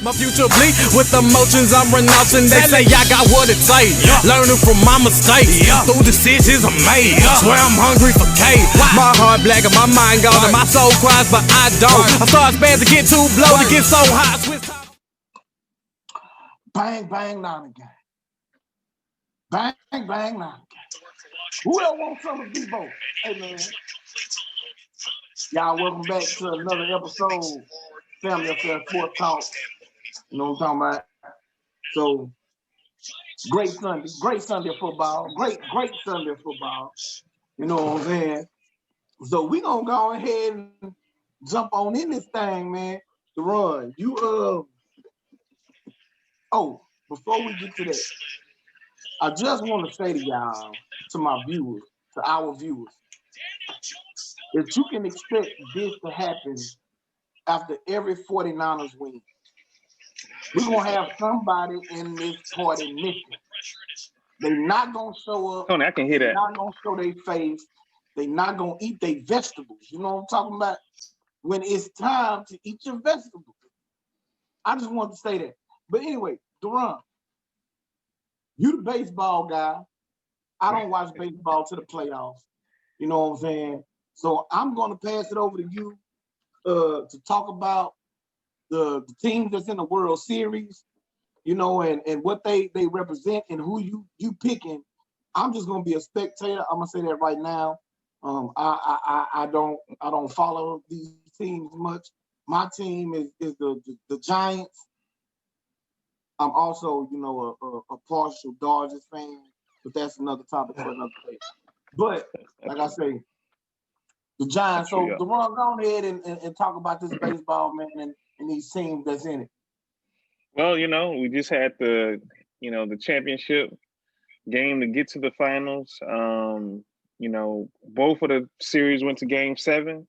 My future bleak with emotions I'm renouncing. They say I got what it takes. Learning from my mistakes. Through decisions I made. Swear I'm hungry for cake. My heart black and my mind gone and my soul cries, but I don't. I start spans to get too blow to get so high. Bang, bang, now again. Bang, bang, now again. Who else wants some of Deebo? Hey, man. Y'all, welcome back to another episode. Family Affair Sports Talk. You know what I'm talking about? So, great Sunday of football. Great Sunday of football. You know what I'm saying? So, we going to go ahead and jump on in this thing, man. To run. Before we get to that, I just want to say to y'all, to my viewers, to our viewers, that you can expect this to happen after every 49ers win. We're going to have somebody in this party missing. They're not going to show up. Tony, I can hear that. They're not going to show their face. They're not going to eat their vegetables. You know what I'm talking about? When it's time to eat your vegetables. I just want to say that. But anyway, Duran, you the baseball guy. I don't watch baseball to the playoffs. You know what I'm saying? So I'm going to pass it over to you to talk about the teams that's in the World Series, you know, and what they represent and who you picking. I'm just going to be a spectator. I'm going to say that right now. I don't follow these teams much. My team is the Giants. I'm also, you know, a partial Dodgers fan, but that's another topic for another day. But like I say, the Giants. So Deron, go ahead and talk about this baseball, man, and these teams that's in it. Well, you know, we just had the championship game to get to the finals. You know, both of the series went to Game 7.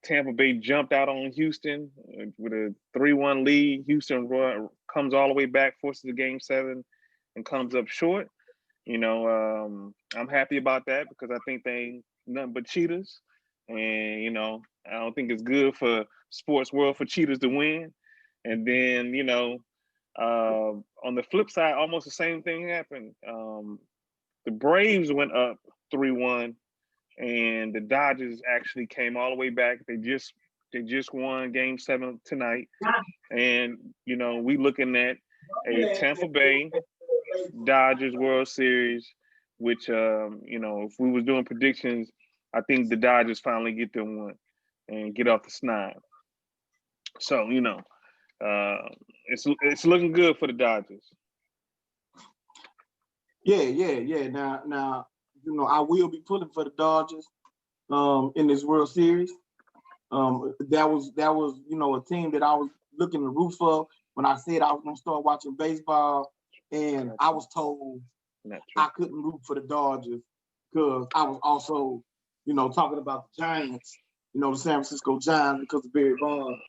Tampa Bay jumped out on Houston with a 3-1 lead. Houston comes all the way back, forces a Game 7, and comes up short. You know, I'm happy about that because I think they nothing but cheaters, and you know, I don't think it's good for sports world for cheaters to win. And then, you know, on the flip side, almost the same thing happened. The Braves went up 3-1. And the Dodgers actually came all the way back. They just won Game 7 tonight. And, you know, we looking at a Tampa Bay Dodgers World Series, which, you know, if we was doing predictions, I think the Dodgers finally get them one and get off the snide. So, you know, it's looking good for the Dodgers. Yeah. Now, you know, I will be pulling for the Dodgers in this World Series. That was, you know, a team that I was looking to root for when I said I was going to start watching baseball. And I was told I couldn't root for the Dodgers because I was also, you know, talking about the Giants, you know, the San Francisco Giants because of Barry Bonds.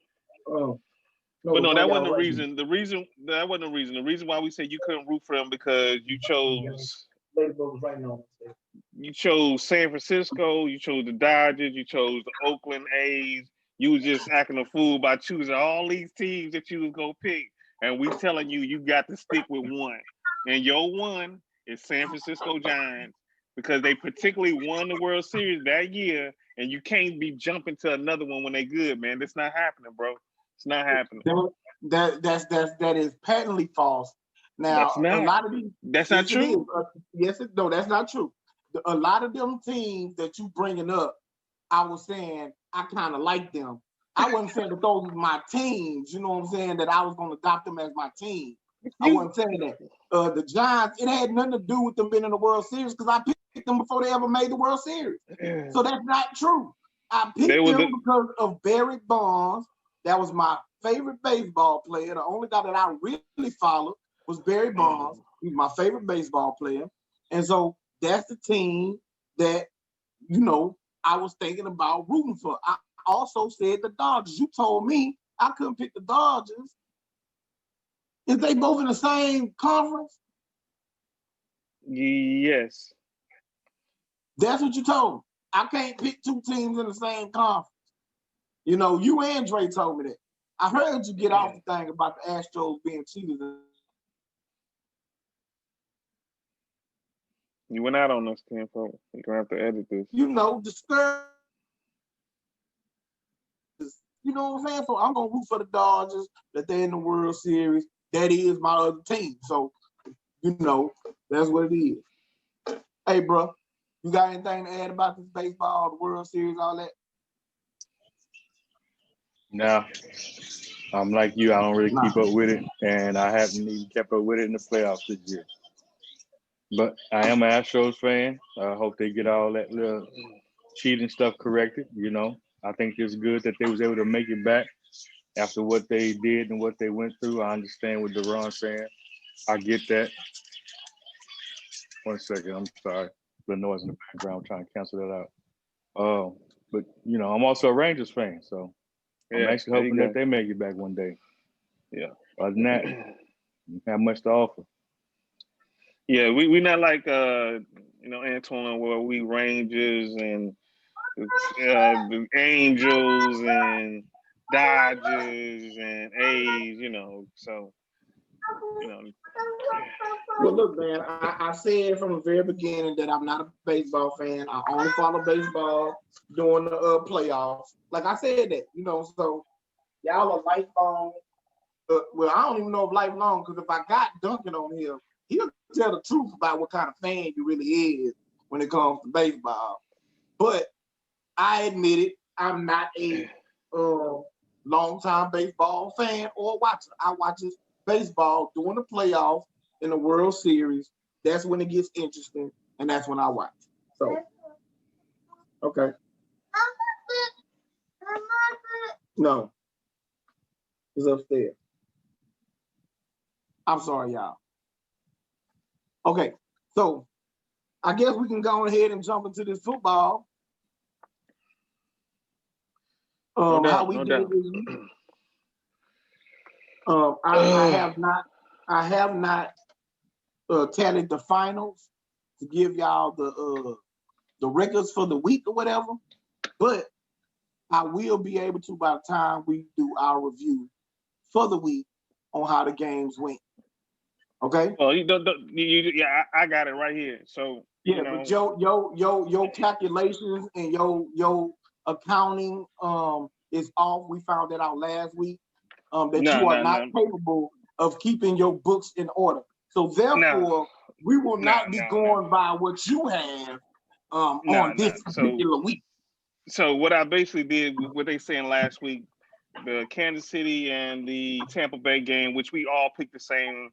But no, that wasn't the reason. The reason why we said you couldn't root for them because you chose San Francisco, you chose the Dodgers, you chose the Oakland A's. You was just acting a fool by choosing all these teams that you was gonna pick, and we telling you got to stick with one. And your one is San Francisco Giants because they particularly won the World Series that year, and you can't be jumping to another one when they good, man. That's not happening, bro. It's not happening. That is patently false. Now, a lot of these. That's not true. No, that's not true. A lot of them teams that you bringing up, I was saying I kind of like them. I wasn't saying that those were my teams. You know what I'm saying? That I was going to adopt them as my team. I wasn't saying that. The Giants, it had nothing to do with them being in the World Series because I picked them before they ever made the World Series. So that's not true. I picked them because of Barry Bonds. That was my favorite baseball player. The only guy that I really followed was Barry Bonds. He's my favorite baseball player. And so that's the team that, you know, I was thinking about rooting for. I also said the Dodgers. You told me I couldn't pick the Dodgers. Is they both in the same conference? Yes. That's what you told me. I can't pick two teams in the same conference. You know, you and Dre told me that. I heard you get off the thing about the Astros being cheated. You went out on us, Ken. You're gonna have to edit this. You know, discouraged. You know what I'm saying? So I'm gonna root for the Dodgers that they're in the World Series. That is my other team. So, you know, that's what it is. Hey, bro, you got anything to add about this baseball, the World Series, all that? No, I'm like you. I don't really keep up with it, and I haven't even kept up with it in the playoffs this year. But I am an Astros fan. I hope they get all that little cheating stuff corrected. You know, I think it's good that they was able to make it back after what they did and what they went through. I understand what Deron's saying. I get that. 1 second, I'm sorry. The noise in the background. I'm trying to cancel that out. But you know, I'm also a Rangers fan, so I'm actually hoping that they make it back one day. Yeah. Other than that, you have much to offer. Yeah, we not like Antoine, where we Rangers and the Angels and Dodgers and A's, so Well, look, man, I said from the very beginning that I'm not a baseball fan. I only follow baseball during the playoffs. Like I said that, so y'all are lifelong. Well, I don't even know if lifelong, because if I got Duncan on here, he'll tell the truth about what kind of fan you really is when it comes to baseball. But I admit it, I'm not a long-time baseball fan or watcher. I watch baseball during the playoffs in the World Series. That's when it gets interesting, and that's when I watch. So, okay. No, it's upstairs. I'm sorry, y'all. Okay, so I guess we can go ahead and jump into this football. How we did this week. I have not tallied the finals to give y'all the records for the week or whatever, but I will be able to by the time we do our review for the week on how the games went. Okay. Well, I got it right here. So yeah, but your calculations and your accounting is off. We found that out last week. That you are not capable of keeping your books in order. So therefore, we will not be going by what you have on this particular week. So what I basically did, what they saying last week, the Kansas City and the Tampa Bay game, which we all picked the same.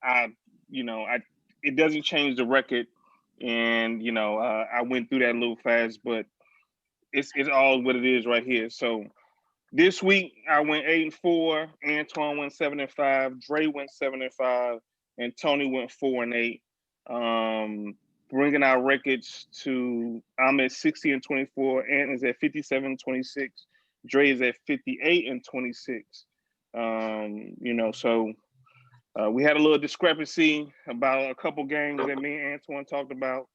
It doesn't change the record, and I went through that a little fast, but it's all what it is right here. So this week I went 8-4. Antoine went 7-5. Dre went 7-5, and Tony went 4-8. Bringing our records to, I'm at 60-24. Ant is at 57-26. Dre is at 58-26. So we had a little discrepancy about a couple games that me and Antoine talked about.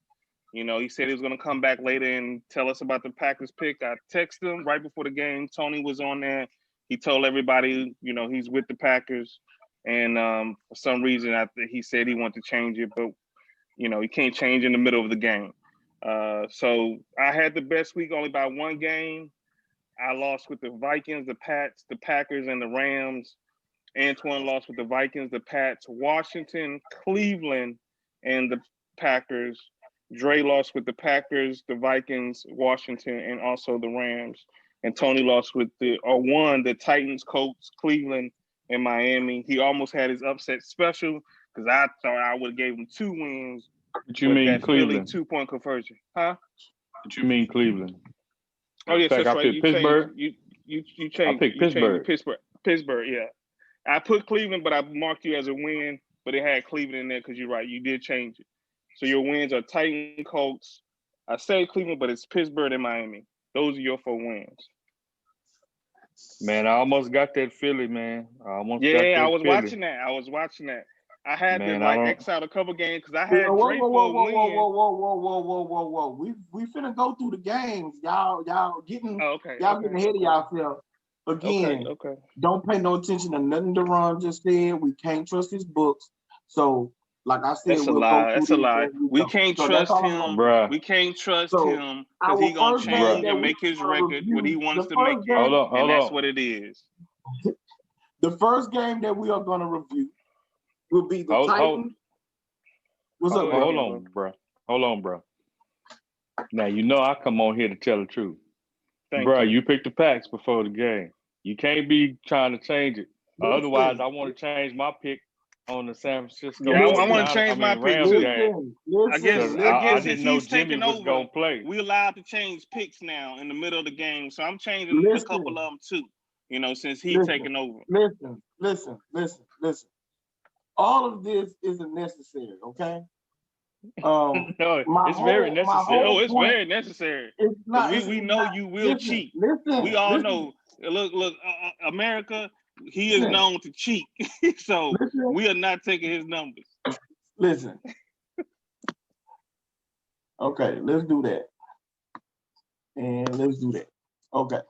He said he was going to come back later and tell us about the Packers pick. I texted him right before the game. Tony was on there. He told everybody, he's with the Packers. And for some reason, he said he wanted to change it, but, he can't change in the middle of the game. So I had the best week only by one game. I lost with the Vikings, the Pats, the Packers, and the Rams. Antoine lost with the Vikings, the Pats, Washington, Cleveland, and the Packers. Dre lost with the Packers, the Vikings, Washington, and also the Rams. And Tony lost with won the Titans, Colts, Cleveland, and Miami. He almost had his upset special because I thought I would have gave him 2 wins. What you mean Cleveland? 2-point conversion, huh? What you mean Cleveland? Oh yes, that's right. You Pittsburgh. You changed. I picked Pittsburgh. Pittsburgh, yeah. I put Cleveland, but I marked you as a win. But it had Cleveland in there because you're right. You did change it. So your wins are Titans, Colts. I say Cleveland, but it's Pittsburgh and Miami. Those are your 4 wins. Man, I almost got that Philly, man. I was watching that. I had to X out a couple games because I had Dre for a win. Whoa. We finna go through the games. Y'all getting okay. ahead of yourself. Again, Okay. don't pay no attention to nothing Deron just said. We can't trust his books. So, like I said, That's a we'll go lie. through That's a these lie. as we We go. can't So that's trust all I'm gonna him. say. bruh. We can't trust So him because our he gonna first game change that and we make his gonna record what he review, wants to make it, Hold on, and hold that's on. what it is. the first game that we are gonna review will be the Hold Titans. What's Go up, ahead, bro? hold Deebo. on, bruh. Hold on, bruh. Now you know I come on here to tell the truth. Thank Bruh, you. you picked the packs before the game. You can't be trying to change it. Otherwise, I want to change my pick on the San Francisco Yeah, I want to 49ers, change my pick Rams too. game. Listen, Because I I guess listen, since didn't know he's Jimmy taking was over, gonna play. we allowed to change picks now in the middle of the game. So I'm changing a couple listen, of them too. You know, since he's listen, taking over. listen. All of this isn't necessary, okay? No, My it's very necessary. Oh, whole it's point very necessary is because not. we know Not. you will Listen, cheat. We all listen, know. Look, America. He is known to cheat, so listen, we are not taking his numbers. listen. Okay, let's do that, and let's do that. Okay.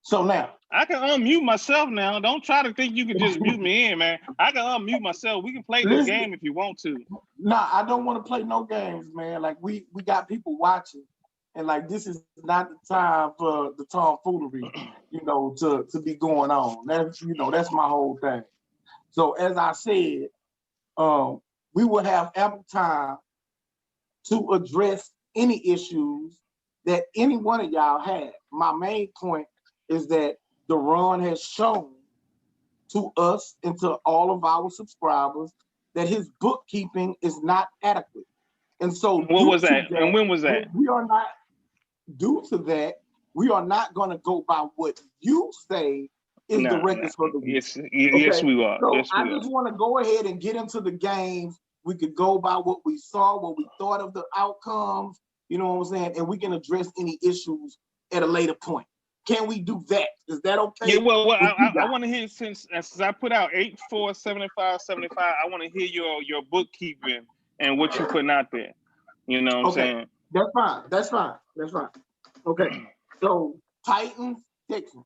So now, I can unmute myself now. Don't try to think you can just mute me in, man. I can unmute myself. We can play this listen. game if you want to. Nah, I don't want to play no games, man. Like we got people watching, and like this is not the time for the tomfoolery, to be going on. That's my whole thing. So as I said, we will have ample time to address any issues that any one of y'all had. My main point is that the run has shown to us and to all of our subscribers that his bookkeeping is not adequate. And so What was that? And when was that? we are not due to that, we are not going to go by what you say is the records for the week. Yes, we are. So Yes, I we are. just want to go ahead and get into the games. We could go by what we saw, what we thought of the outcomes, you know what I'm saying? And we can address any issues at a later point. Can we do that? Is that okay? Yeah, well I want to hear since I put out 84, 75, 75, I want to hear your bookkeeping and what you putting out there. You know what I'm saying? That's fine. Okay. So Titans, Texans.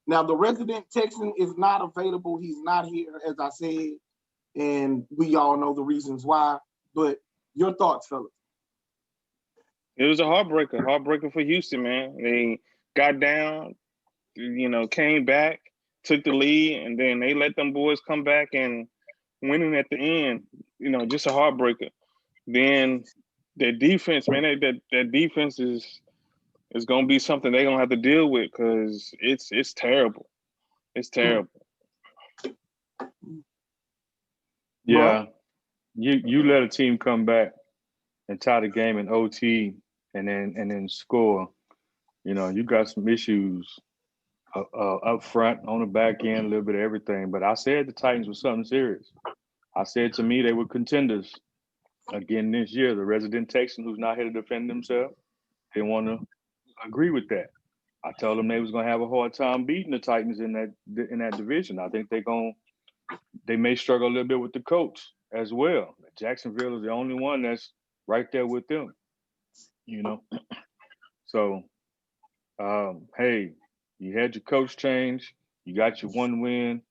Now the resident Texan is not available. He's not here, as I said, and we all know the reasons why. But your thoughts, fellas? It was a heartbreaker for Houston, man. They got down, came back, took the lead, and then they let them boys come back and winning at the end. Just a heartbreaker. Then their defense, man, that defense is going to be something they're going to have to deal with because it's terrible. It's terrible. Yeah, you let a team come back and tie the game in OT and then score. You got some issues up front, on the back end, a little bit of everything. But I said the Titans were something serious. I said to me they were contenders again this year. The resident Texan who's not here to defend themselves, they want to agree with that. I told them they was going to have a hard time beating the Titans in that division. I think they may struggle a little bit with the coach as well. Jacksonville is the only one that's right there with them, So, hey, you had your coach change. You got your one win.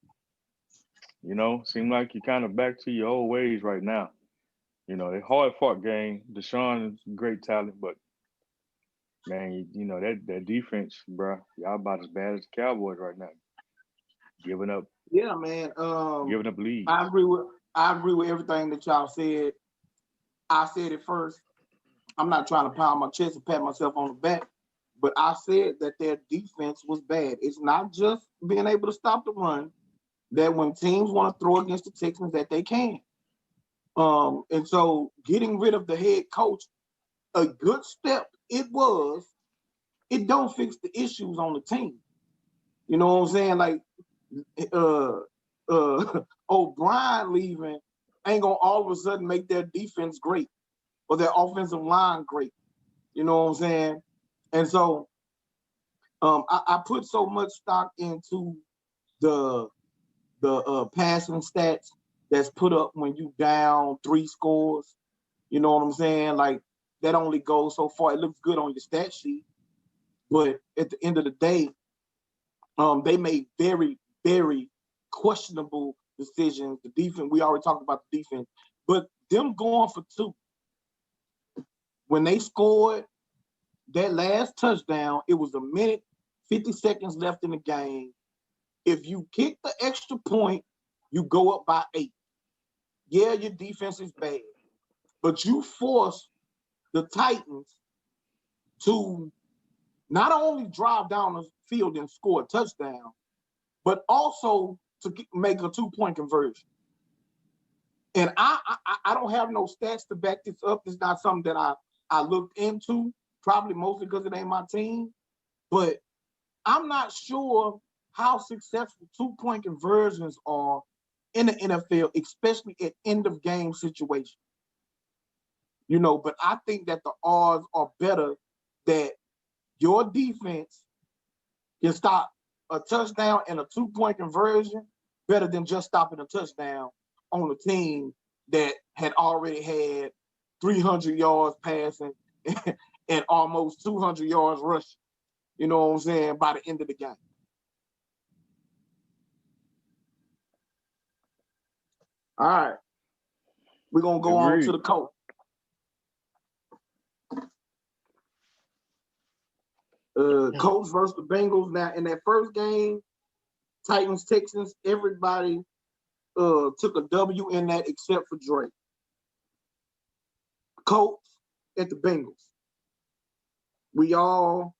Seem like you're kind of back to your old ways right now. A hard-fought game. Deshaun is great talent, but man, that defense, bro, y'all about as bad as the Cowboys right now. Giving up. Yeah, man. Giving up leads. I agree with everything that y'all said. I said it first. I'm not trying to pound my chest and pat myself on the back, but I said that their defense was bad. It's not just being able to stop the run, that when teams want to throw against the Texans, that they can. And so getting rid of the head coach, a good step it was. It don't fix the issues on the team. You know what I'm saying? Like O'Brien leaving ain't gonna all of a sudden make their defense great or their offensive line great. You know what I'm saying? And so I put so much stock into the passing stats that's put up when you down 3 scores. You know what I'm saying? Like that only goes so far. It looks good on your stat sheet, but at the end of the day, They made very, very questionable decisions. The defense, we already talked about the defense, but them going for 2. When they scored that last touchdown, it was 1 minute, 50 seconds left in the game. If you kick the extra point, you go up by 8. Yeah, your defense is bad, but you force the Titans to not only drive down the field and score a touchdown, but also to make a 2-point conversion. And I don't have no stats to back this up. It's not something that I looked into, probably mostly because it ain't my team. But I'm not sure how successful 2-point conversions are in the NFL, especially at end of game situations. But I think that the odds are better that your defense can stop a touchdown and a 2-point conversion better than just stopping a touchdown on a team that had already had 300 yards passing and almost 200 yards rushing. You know what I'm saying? By the end of the game. All right. We're going to go on to the coach. Colts versus the Bengals. Now, in that first game, Titans, Texans, everybody took a W in that except for Drake. Colts at the Bengals. We all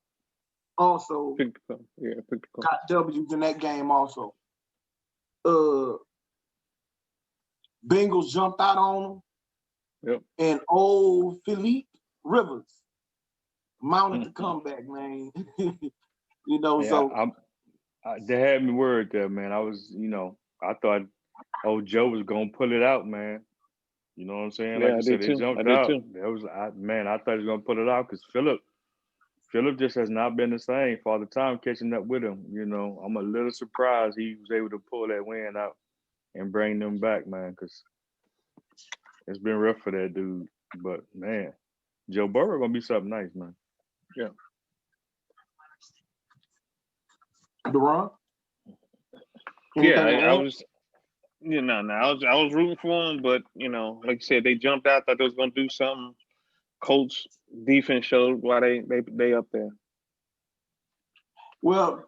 also got W's in that game also. Bengals jumped out on them. Yep. And old Philippe Rivers mounted the comeback, man. So they had me worried there, man. I was, I thought old Joe was gonna pull it out, man. You know what I'm saying? Like Yeah, you said, they jumped out. I thought he was gonna pull it out because Philip just has not been the same for all the time catching up with him. I'm a little surprised he was able to pull that win out and bring them back, man, because it's been rough for that dude. But man, Joe Burrow gonna be something nice, man. Yeah. Deron? Yeah, I was. I was rooting for him, but like you said, they jumped out. Thought they was gonna do something. Colts defense showed why they up there. Well,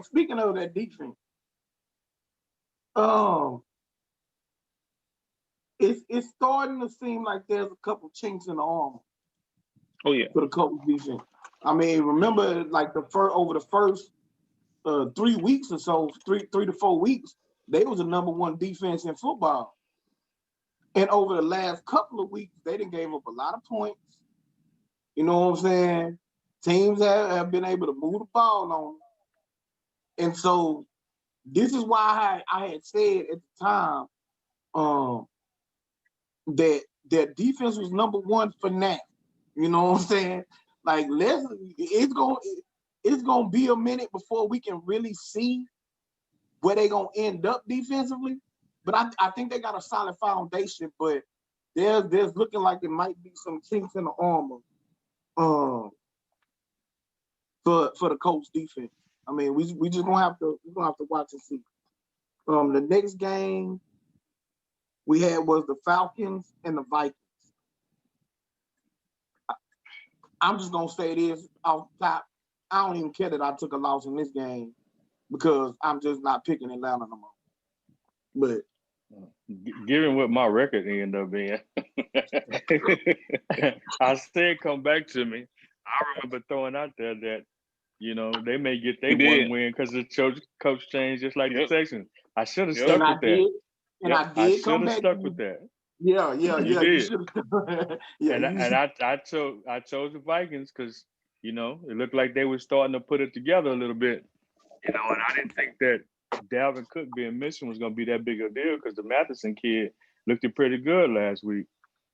speaking of that defense, it's starting to seem like there's a couple chinks in the armor. Oh yeah, for the Colts defense. I mean, remember like over the first 3 weeks or so, 3 to 4 weeks, they was the number 1 defense in football. And over the last couple of weeks, they done gave up a lot of points. You know what I'm saying? Teams have been able to move the ball on them. And so this is why I had said at the time that their defense was number 1 for now. You know what I'm saying? Like it's gonna be a minute before we can really see where they're gonna end up defensively. But I think they got a solid foundation, but there's looking like it might be some kinks in the armor for the Colts defense. I mean, we just gonna have to watch and see. The next game we had was the Falcons and the Vikings. I'm just gonna say this off top. I don't even care that I took a loss in this game because I'm just not picking Atlanta no more. But given what my record ended up being, I said come back to me. I remember throwing out there that they may get their one win because the coach changed just like the Texans. I should have stuck with that. I should have stuck with that. Yeah. You should. I chose the Vikings because it looked like they were starting to put it together a little bit. And I didn't think that Dalvin Cook being missing was going to be that big a deal because the Matheson kid looked pretty good last week.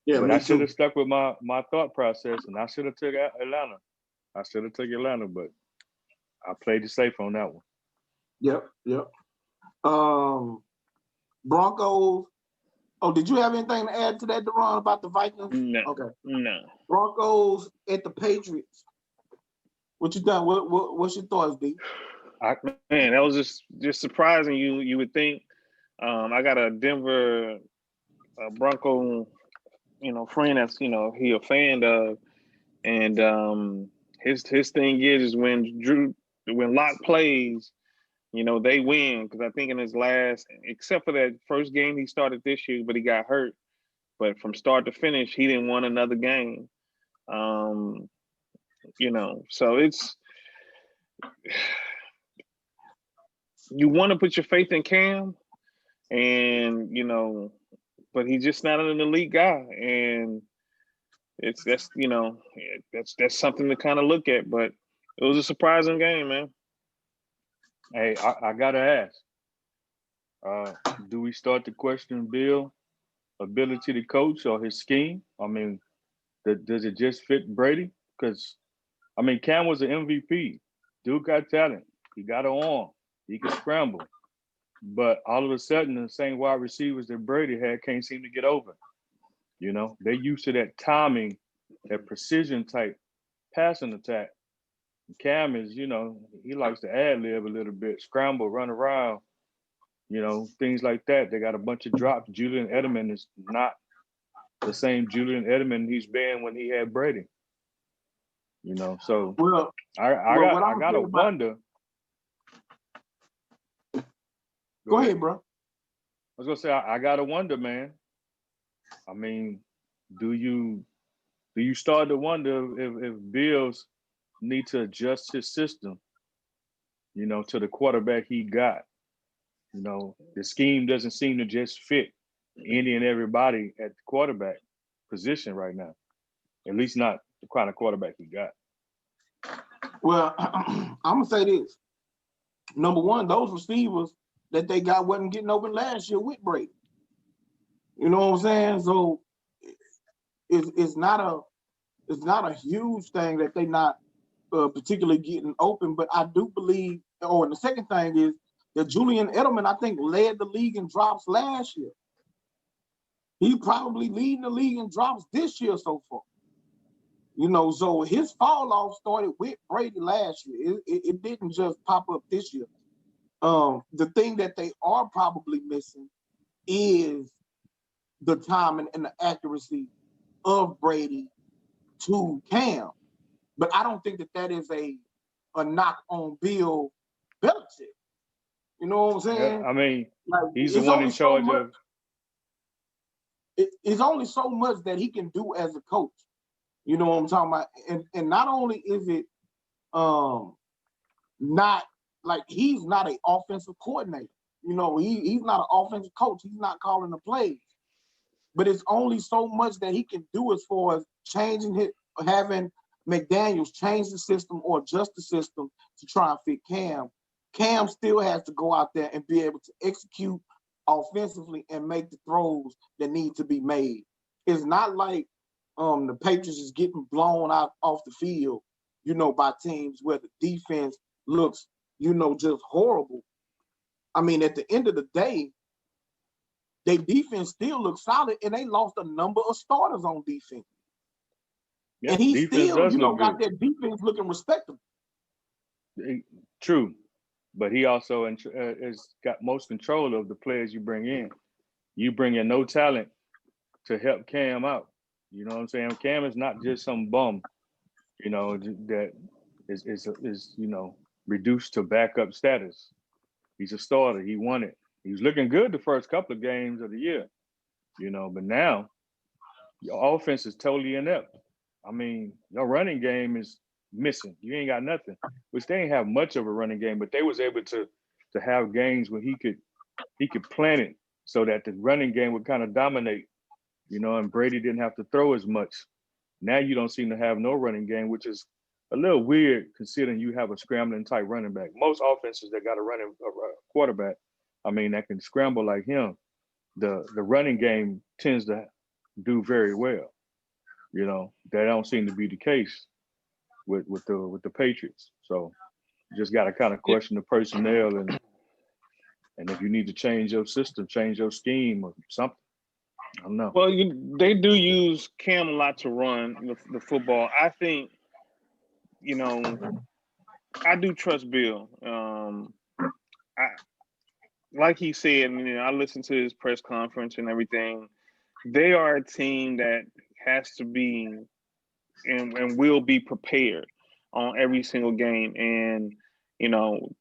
Yeah, but I should have stuck with my thought process, and I should have took Atlanta. But I played it safe on that one. Yep. Broncos. Oh, did you have anything to add to that, Deron, about the Vikings? No. Okay. No. Broncos at the Patriots. What you done? What's your thoughts, D? Man, that was just surprising. You would think. I got a Denver Bronco, friend that's he a fan of, and his thing is when Locke plays, they win because I think in his last, except for that first game he started this year, but he got hurt. But from start to finish, he didn't win another game. So it's you want to put your faith in Cam, and but he's just not an elite guy, and that's something to kind of look at. But it was a surprising game, man. Hey, I gotta ask. Do we start to question Bill's ability to coach or his scheme? I mean, does it just fit Brady? Because Cam was an MVP. Dude got talent. He got an arm. He can scramble. But all of a sudden, the same wide receivers that Brady had can't seem to get over. They're used to that timing, that precision type passing attack. Cam is, he likes to ad-lib a little bit, scramble, run around, things like that. They got a bunch of drops. Julian Edelman is not the same Julian Edelman he's been when he had Brady. So I gotta wonder. Go ahead, bro. I was gonna say I gotta wonder, man. Do you start to wonder if Bills need to adjust his system, to the quarterback he got? The scheme doesn't seem to just fit any and everybody at the quarterback position right now. At least not the kind of quarterback he got. Well, I'm gonna say this. Number one, those receivers that they got wasn't getting open last year with Brady. You know what I'm saying? So it's not a huge thing that they not particularly getting open. But I do believe, and the second thing is that Julian Edelman, I think, led the league in drops last year. He probably leading the league in drops this year so far. So his fall off started with Brady last year. It didn't just pop up this year. The thing that they are probably missing is the timing and the accuracy of Brady to Cam. But I don't think that is a knock on Bill Belichick. You know what I'm saying? Yeah, he's the one in charge of. It's only so much that he can do as a coach. You know what I'm talking about? And not only is it not like he's not an offensive coordinator. He's not an offensive coach. He's not calling the plays. But it's only so much that he can do as far as having McDaniels change the system or adjust the system to try and fit Cam. Cam still has to go out there and be able to execute offensively and make the throws that need to be made. It's not like the Patriots is getting blown out off the field, by teams where the defense looks, just horrible. At the end of the day, their defense still looks solid, and they lost a number of starters on defense. Yeah, and he still, got good. their defense looking respectable. True, but he also has got most control of the players you bring in. You bring in no talent to help Cam out. You know what I'm saying? Cam is not just some bum, that is reduced to backup status. He's a starter. He won it. He was looking good the first couple of games of the year, but now your offense is totally inept. Your running game is missing. You ain't got nothing. Which they ain't have much of a running game, but they was able to have games where he could plant it so that the running game would kind of dominate, and Brady didn't have to throw as much. Now you don't seem to have no running game, which is a little weird considering you have a scrambling type running back. Most offenses that got a running quarterback, that can scramble like him, the running game tends to do very well. That don't seem to be the case with the Patriots. So you just got to kind of question the personnel and if you need to change your system, change your scheme or something. I don't know. Well, they do use Cam a lot to run the football. I think, I do trust Bill. I like he said, and I listened to his press conference and everything. They are a team that has to be and will be prepared on every single game. And you know,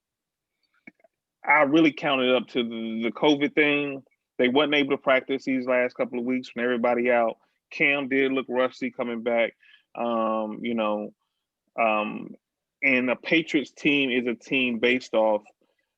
I really counted up to the COVID thing. They wasn't able to practice these last couple of weeks when everybody out. Cam did look rusty coming back. You know, um, and the Patriots team is a team based off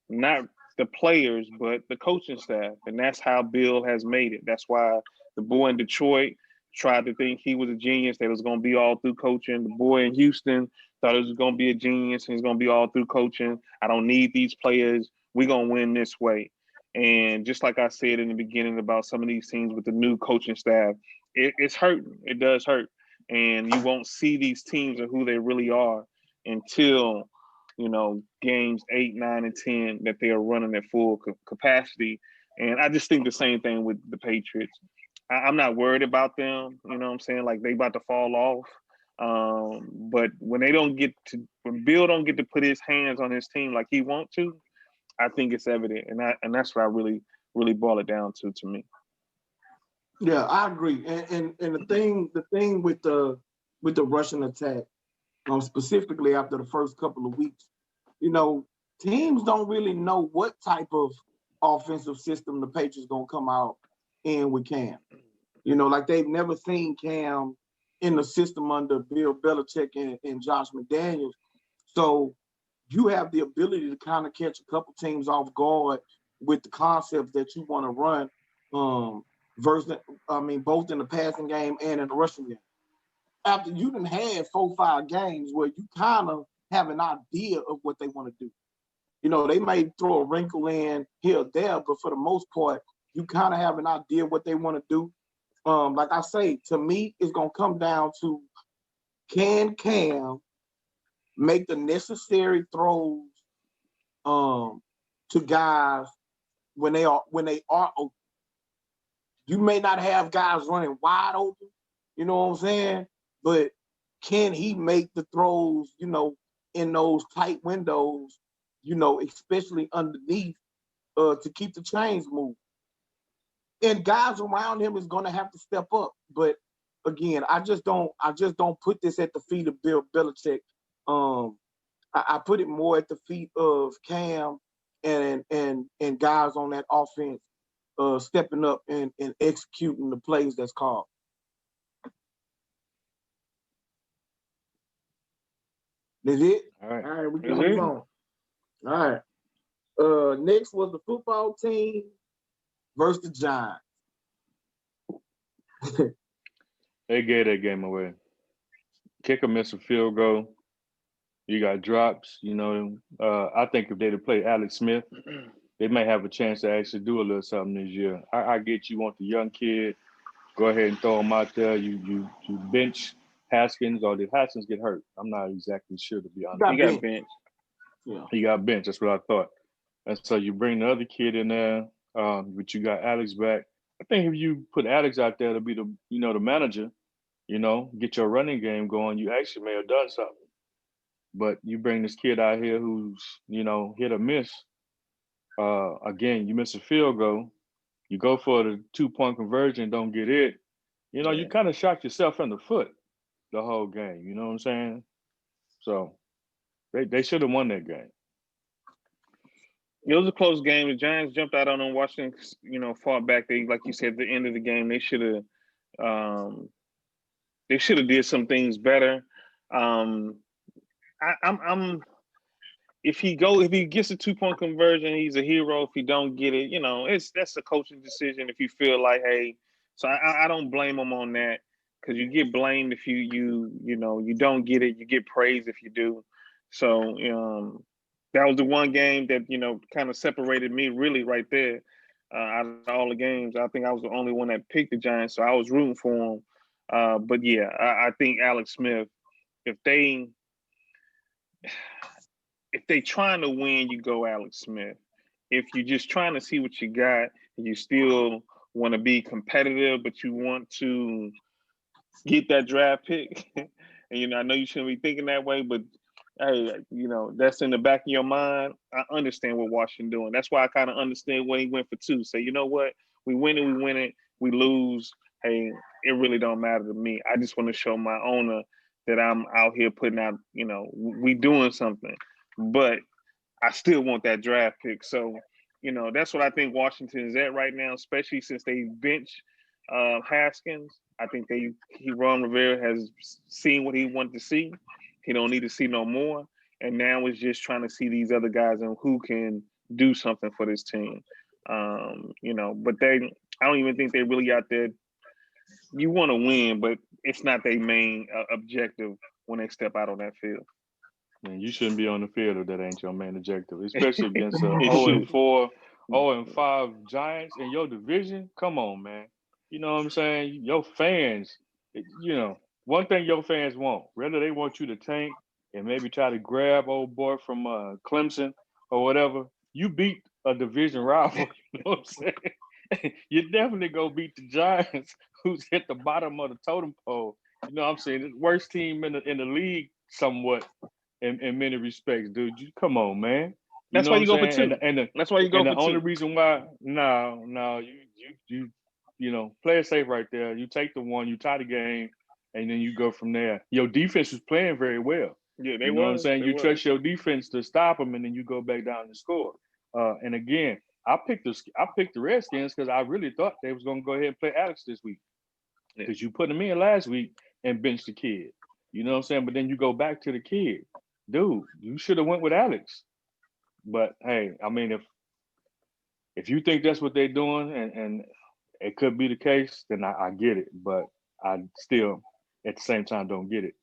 not the players, but the coaching staff. And that's how Bill has made it. That's why the boy in Detroit tried to think he was a genius, that it was going to be all through coaching. The boy in Houston thought it was going to be a genius and he's going to be all through coaching. I don't need these players. We're going to win this way. And just like I said in the beginning about some of these teams with the new coaching staff, it's hurting. It does hurt. And you won't see these teams and who they really are until games 8, 9, and 10 that they are running at full capacity. And I just think the same thing with the Patriots. I'm not worried about them. You know what I'm saying? Like they about to fall off. But when when Bill don't get to put his hands on his team like he want to, I think it's evident. And that's what I really, really boil it down to me. Yeah, I agree. And the thing with the Russian attack, specifically after the first couple of weeks, teams don't really know what type of offensive system the Patriots gonna come out in with Cam. Like they've never seen Cam in the system under Bill Belichick and Josh McDaniels. So you have the ability to kind of catch a couple teams off guard with the concepts that you want to run, both in the passing game and in the rushing game. After you done had 4-5 games where you kind of have an idea of what they want to do. They may throw a wrinkle in here or there, but for the most part, you kind of have an idea what they want to do. Like I say, to me, it's going to come down to, can Cam make the necessary throws to guys when they are open? You may not have guys running wide open, you know what I'm saying? But can he make the throws, in those tight windows, especially underneath, to keep the chains moving? And guys around him is going to have to step up. But again, I just don't put this at the feet of Bill Belichick. I put it more at the feet of Cam and guys on that offense stepping up and executing the plays that's called. That's it? All right. All right, we can move on. All right. Next was the football team versus the Giants. They gave that game away. Kicker missed a field goal. You got drops. I think if they'd have played Alex Smith, they may have a chance to actually do a little something this year. I get you want the young kid. Go ahead and throw him out there. You bench Haskins, or did Haskins get hurt? I'm not exactly sure, to be honest. He got benched. Yeah. He got benched. That's what I thought. And so you bring the other kid in there, but you got Alex back. I think if you put Alex out there to be the manager, get your running game going, you actually may have done something. But you bring this kid out here who's, hit or miss. Again, you miss a field goal. You go for the 2-point conversion, don't get it. You kind of shot yourself in the foot the whole game. You know what I'm saying? So they should have won that game. It was a close game. The Giants jumped out on them. Washington, fought back. They, like you said, at the end of the game, they should have did some things better. If he gets a 2-point conversion, he's a hero. If he don't get it, that's a coaching decision. If you feel like, hey, so I don't blame him on that, because you get blamed if you don't get it. You get praised if you do. So that was the one game that kind of separated me really right there. Out of all the games, I think I was the only one that picked the Giants, so I was rooting for him. But yeah, I think Alex Smith, if they trying to win, you go Alex Smith. If you're just trying to see what you got, and you still want to be competitive, but you want to get that draft pick, and I know you shouldn't be thinking that way, but hey, that's in the back of your mind. I understand what Washington doing. That's why I kind of understand when he went for two. Say, you know what? We win it. We lose. Hey, it really don't matter to me. I just want to show my owner that I'm out here putting out, we doing something. But I still want that draft pick. So, that's what I think Washington is at right now, especially since they bench Haskins. I think Ron Rivera has seen what he wanted to see. He don't need to see no more. And now it's just trying to see these other guys and who can do something for this team. But I don't even think they really out there. You want to win, but it's not their main objective when they step out on that field. Man, you shouldn't be on the field if that ain't your main objective, especially against a It 0-4, 0-5 Giants in your division. Come on, man. You know what I'm saying? Your fans, one thing your fans want, whether they want you to tank and maybe try to grab old boy from Clemson or whatever, you beat a division rival. You know what I'm saying? You definitely go beat the Giants, who's at the bottom of the totem pole. You know what I'm saying? The worst team in the league somewhat. In many respects, dude. Come on, man. That's why you go for two. That's why you go for two. And the only reason why, no, you play it safe right there. You take the one, you tie the game, and then you go from there. Your defense was playing very well. Yeah, they you know what I'm saying? You trust your defense to stop them, and then you go back down and score. And again, I picked the Redskins because I really thought they was gonna go ahead and play Alex this week because you put them in last week and benched the kid. You know what I'm saying? But then you go back to the kid. Dude, you should have went with Alex. But hey, I mean, if you think that's what they're doing and it could be the case, then I get it. But I still, at the same time, don't get it.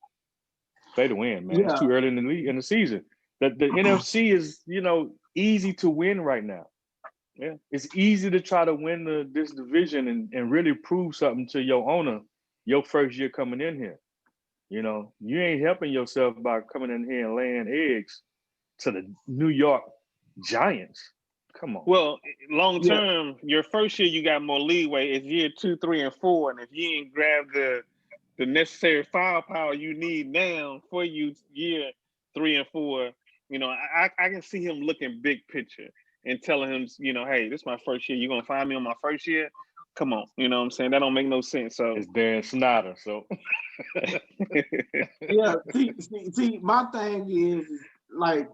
Play to win, man. Yeah. It's too early in the season. The NFC is, easy to win right now. Yeah, it's easy to try to win this division and really prove something to your owner your first year coming in here. You ain't helping yourself by coming in here and laying eggs to the New York Giants. Come on. Well, long term, your first year you got more leeway. It's year 2, 3, and 4, and if you ain't grab the necessary firepower you need now for you year 3 and 4, I can see him looking big picture and telling him, hey, this is my first year. You're gonna find me on my first year. Come on, you know what I'm saying? That don't make no sense. So it's Dan Snyder. So yeah, see, my thing is like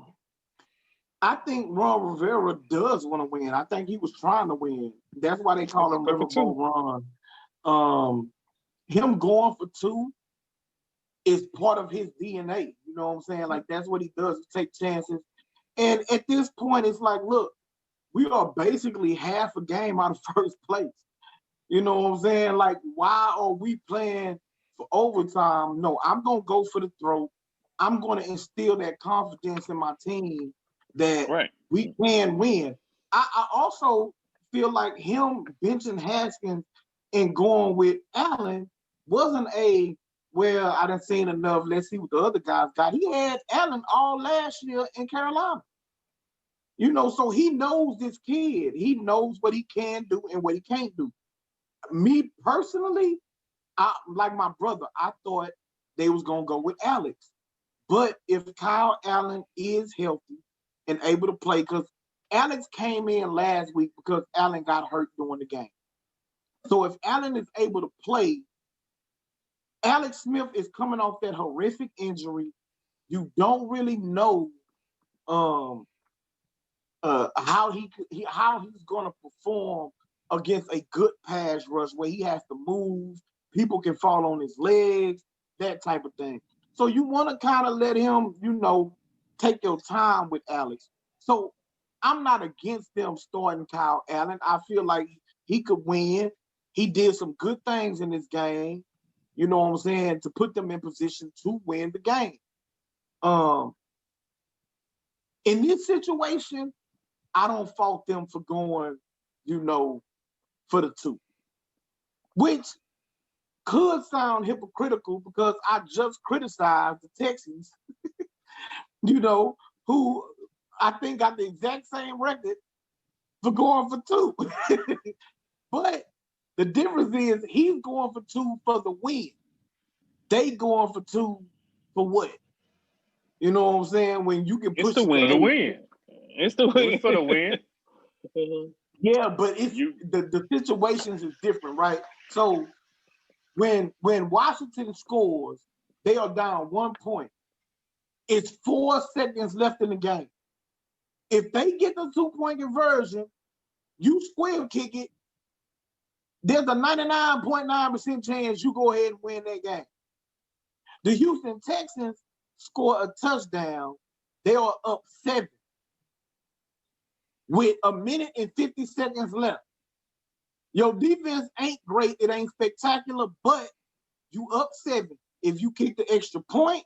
I think Ron Rivera does want to win. I think he was trying to win. That's why they call him Riverboat Ron. Him going for 2 is part of his DNA. You know what I'm saying? Like that's what he does. He take chances. And at this point, it's like, look, we are basically half a game out of first place. You know what I'm saying? Like, why are we playing for overtime? No, I'm going to go for the throat. I'm going to instill that confidence in my team that we can win. I also feel like him benching Haskins and going with Allen wasn't I done seen enough. Let's see what the other guys got. He had Allen all last year in Carolina. So he knows this kid. He knows what he can do and what he can't do. Me personally, like my brother, I thought they was going to go with Alex. But if Kyle Allen is healthy and able to play, because Alex came in last week because Allen got hurt during the game. So if Allen is able to play, Alex Smith is coming off that horrific injury. You don't really know how he's going to perform against a good pass rush where he has to move, people can fall on his legs, that type of thing. So you want to kind of let him, take your time with Alex. So I'm not against them starting Kyle Allen. I feel like he could win. He did some good things in this game, you know what I'm saying, to put them in position to win the game. In this situation, I don't fault them for going, for the 2, which could sound hypocritical because I just criticized the Texans, who I think got the exact same record for going for 2. But the difference is he's going for 2 for the win. They going for 2 for what? You know what I'm saying? When you can It's push the it to For the win. 8. win. It's the It win. was for the win. Yeah, but it's You the situations is different, right? So when Washington scores, they are down 1 point. It's 4 seconds left in the game. If they get the 2-point conversion, you square kick it, there's a 99.9% chance you go ahead and win that game. The Houston Texans score a touchdown. They are up 7 with a minute and 50 seconds left. Your defense ain't great. It ain't spectacular, but you up 7. If you kick the extra point,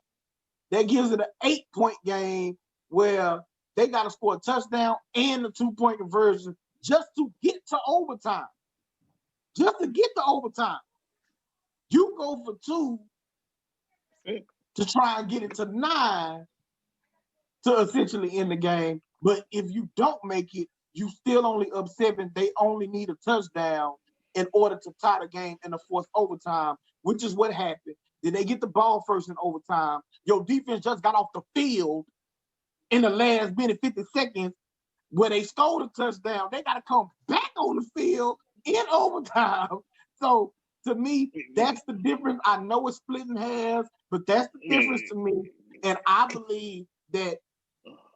that gives it an 8-point game where they got to score a touchdown and the 2-point conversion just to get to overtime. Just to get to overtime. You go for 2 to try and get it to 9 to essentially end the game. But if you don't make it, you still only up 7. They only need a touchdown in order to tie the game in the fourth overtime, which is what happened. Did they get the ball first in overtime? Your defense just got off the field in the last minute, 50 seconds, where they scored a touchdown. They got to come back on the field in overtime. So to me, that's the difference. I know it's splitting hairs, but that's the difference to me. And I believe that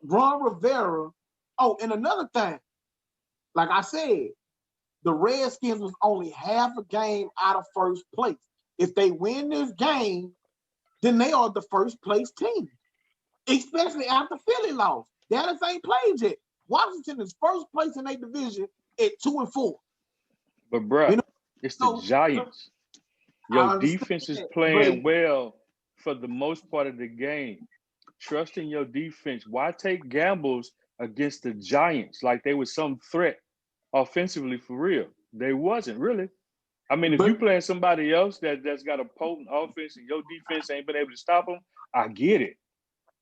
Ron Rivera. Oh, and another thing, like I said, the Redskins was only half a game out of first place. If they win this game, then they are the first place team, especially after Philly lost. Dallas ain't played yet. Washington is first place in their division at 2-4. But bruh, You know, it's the so Giants. I Your understand defense is that, playing well for the most part of the game. Trust in your defense. Why take gambles against the Giants like they were some threat offensively for real? They wasn't really. I mean, if you but playing somebody else that's got a potent offense and your defense ain't been able to stop them, I get it.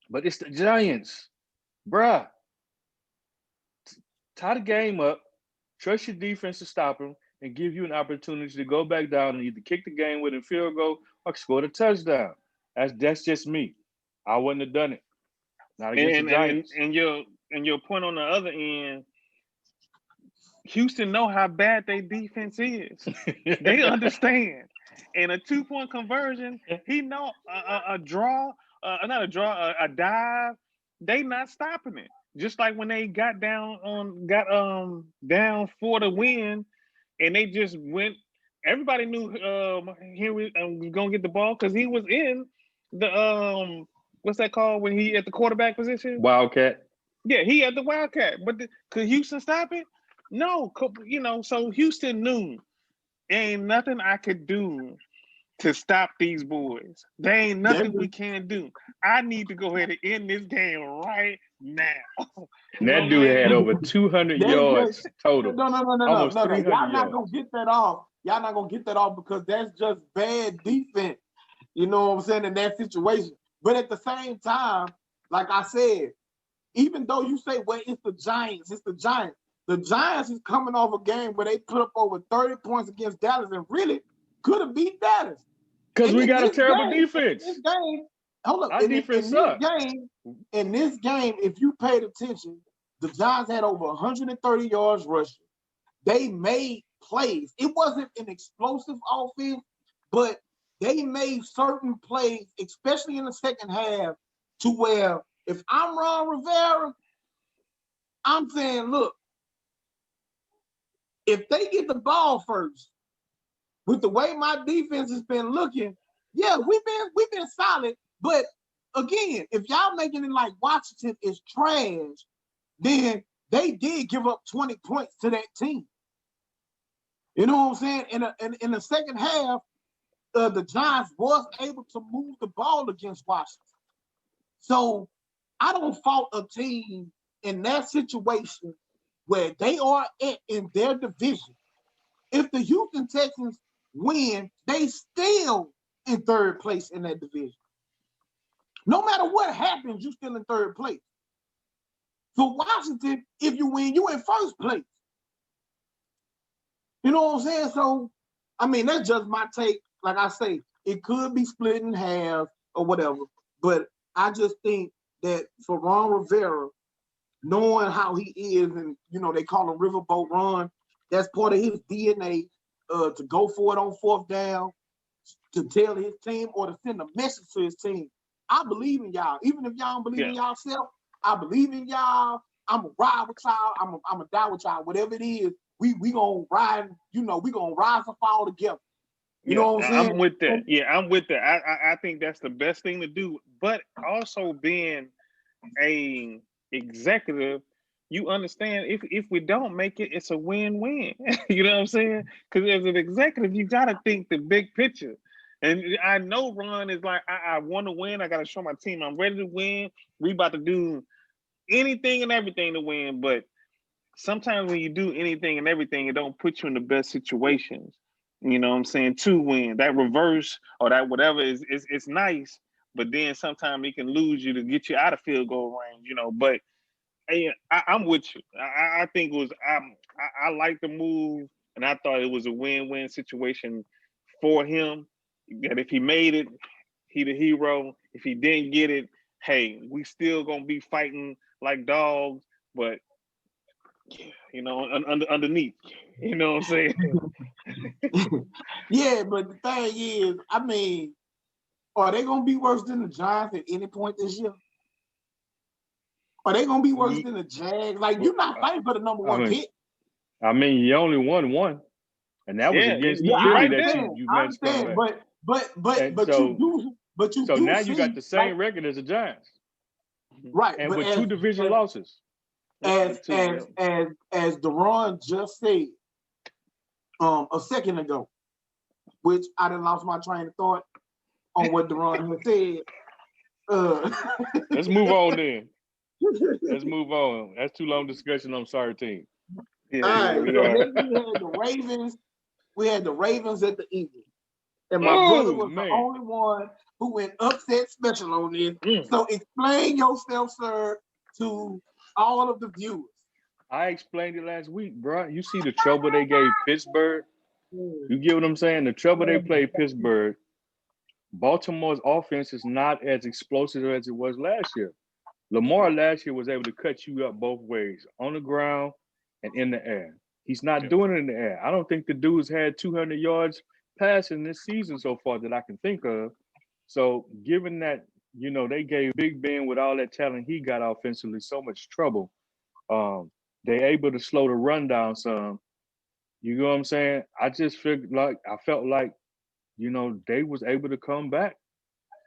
But it's the Giants. Bruh, tie the game up, trust your defense to stop them, and give you an opportunity to go back down and either kick the game with a field goal or score the touchdown. That's just me. I wouldn't have done it. Not against the Giants. And your point on the other end, Houston know how bad their defense is. They understand. And a 2-point conversion, he know a draw, not a draw, a dive. They not stopping it. Just like when they got down 4 to win, and they just went. Everybody knew Henry was gonna get the ball because he was in the what's that called when he at the quarterback position? Wildcat. Yeah, he had the Wildcat. But could Houston stop it? No, so Houston knew ain't nothing I could do to stop these boys. There ain't nothing we can do. I need to go ahead and end this game right now. And that dude had over 200 yards total. no. Almost 300 Y'all not yards. gonna get that off. Y'all not gonna get that off because that's just bad defense. You know what I'm saying, in that situation. But at the same time, like I said, even though you say, well, it's the Giants. The Giants is coming off a game where they put up over 30 points against Dallas and really could have beat Dallas. Because we got a terrible game, defense. In this game, hold up. Our defense sucks. In this game, if you paid attention, the Giants had over 130 yards rushing. They made plays. It wasn't an explosive offense, but they made certain plays, especially in the second half, to where if I'm Ron Rivera, I'm saying, look, if they get the ball first, with the way my defense has been looking, yeah, we've been solid. But again, if y'all making it like Washington is trash, then they did give up 20 points to that team. You know what I'm saying? In the second half, the Giants was able to move the ball against Washington. So I don't fault a team in that situation where they are in their division. If the Houston Texans win, they still in third place in that division. No matter what happens, you're still in third place. For Washington, if you win, you in first place. You know what I'm saying? So, I mean, that's just my take. Like I say, it could be split in half or whatever. But I just think that for Ron Rivera, knowing how he is, and they call him Riverboat Ron, that's part of his DNA to go for it on fourth down, to tell his team or to send a message to his team. I believe in y'all. Even if y'all don't believe in yourself, I believe in y'all. I'm going to ride with y'all. I'm going to die with y'all. Whatever it is, we going to ride, we going to rise and fall together. You know what I'm saying? I'm with that. Yeah, I'm with that. I think that's the best thing to do. But also being a executive, you understand if we don't make it, it's a win-win. You know what I'm saying? Because as an executive, you got to think the big picture. And I know Ron is like, I want to win. I got to show my team I'm ready to win. We about to do anything and everything to win. But sometimes when you do anything and everything, it don't put you in the best situations. You know what I'm saying? To win. That reverse or that whatever is nice, but then sometimes it can lose you to get you out of field goal range, But hey, I'm with you. I think it was I like the move, and I thought it was a win-win situation for him. That if he made it, he the hero. If he didn't get it, hey, we still gonna be fighting like dogs, but underneath. You know what I'm saying? Yeah, but the thing is, I mean, are they gonna be worse than the Giants at any point this year? Are they gonna be worse than the Jags? Like, you're not fighting for the number one pick. I mean, you only won one, and that was against the Philly that you mentioned. But you so do now see, you got the same record as the Giants, right? And with two division losses. As Deron just said a second ago, which I done lost my train of thought on what Deron had said. Let's move on then. Let's move on. That's too long discussion. I'm sorry, team. All right, so then we had the Ravens. We had the Ravens at the Eagles. And my brother was the only one who went upset special on this. So explain yourself, sir, to all of the viewers. I explained it last week, bro. You see the trouble they gave Pittsburgh? You get what I'm saying? The trouble they played Pittsburgh. Baltimore's offense is not as explosive as it was last year. Lamar last year was able to cut you up both ways, on the ground and in the air. He's not doing it in the air. I don't think the dude's had 200 yards passing this season so far that I can think of. So given that, they gave Big Ben with all that talent he got offensively so much trouble, they're able to slow the run down some. You know what I'm saying? I felt like, they was able to come back.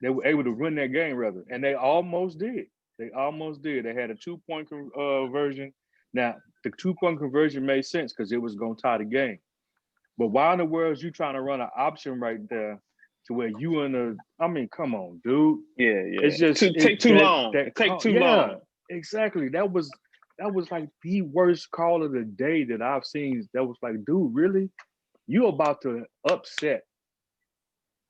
They were able to win that game, rather. And they almost did. They almost did. They had a 2-point conversion. Now, the 2-point conversion made sense because it was going to tie the game. But why in the world is you trying to run an option right there to where you come on, dude. Yeah. It's just take too long. Take too long. Exactly. That was like the worst call of the day that I've seen. That was like, dude, really? You about to upset,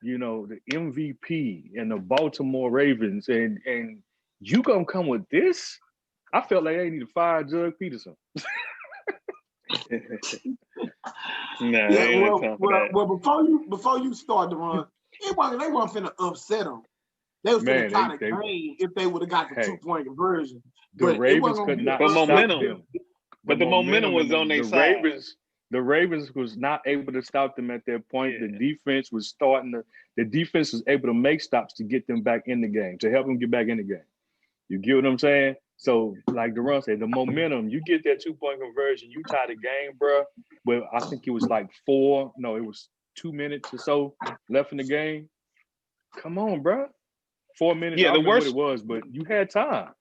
the MVP and the Baltimore Ravens, and you gonna come with this? I felt like they need to fire Doug Peterson. Well, before you start the run, they weren't finna upset them. They was finna tie the game if they would have got the 2-point conversion. The Ravens could not stop them. But the momentum was on their side. The Ravens was not able to stop them at that point. Yeah. The defense was able to make stops to get them back in the game, to help them get back in the game. You get what I'm saying? So, like Deron said, the momentum, you get that 2-point conversion, you tie the game, bro. Well, I think it was like 2 minutes or so left in the game. Come on, bro. 4 minutes. Yeah, I don't know what it was, but you had time.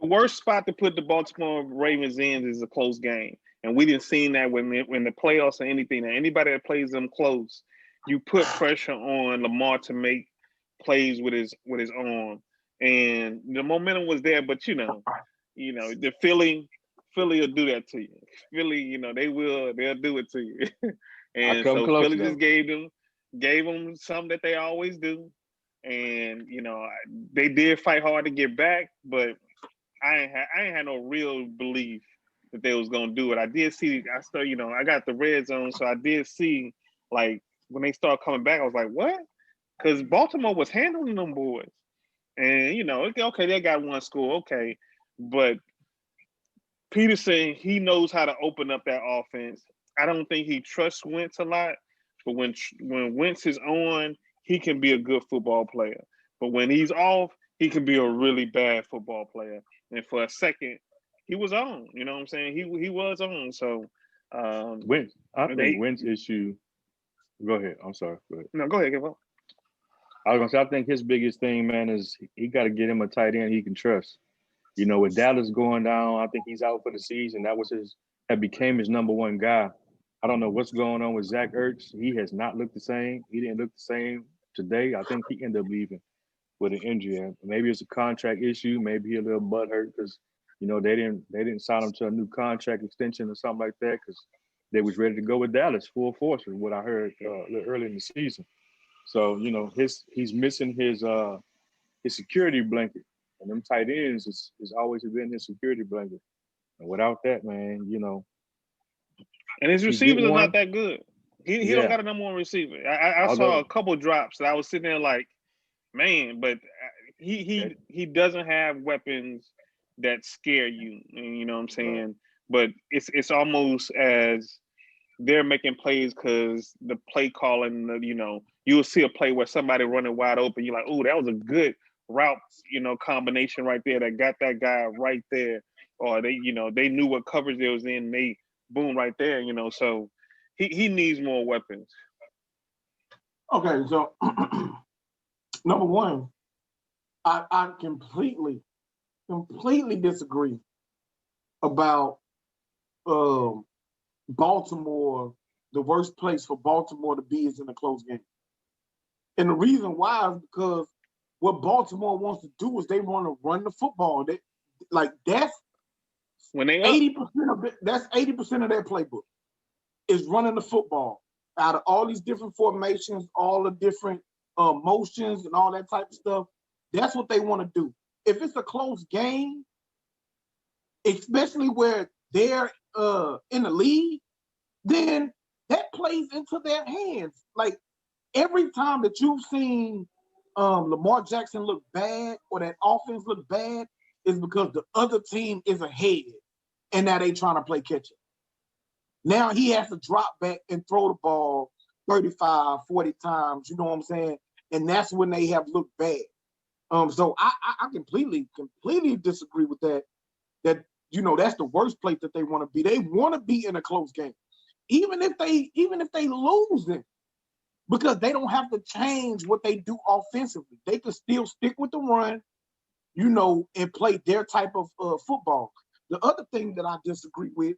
The worst spot to put the Baltimore Ravens in is a close game. And we didn't see that when the playoffs or anything. Now, anybody that plays them close, you put pressure on Lamar to make plays with his arm. And the momentum was there, but the Philly will do that to you. Philly, they'll do it to you. And so Philly just gave them something that they always do. And they did fight hard to get back, but I ain't had no real belief that they was gonna do it. I got the red zone, so I did see, like, when they started coming back, I was like, what? Because Baltimore was handling them boys. And okay, they got one score, okay, but Peterson, he knows how to open up that offense. I don't think he trusts Wentz a lot, but when Wentz is on, he can be a good football player. But when he's off, he can be a really bad football player. And for a second, he was on. You know what I'm saying? He was on. So Wentz, I think Wentz issue. Go ahead. I'm sorry. Go ahead. No, go ahead, Give up. I was gonna say, I think his biggest thing, man, is he got to get him a tight end he can trust. With Dallas going down, I think he's out for the season. That became his number one guy. I don't know what's going on with Zach Ertz. He has not looked the same. He didn't look the same today. I think he ended up leaving with an injury. Maybe it's a contract issue. Maybe he's a little butthurt because they didn't sign him to a new contract extension or something like that because they was ready to go with Dallas full force, was what I heard a little early in the season. So he's missing his security blanket, and them tight ends is always been his security blanket. And without that, man, and his receivers are not that good. He don't got a number one receiver. I saw a couple drops that I was sitting there like, man, but he doesn't have weapons that scare you. You know what I'm saying? Right. But it's almost as they're making plays because the play calling, you'll see a play where somebody running wide open. You're like, oh, that was a good route, combination right there that got that guy right there. Or they knew what coverage they was in. And they boom right there, So he needs more weapons. Okay, so number one, I completely disagree about Baltimore. The worst place for Baltimore to be is in a close game. And the reason why is because what Baltimore wants to do is they want to run the football. That's when they 80% of it. That's 80% of their playbook is running the football out of all these different formations, all the different motions, and all that type of stuff. That's what they want to do. If it's a close game, especially where they're in the lead, then that plays into their hands. Like every time that you've seen Lamar Jackson look bad or that offense look bad is because the other team is ahead and now they trying to play catch up. Now he has to drop back and throw the ball 35, 40 times, you know what I'm saying? And that's when they have looked bad. So I completely disagree with that. That, that's the worst place that they want to be. They want to be in a close game. Even if they lose it, because they don't have to change what they do offensively. They can still stick with the run, and play their type of football. The other thing that I disagree with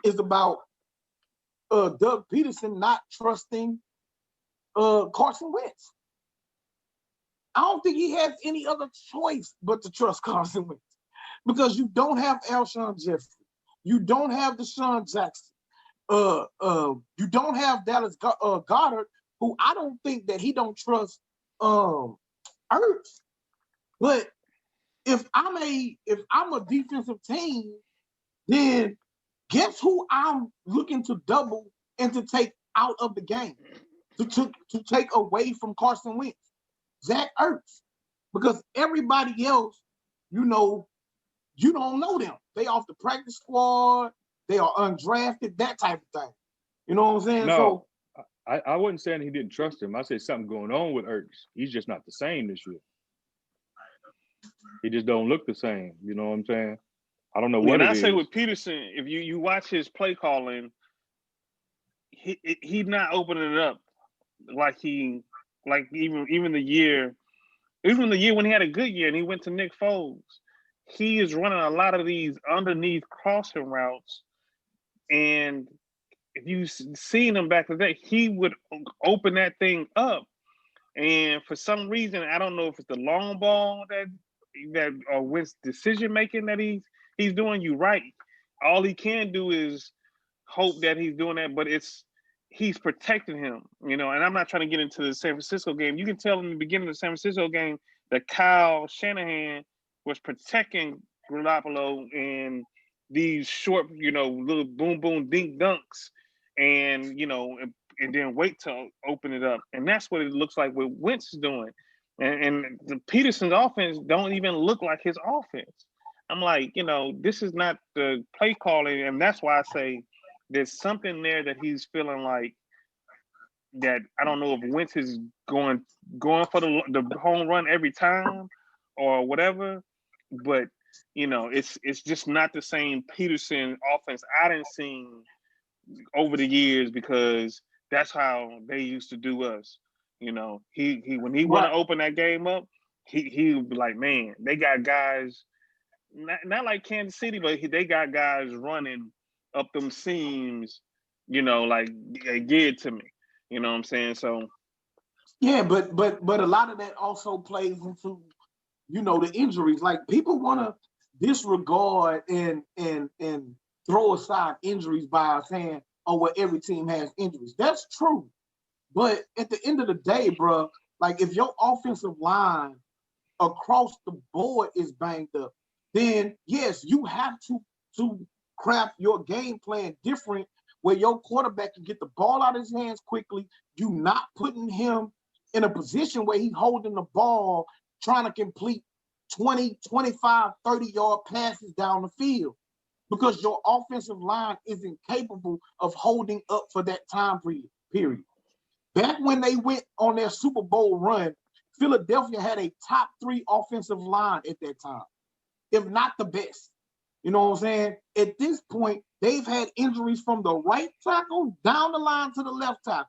is about Doug Peterson not trusting Carson Wentz. I don't think he has any other choice but to trust Carson Wentz because you don't have Alshon Jeffrey. You don't have Deshaun Jackson. You don't have Dallas Goedert, who I don't think that he don't trust Ertz. But if I'm a defensive team, then guess who I'm looking to double and to take out of the game, to take away from Carson Wentz? Zach Ertz. Because everybody else, you don't know them. They off the practice squad, they are undrafted, that type of thing. You know what I'm saying? No, so I wasn't saying he didn't trust him. I said something going on with Ertz. He's just not the same this year. He just don't look the same. You know what I'm saying? I don't know what it is. When I say with Peterson, if you watch his play calling, he's not opening it up like even the year when he had a good year and he went to Nick Foles. He is running a lot of these underneath crossing routes, and if you've seen him back in the day, he would open that thing up. And for some reason, I don't know if it's the long ball that or Wentz decision making that he's doing. You right. All he can do is hope that he's doing that, but he's protecting him, And I'm not trying to get into the San Francisco game. You can tell in the beginning of the San Francisco game that Kyle Shanahan was protecting Garoppolo in these short, little boom, boom, dink dunks, and then wait to open it up. And that's what it looks like what Wentz is doing. And the Peterson's offense don't even look like his offense. I'm like, this is not the play calling, and that's why I say there's something there that he's feeling like that. I don't know if Wentz is going for the home run every time or whatever, but it's just not the same Peterson offense I didn't see over the years, because that's how they used to do us. He when he want to Right. open that game up, he would be like, man, they got guys not like Kansas City, but they got guys running up them seams, like give it to me. You know what I'm saying? So Yeah, but a lot of that also plays into the injuries. Like people want to disregard and throw aside injuries by saying, "Oh, well, every team has injuries." That's true, but at the end of the day, bro, like if your offensive line across the board is banged up, then yes, you have to craft your game plan different, where your quarterback can get the ball out of his hands quickly. You not putting him in a position where he's holding the ball, trying to complete 20, 25, 30-yard passes down the field, because your offensive line isn't capable of holding up for that time period. Back when they went on their Super Bowl run, Philadelphia had a top 3 offensive line at that time, if not the best. You know what I'm saying? At this point, they've had injuries from the right tackle down the line to the left tackle.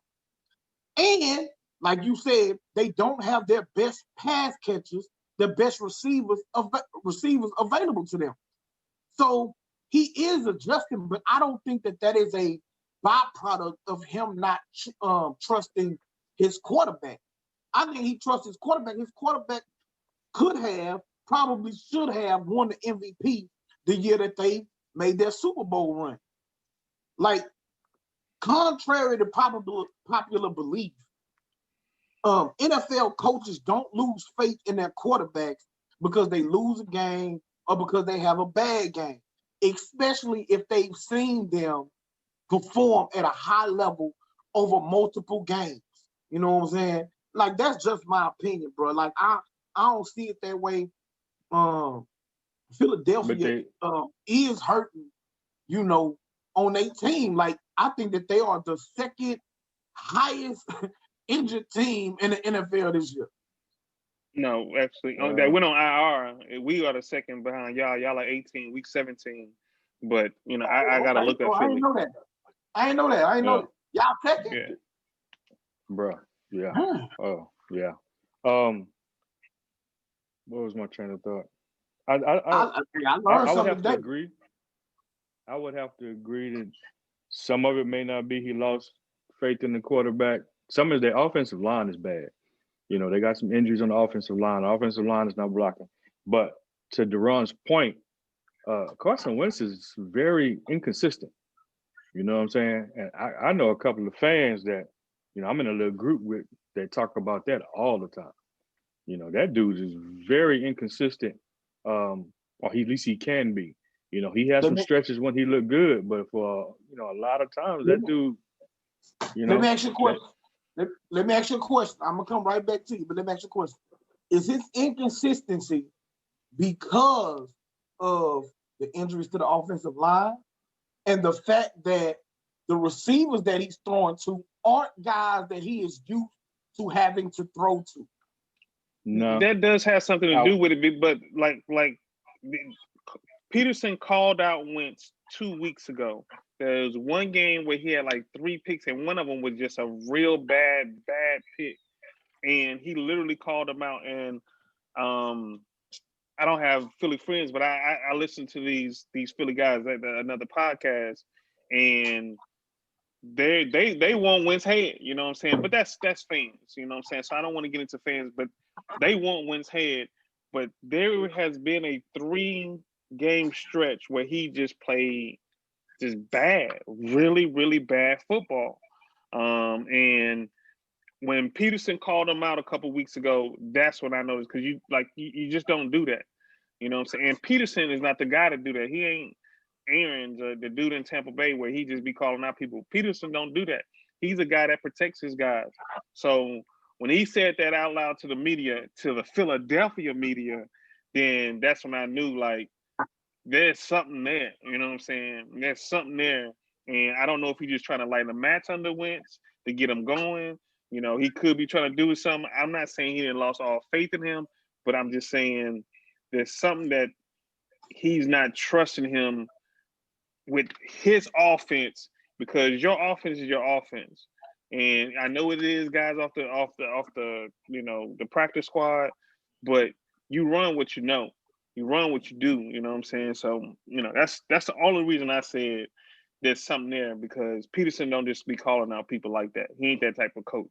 And like you said, they don't have their best pass catchers, the best receivers available to them. So he is adjusting, but I don't think that is a byproduct of him not trusting his quarterback. I think he trusts his quarterback. His quarterback probably should have won the MVP the year that they made their Super Bowl run. Like, contrary to popular belief, NFL coaches don't lose faith in their quarterbacks because they lose a game or because they have a bad game, especially if they've seen them perform at a high level over multiple games. You know what I'm saying? Like, that's just my opinion, bro. Like, I don't see it that way. Philadelphia is hurting, on their team. Like, I think that they are the second highest injured team in the NFL this year. no, actually, that went on IR. We are the second behind y'all. Y'all are 18, week 17. But I gotta look at I Philly. ain't know that. I ain't know that. Y'all second? Yeah. Bro. Yeah. Oh, yeah. What was my train of thought? I learned would something have to today. agree. I would have to agree that some of it may not be he lost faith in the quarterback. Some of their offensive line is bad. They got some injuries on the offensive line. The offensive line is not blocking. But to Deron's point, Carson Wentz is very inconsistent. You know what I'm saying? And I know a couple of fans that, I'm in a little group with that talk about that all the time. That dude is very inconsistent, or at least he can be. He has some stretches when he looked good, but for a lot of times that dude, Let me ask you a question. Let me ask you a question. I'm gonna come right back to you, but let me ask you a question. Is his inconsistency because of the injuries to the offensive line and the fact that the receivers that he's throwing to aren't guys that he is used to having to throw to? No, that does have something to do with it, but like Peterson called out Wentz 2 weeks ago. There was one game where he had like 3 picks, and one of them was just a real bad pick. And he literally called him out. And I don't have Philly friends, but I listen to these Philly guys at another podcast, and they want Wentz head. You know what I'm saying? But that's fans. You know what I'm saying? So I don't want to get into fans, but they want Wentz head. But there has been a 3-game stretch where he just played just bad, really, really bad football. And when Peterson called him out a couple weeks ago, that's when I noticed, because you just don't do that. You know what I'm saying? And Peterson is not the guy to do that. He ain't Aaron's the dude in Tampa Bay where he just be calling out people. Peterson don't do that. He's a guy that protects his guys. So when he said that out loud to the media, to the Philadelphia media, then that's when I knew like there's something there. You know what I'm saying? There's something there. And I don't know if he's just trying to lighten a match under Wentz to get him going. You know, he could be trying to do something. I'm not saying he didn't lost all faith in him, but I'm just saying there's something that he's not trusting him with his offense, because your offense is your offense. And I know it is guys off the you know, the practice squad, but you run what you know. You run what you do, you know what I'm saying? So, you know, that's the only reason I said there's something there, because Peterson don't just be calling out people like that. He ain't that type of coach.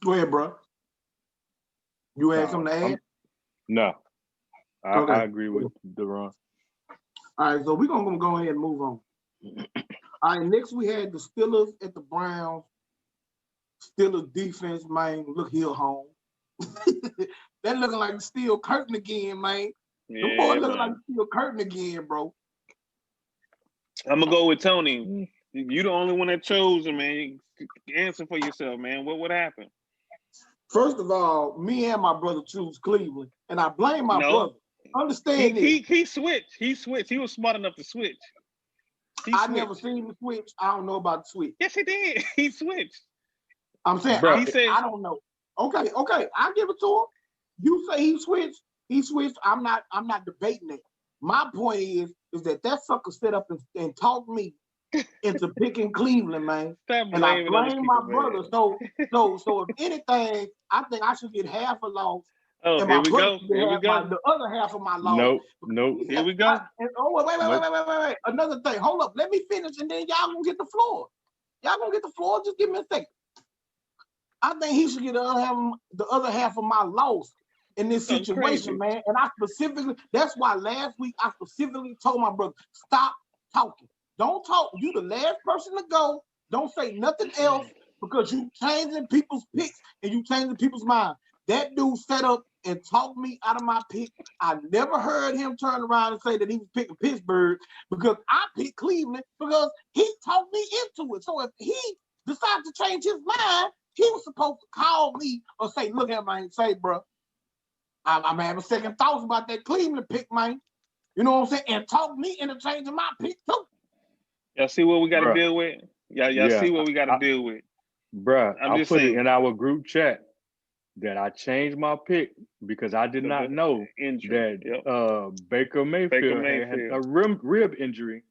Go ahead, bro. You had something to add? No. Okay. I agree with Deron. All right, so we're gonna go ahead and move on. All right, next we had the Steelers at the Browns. Steelers defense, man, look here home. That looking like steel curtain again, man. Yeah, the boy looking like steel curtain again, bro. I'm gonna go with Tony. You the only one that chose him, man. Answer for yourself, man. What happened? First of all, me and my brother choose Cleveland, and I blame my brother. Understand this. He switched. He switched. He was smart enough to switch. I never seen the switch. I don't know about the switch. Yes, he did. He switched. I'm saying, he said, I don't know. Okay, I'll give it to him. You say he switched. He switched. I'm not debating it. My point is that sucker set up and talked me into picking Cleveland, man. And I blame my brother. So if anything, I think I should get half a loss. Oh, and here my we brother go. Here we go. The other half of my loss. Nope. Here we go. Wait. Another thing. Hold up. Let me finish, and then y'all gonna get the floor. Y'all gonna get the floor. Just give me a second. I think he should get the other half of my loss in this situation, man. And that's why last week I specifically told my brother, stop talking. Don't talk. You the last person to go. Don't say nothing else, because you changing people's picks and you changing people's minds. That dude set up and talked me out of my pick. I never heard him turn around and say that he was picking Pittsburgh, because I picked Cleveland because he talked me into it. So if he decides to change his mind, he was supposed to call me or say, look at man, say, bro, I'm having second thoughts about that Cleveland pick, man. You know what I'm saying? And talk me into changing my pick too. Y'all see what we got to deal with? Y'all see what we got to deal with? Bruh, I'm just put saying. it in our group chat that I changed my pick because I did not know that Baker Mayfield had a rib injury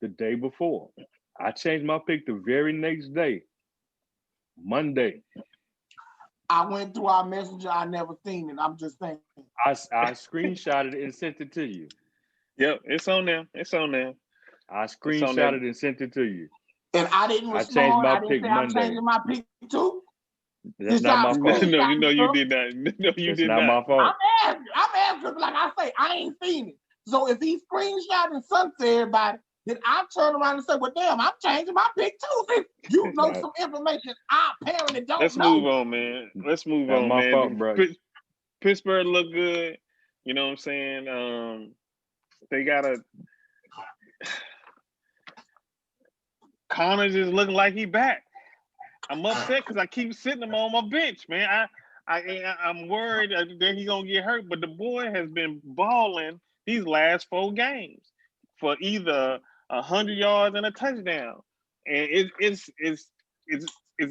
the day before. I changed my pick the very next day, Monday. I went through our messenger. I never seen it. I'm just saying. I screenshotted it and sent it to you. Yep, it's on there. I screenshotted and sent it to you. And I didn't respond. I changed my I didn't pick say Monday. I'm changing my pick too. That's not my fault. No, you did not. No, you did not. It's not my fault. I'm asking, like I say, I ain't seen it. So if he screenshot and sent to everybody, then I turn around and say, well, damn, I'm changing my pick too. You know some information I apparently don't know. Let's move on, man. Let's move on, man. Fault, bro. Pittsburgh look good. You know what I'm saying? They got Connors is looking like he back. I'm upset because I keep sitting him on my bench, man. I'm worried that he's gonna get hurt, but the boy has been balling these last 4 games for either 100 yards and a touchdown, and it's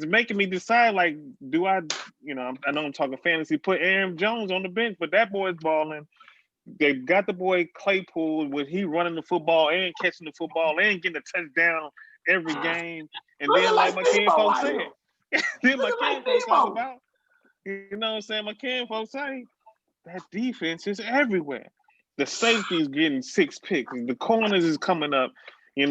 making me decide, like, do I know I'm talking fantasy, put Aaron Jones on the bench, but that boy's balling. They got the boy Claypool with he running the football and catching the football and getting a touchdown every game. And then, like my kin folks said, you know what I'm saying? My kin folks say that defense is everywhere. The safety's getting 6 picks. The corners is coming up, and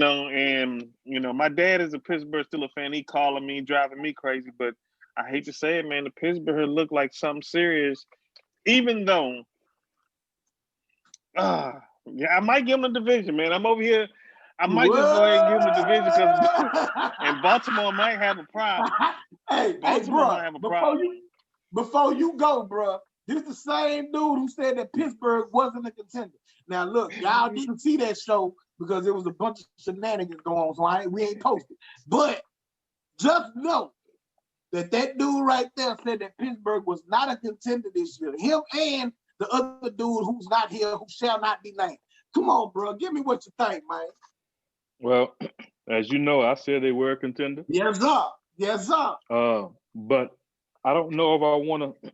my dad is a Pittsburgh Steelers fan. He calling me, driving me crazy, but I hate to say it, man, the Pittsburgh look like something serious, even though I might give them a division, man. I'm over here. I might just go ahead and give them a division and Baltimore might have a problem. Baltimore might have a problem. Before you go, bro, this is the same dude who said that Pittsburgh wasn't a contender. Now, look, y'all didn't see that show because there was a bunch of shenanigans going on, so we ain't posted. But Just know that dude right there said that Pittsburgh was not a contender this year. Him and the other dude who's not here, who shall not be named. Come on, bro. Give me what you think, man. Well, as you know, I said they were a contender. Yes, sir. Yes, sir. But I don't know if I want to.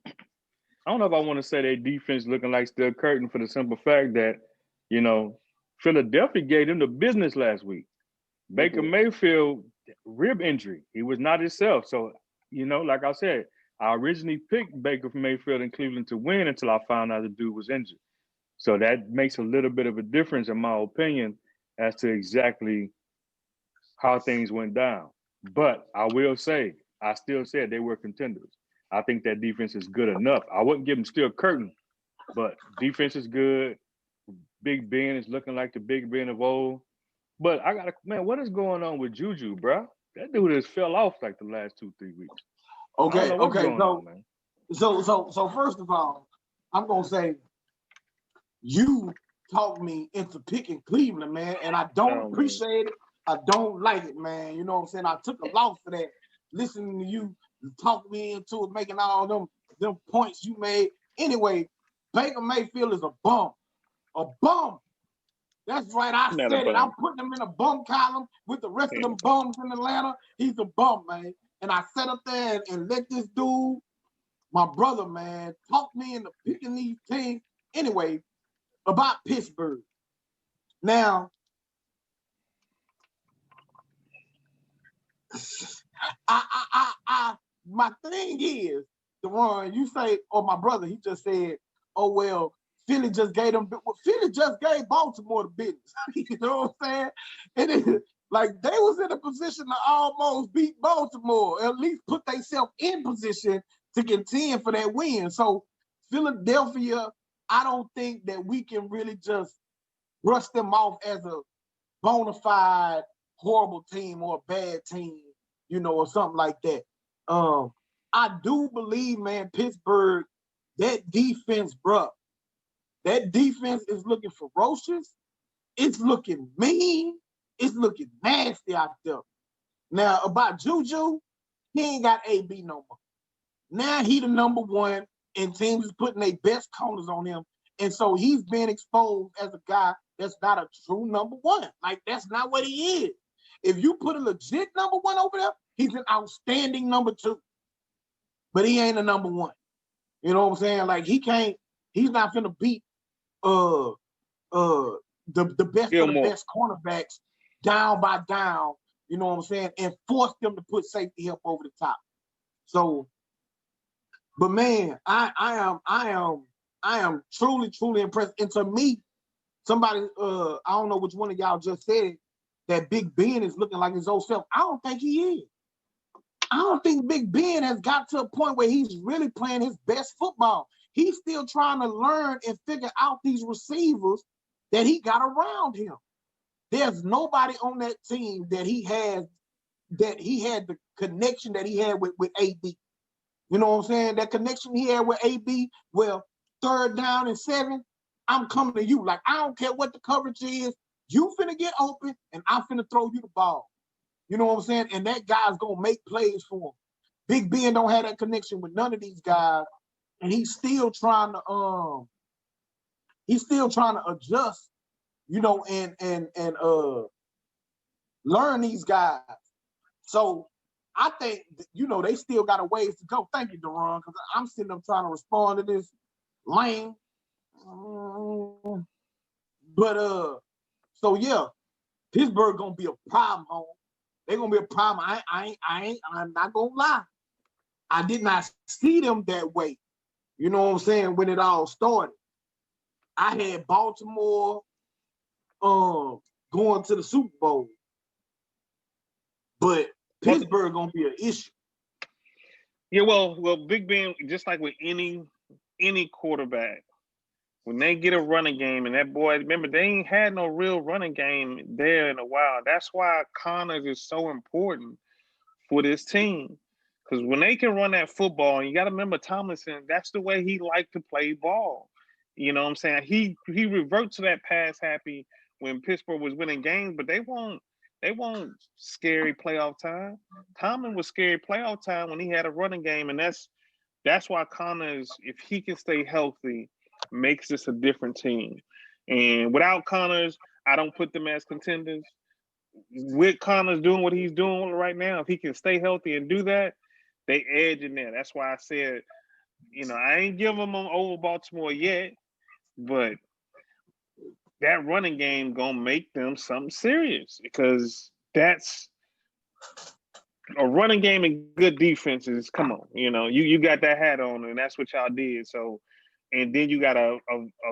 I don't know if I want to say their defense looking like Steel Curtain for the simple fact that, you know, Philadelphia gave them the business last week. Baker Mayfield, rib injury. He was not himself. So, you know, like I said, I originally picked Baker Mayfield in Cleveland to win until I found out the dude was injured. So that makes a little bit of a difference, in my opinion, as to exactly how things went down. But I will say, I still said they were contenders. I think that defense is good enough. I wouldn't give them Steel Curtain, but defense is good. Big Ben is looking like the Big Ben of old. But I got to, man, what is going on with Juju, bro? That dude has fell off like the last 2-3 weeks. Okay, man. So first of all, I'm gonna say you talked me into picking Cleveland, man, and I don't appreciate it. I don't like it, man. You know what I'm saying? I took a loss for that. Listening to you talk me into it, making all them points you made. Anyway, Baker Mayfield is a bum. A bum. That's right. I said it. I'm putting him in a bum column with the rest of them bums in Atlanta. He's a bum, man. And I sat up there and let this dude, my brother, man, talk me into picking these teams. Anyway, about Pittsburgh. Now, my thing is, Deron, you say, or my brother, he just said, oh, well, Philly just gave them, well, Philly just gave Baltimore the business. You know what I'm saying? And it, like, they was in a position to almost beat Baltimore, at least put themselves in position to contend for that win. So Philadelphia, I don't think that we can really just brush them off as a bona fide horrible team or a bad team, you know, or something like that. I do believe, man, Pittsburgh, that defense, bro, that defense is looking ferocious. It's looking mean. It's looking nasty out there. Now, about Juju, he ain't got AB no more. Now he the number one, and teams is putting their best corners on him. And so he's being exposed as a guy that's not a true number one. Like, that's not what he is. If you put a legit number one over there, he's an outstanding number two. But he ain't a number one. You know what I'm saying? Like, he's not finna beat the best of the best cornerbacks down by down, you know what I'm saying, and force them to put safety help over the top. So, but man, I am truly, truly impressed. And to me, somebody, I don't know which one of y'all just said it, that Big Ben is looking like his old self. I don't think he is. I don't think Big Ben has got to a point where he's really playing his best football. He's still trying to learn and figure out these receivers that he got around him. There's nobody on that team that he had the connection that he had with AB. You know what I'm saying? That connection he had with AB, well, 3rd down and 7, I'm coming to you. Like, I don't care what the coverage is. You finna get open, and I'm finna throw you the ball. You know what I'm saying? And that guy's gonna make plays for him. Big Ben don't have that connection with none of these guys, and he's still trying to adjust, you know, and learn these guys. So I think, you know, they still got a ways to go. Thank you, Deron, because I'm sitting up trying to respond to this lame. But so yeah, Pittsburgh gonna be a problem, home. They're gonna be a problem. I'm not gonna lie. I did not see them that way. You know what I'm saying? When it all started, I had Baltimore going to the Super Bowl, but Pittsburgh gonna be an issue. Yeah, well, Big Ben, just like with any quarterback, when they get a running game, and that boy, remember, they ain't had no real running game there in a while. That's why Connors is so important for this team. Because when they can run that football, and you got to remember Tomlinson, that's the way he liked to play ball. You know what I'm saying? He reverts to that pass happy when Pittsburgh was winning games, but they won't They want scary playoff time. Tomlin was scary playoff time when he had a running game, and that's why Connors, if he can stay healthy, makes this a different team. And without Connors, I don't put them as contenders. With Connors doing what he's doing right now, if he can stay healthy and do that, they edge in there. That's why I said, I ain't giving them over Baltimore yet, but that running game gonna make them something serious, because that's a running game and good defenses. Come on, you got that hat on, and that's what y'all did. So, and then you got a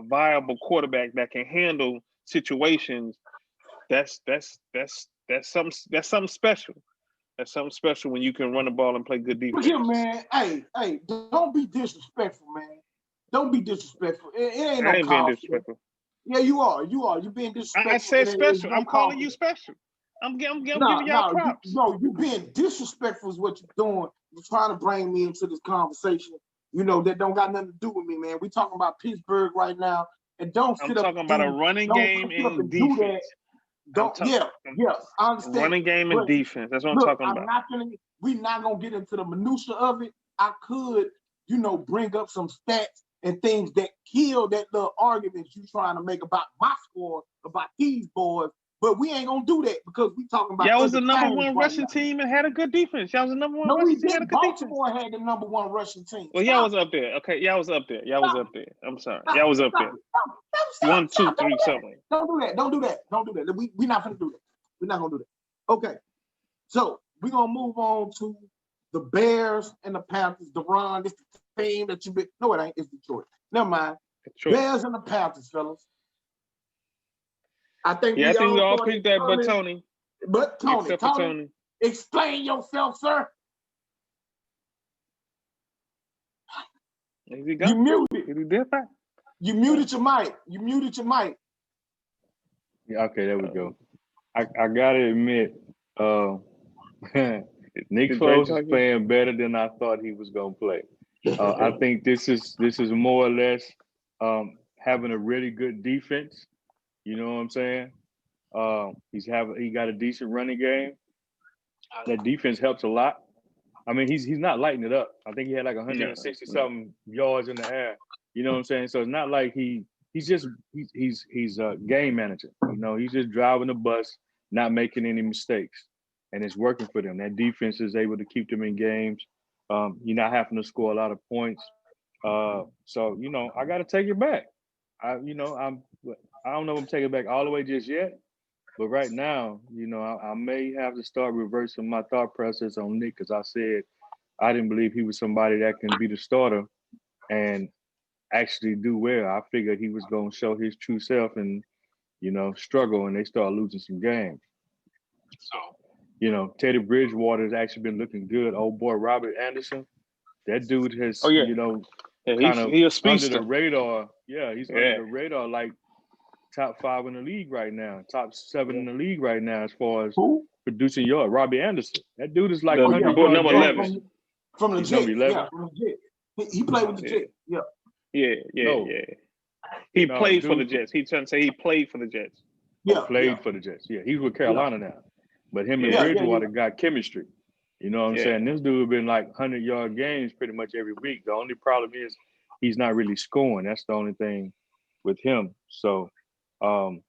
viable quarterback that can handle situations. That's something special. That's something special when you can run the ball and play good defense. Look here, man. Hey, don't be disrespectful, man. Don't be disrespectful. It ain't no I ain't being disrespectful. Yeah, you are. You're being disrespectful. I said special. I'm calling you special. I'm giving y'all props. You being disrespectful is what you're doing. You're trying to bring me into this conversation, that don't got nothing to do with me, man. We talking about Pittsburgh right now, and don't sit I'm up. Talking about a running game and defense. I understand. Running game and defense. That's what I'm talking about. We're not gonna get into the minutia of it. I could, bring up some stats and things that kill that little argument you trying to make about my score, about these boys. But we ain't gonna do that because we talking about. Y'all was the number one rushing team and had a good defense. Y'all was the number one rushing team. Had a good Baltimore had the number one rushing team. Well, y'all was up there. Okay, y'all was up there. I'm sorry. Y'all was up there. 1, 2, 3, something. Don't do that. We're not gonna do that. We're not gonna do that. Okay. So we're gonna move on to the Bears and the Panthers. Deron, this is the team that you been. No, it ain't. It's Detroit. Never mind. Detroit. Bears and the Panthers, fellas. I think we all picked that, but Tony. Except for Tony. Explain yourself, sir. There you go. You muted. You muted your mic. Yeah, okay, there we go. I gotta admit, Nick Foles is playing better than I thought he was gonna play. I think this is more or less having a really good defense. You know what I'm saying? He got a decent running game. That defense helps a lot. I mean, he's not lighting it up. I think he had like 160 something yards in the air. You know what I'm saying? So it's not like he's a game manager. He's just driving the bus, not making any mistakes, and it's working for them. That defense is able to keep them in games. You're not having to score a lot of points. So I got to take it back. I don't know if I'm taking it back all the way just yet, but right now, I may have to start reversing my thought process on Nick, because I said I didn't believe he was somebody that can be the starter and actually do well. I figured he was going to show his true self and, struggle, and they start losing some games. So, Teddy Bridgewater has actually been looking good. Old boy Robert Anderson, that dude has, he's a speedster. Under the radar. Yeah, he's under the radar, like top 5 in the league right now, top 7 in the league right now as far as producing yards. Robbie Anderson, that dude is like number 11 from the Jets. Yeah, from the Jets. He played with the Jets. Yeah. He played for the Jets. He's trying to say he played for the Jets. Yeah, for the Jets. Yeah, he's with Carolina now, but him and Bridgewater got chemistry. You know what I'm saying? This dude been like 100-yard games pretty much every week. The only problem is he's not really scoring. That's the only thing with him. So, they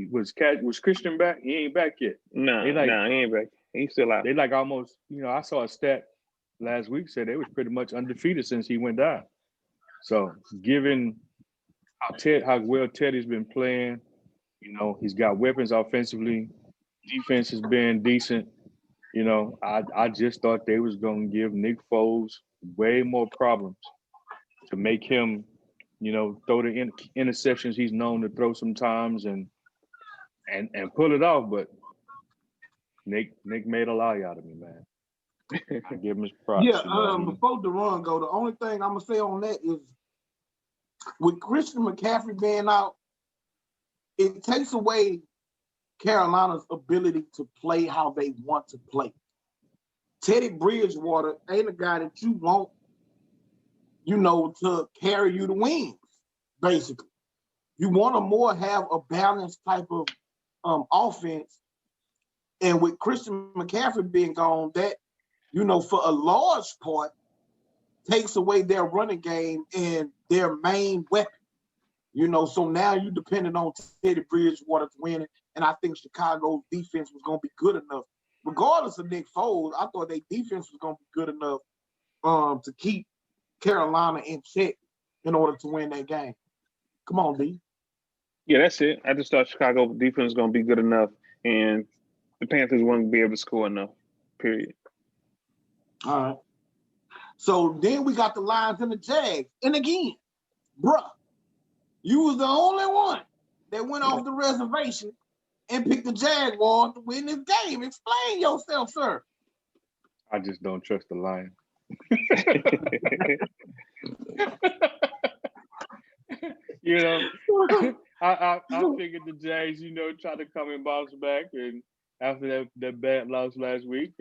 was Christian back? He ain't back yet. No, he ain't back. He's still out. They like almost, I saw a stat last week said they was pretty much undefeated since he went down. So, given how well Teddy's been playing, he's got weapons offensively. Defense has been decent. I just thought they was going to give Nick Foles way more problems to make him, throw the interceptions he's known to throw sometimes and pull it off. But Nick made a lie out of me, man. I give him his props. Yeah, before Deron go, the only thing I'm going to say on that is with Christian McCaffrey being out, it takes away Carolina's ability to play how they want to play. Teddy Bridgewater ain't a guy that you want, to carry you to wins, basically. You want to more have a balanced type of offense, and with Christian McCaffrey being gone, that for a large part takes away their running game and their main weapon. So now you depending on Teddy Bridgewater to win it, and I think Chicago's defense was going to be good enough, regardless of Nick Foles. I thought their defense was going to be good enough to keep Carolina in check in order to win that game. Come on, D. Yeah, that's it. I just thought Chicago defense was going to be good enough, and the Panthers wouldn't be able to score enough. Period. All right. So then we got the Lions and the Jags, and again, bruh, you was the only one that went off the reservation and picked the Jaguars to win this game. Explain yourself, sir. I just don't trust the Lions. I figured the Jags, try to come and bounce back, and after that bad loss last week,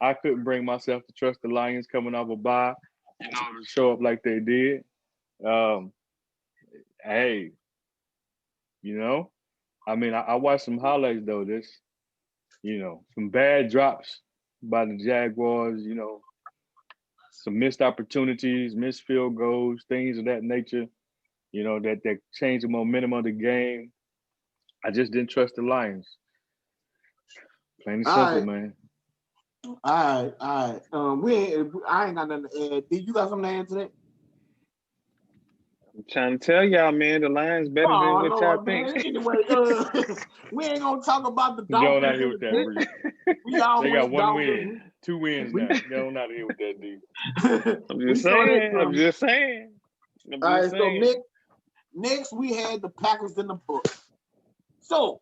I couldn't bring myself to trust the Lions coming off a bye, to show up like they did. Hey, I watched some highlights though. Some bad drops by the Jaguars. Some missed opportunities, missed field goals, things of that nature. That changed the momentum of the game. I just didn't trust the Lions. Plain and simple, man. All right. I ain't got nothing to add. Did you got something to add to that? I'm trying to tell y'all, man, the Lions better than what y'all think. Anyway, we ain't gonna talk about the Dolphins. Go not here with that, Breeze. We all they got one Dolphins. win, 2 wins now. Go not here with that, dude. I'm just saying. All right, so next we had the Packers in the Bucs. So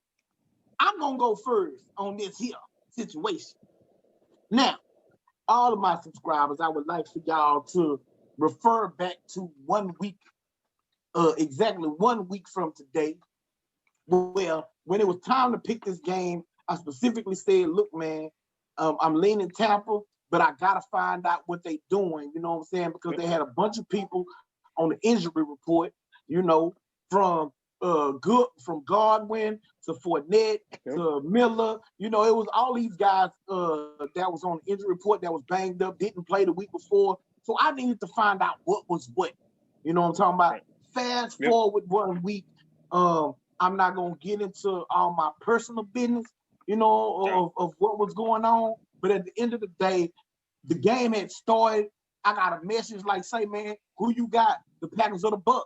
I'm gonna go first on this here situation. Now, all of my subscribers, I would like for y'all to refer back to 1 week, exactly 1 week from today. Well, when it was time to pick this game, I specifically said, look, man, I'm leaning Tampa, but I got to find out what they doing, you know what I'm saying? Because they had a bunch of people on the injury report, from Godwin to Fournette to Miller. It was all these guys that was on the injury report that was banged up, didn't play the week before. So I needed to find out what was what. You know what I'm talking about? Fast forward 1 week. I'm not going to get into all my personal business, of what was going on. But at the end of the day, the game had started. I got a message like, say, man, who you got? The Packers or the Bucs,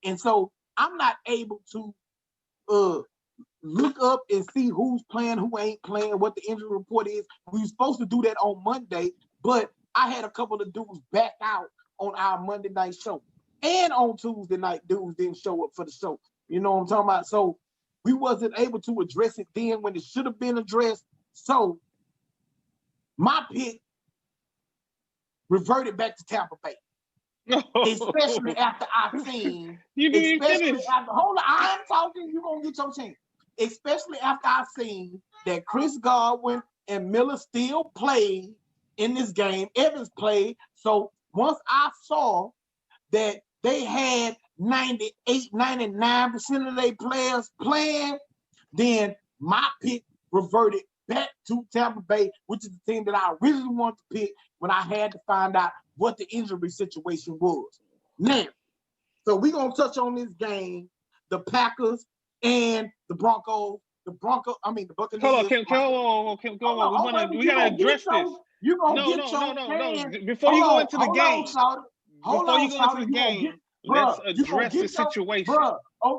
And so I'm not able to look up and see who's playing, who ain't playing, what the injury report is. We were supposed to do that on Monday, but I had a couple of dudes back out on our Monday night show. And on Tuesday night, dudes didn't show up for the show. You know what I'm talking about? So we wasn't able to address it then when it should have been addressed. So my pick reverted back to Tampa Bay. Especially after I seen, hold on, I'm talking, you're going to get your chance. Especially after I seen that Chris Godwin and Miller still played in this game. Evans played. So once I saw that they had 98, 99% of their players playing, then my pick reverted back to Tampa Bay, which is the team that I originally wanted to pick when I had to find out what the injury situation was. Now, so we're going to touch on this game, the Packers and the Broncos. The Buccaneers. Hold on. We got to address this. You're going to get your chance. Before you go into the game, let's address the situation.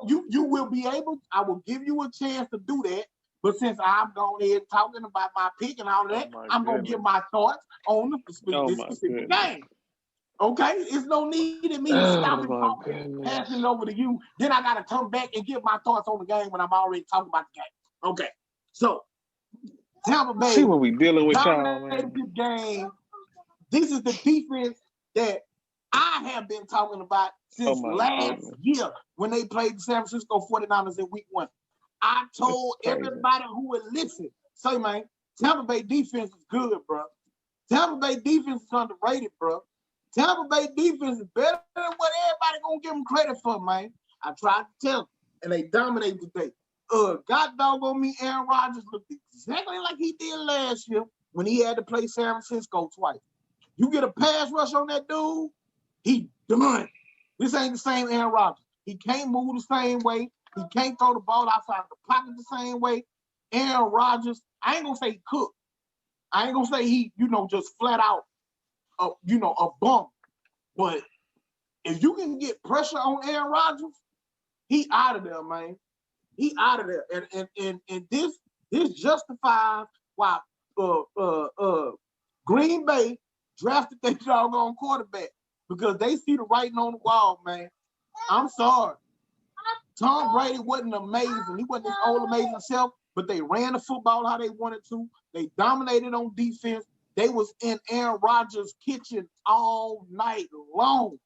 You will be able, I will give you a chance to do that. But since I'm going ahead talking about my pick and all that, I'm going to give my thoughts on this specific game. Okay? It's no need in me stopping talking, passing it over to you. Then I got to come back and give my thoughts on the game when I'm already talking about the game. Okay. So, Tampa Bay. See what we dealing with, y'all, man. This game. This is the defense that I have been talking about since last year when they played the San Francisco 49ers in week 1. I told everybody who would listen, say, man, Tampa Bay defense is good, bro. Tampa Bay defense is underrated, bro. Tampa Bay defense is better than what everybody gonna give them credit for, man. I tried to tell them, and they dominate today. God doggone me, Aaron Rodgers looked exactly like he did last year when he had to play San Francisco twice. You get a pass rush on that dude, he done. This ain't the same Aaron Rodgers. He can't move the same way. He can't throw the ball outside the pocket the same way. Aaron Rodgers, I ain't gonna say he cooked. I ain't gonna say he, just flat out, a bum. But if you can get pressure on Aaron Rodgers, he out of there, man. He out of there. And this justifies why Green Bay drafted their doggone quarterback, because they see the writing on the wall, man. I'm sorry. Tom Brady wasn't amazing. He wasn't his old amazing self, but they ran the football how they wanted to. They dominated on defense. They was in Aaron Rodgers' kitchen all night long.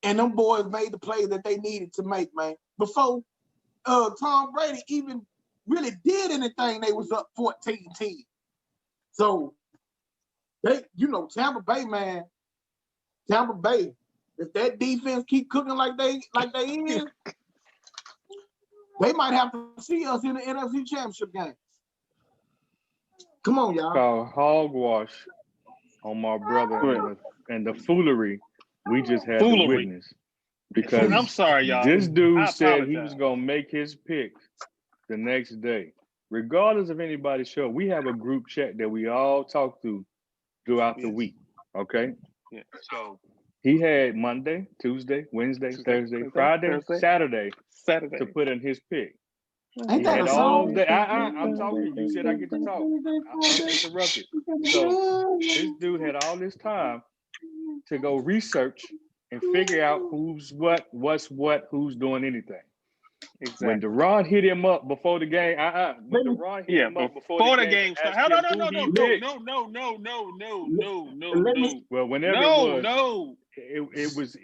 And them boys made the play that they needed to make, man. Before Tom Brady even really did anything, they was up 14-10. So they, Tampa Bay, man. Tampa Bay, if that defense keep cooking like they is, they might have to see us in the NFC Championship game. Come on, y'all. Called hogwash on my brother and the foolery we just had to witness. Because I'm sorry, y'all. This dude said he was gonna make his pick the next day, regardless of anybody's show. We have a group chat that we all talk to throughout the week. Okay. Yeah. So he had Monday, Tuesday, Wednesday, Thursday, Friday, Saturday to put in his pick. Ain't that a song? I'm talking. You said I get to talk. I'm uninterrupted. So this dude had all this time to go research and figure out who's what, what's what, who's doing anything. Exactly. When Deron hit him up before the game, when Deron hit him up before the game started. No. Well, whenever it was,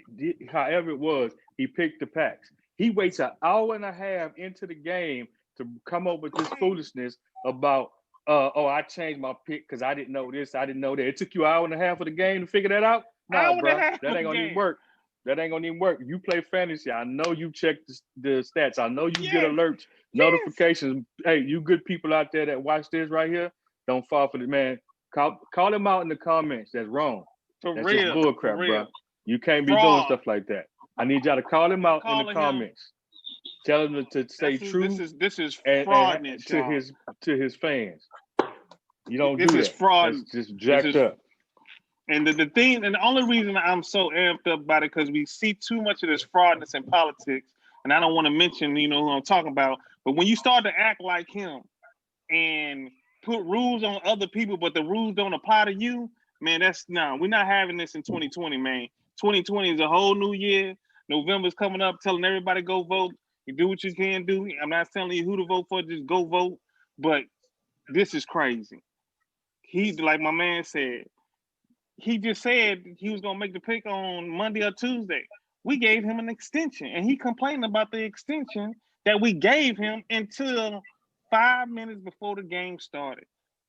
however it was, he picked the Packs. He waits an hour and a half into the game to come up with this foolishness about, I changed my pick because I didn't know this, I didn't know that. It took you an hour and a half of the game to figure that out? Nah, bro, that ain't gonna even work. That ain't gonna even work. You play fantasy. I know you check the stats. I know you get alerts, notifications. Hey, you good people out there that watch this right here, don't fall for the man. Call him out in the comments. That's wrong. That's just bullcrap, bro. You can't be doing stuff like that. I need y'all to call him out in the comments. Tell him to say true. This is fraudness to his fans. You don't do that. This is fraud. It's just jacked up. And the thing, and the only reason I'm so amped up about it, because we see too much of this fraudness in politics, and I don't want to mention, who I'm talking about, but when you start to act like him and put rules on other people, but the rules don't apply to you, man, we're not having this in 2020, man. 2020 is a whole new year. November's coming up, telling everybody go vote. You do what you can do. I'm not telling you who to vote for, just go vote. But this is crazy. Like my man said, he just said he was going to make the pick on Monday or Tuesday. We gave him an extension, and he complained about the extension that we gave him until 5 minutes before the game started.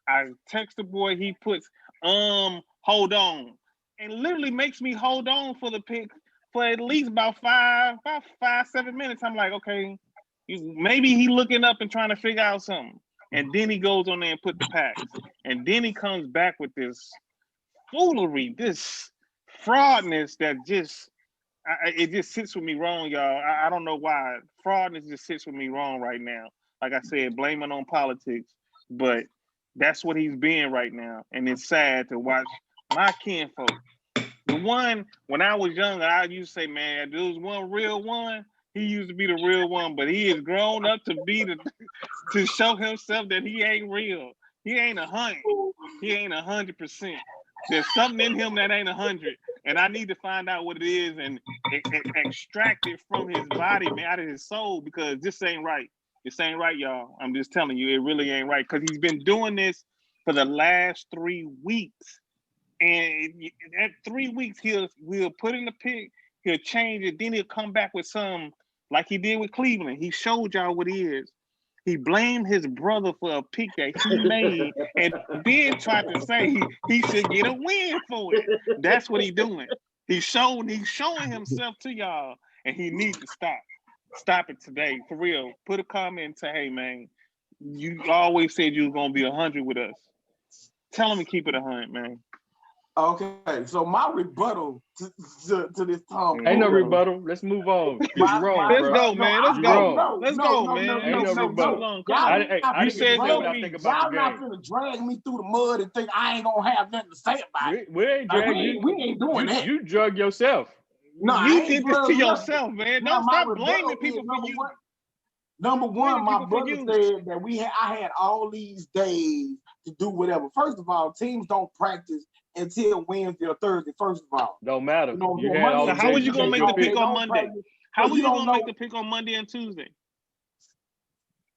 I text the boy, he puts, hold on, and literally makes me hold on for the pick for at least about 7 minutes. I'm like, okay, maybe he looking up and trying to figure out something. And then he goes on there and put the Packs. And then he comes back with this foolery, this fraudness that it just sits with me wrong, y'all. I don't know why. Fraudness just sits with me wrong right now. Like I said, blaming on politics, but that's what he's being right now. And it's sad to watch my kinfolk. The one, when I was younger, I used to say, man, there was one real one. He used to be the real one, but he has grown up to show himself that he ain't real. He ain't 100. He ain't 100%. There's something in him that ain't 100, and I need to find out what it is and extract it from his body, man, out of his soul, because this ain't right. This ain't right, y'all. I'm just telling you, it really ain't right, because he's been doing this for the last 3 weeks, and at 3 weeks he'll put in the pick, he'll change it, then he'll come back with some like he did with Cleveland. He showed y'all what he is. He blamed his brother for a pick that he made and then tried to say he should get a win for it. That's what he's doing. He's showing himself to y'all, and he needs to stop. stop it today. For real. Put a comment and say, hey man, you always said you was gonna be 100 with us. Tell them to keep it 100, man. Okay, so my rebuttal to this Tom. Ain't no rebuttal. Let's move on. You're wrong, Let's bro. go, man. Let's You're go. wrong. Let's go, man. Ain't no Too rebuttal. long. Come Y'all, on. I You didn't get to said say go what to I me. think about Y'all the not game. finna drag me through the mud and think I ain't gonna have nothing to say about it. We ain't Like, dragging we ain't doing that. You drug yourself. No, I You ain't did this to drugged nothing. yourself, man. Now Don't my stop blaming rebuttal is people for you. Number one, Blaming my people for brother you. said that I had all these days to do whatever. First of all, teams don't practice until Wednesday or Thursday. First of all, Don't matter. you know, You had all So the how was days you to gonna take make your the pick pick. on Monday? How so was you you don't gonna make know. the pick on Monday and Tuesday?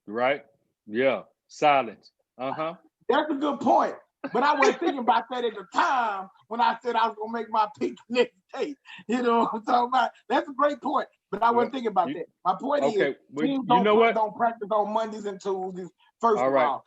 Right? Yeah. Silence. Uh-huh. That's a good point. But I wasn't thinking about that at the time when I said I was gonna make my pick next day. You know what I'm talking about? That's a great point. But I wasn't thinking about that. My point is, teams don't practice on Mondays and Tuesdays. First All of right. all.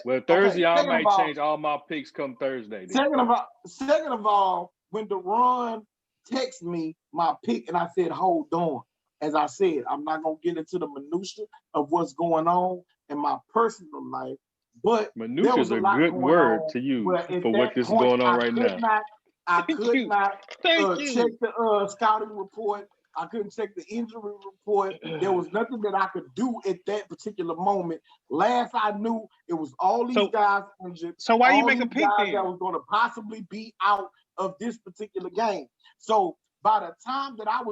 Well, Thursday I might change all my picks come Thursday. Second of all, when Deron texted me my pick and I said, hold on. As I said, I'm not gonna get into the minutia of what's going on in my personal life. But minutia is a good word to use for what this is going on right now. I could not check you. the scouting report. I couldn't check the injury report. There was nothing that I could do at that particular moment. Last I knew, it was all these guys injured. So why you all make a these pick guys then? that was going to possibly be out of this particular game. So by the time that I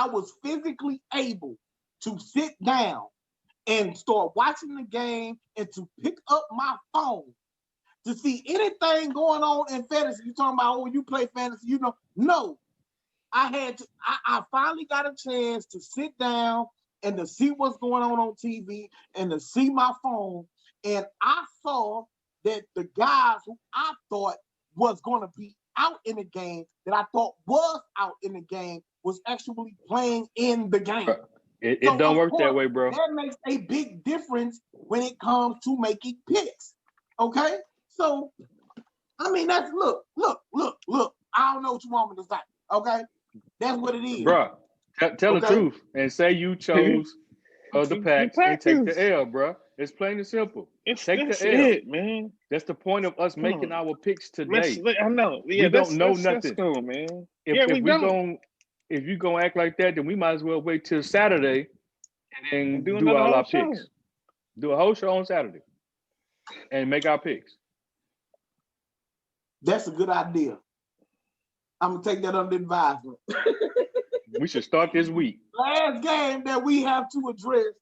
was physically able to sit down and start watching the game and to pick up my phone to see anything going on in fantasy. You talking about, oh, you play fantasy, you know? No. I finally got a chance to sit down and to see what's going on TV and to see my phone. And I saw that the guys who I thought was going to be out in the game, that I thought was out in the game, was actually playing in the game. It don't work that way, bro. That makes a big difference when it comes to making picks. Okay? So, I mean, that's look. I don't know what you want me to say. Okay? That's what it is. Bro, tell the truth and say you chose the Packs and take the L, bro. It's plain and simple. Take the L. It, man. That's the point of us making our picks today. I know. Yeah, we don't know nothing. Let's go, man. If you gonna act like that, then we might as well wait till Saturday and do all our picks. Do a whole show on Saturday and make our picks. That's a good idea. I'm gonna take that under advisement. We should start this week. Last game that we have to address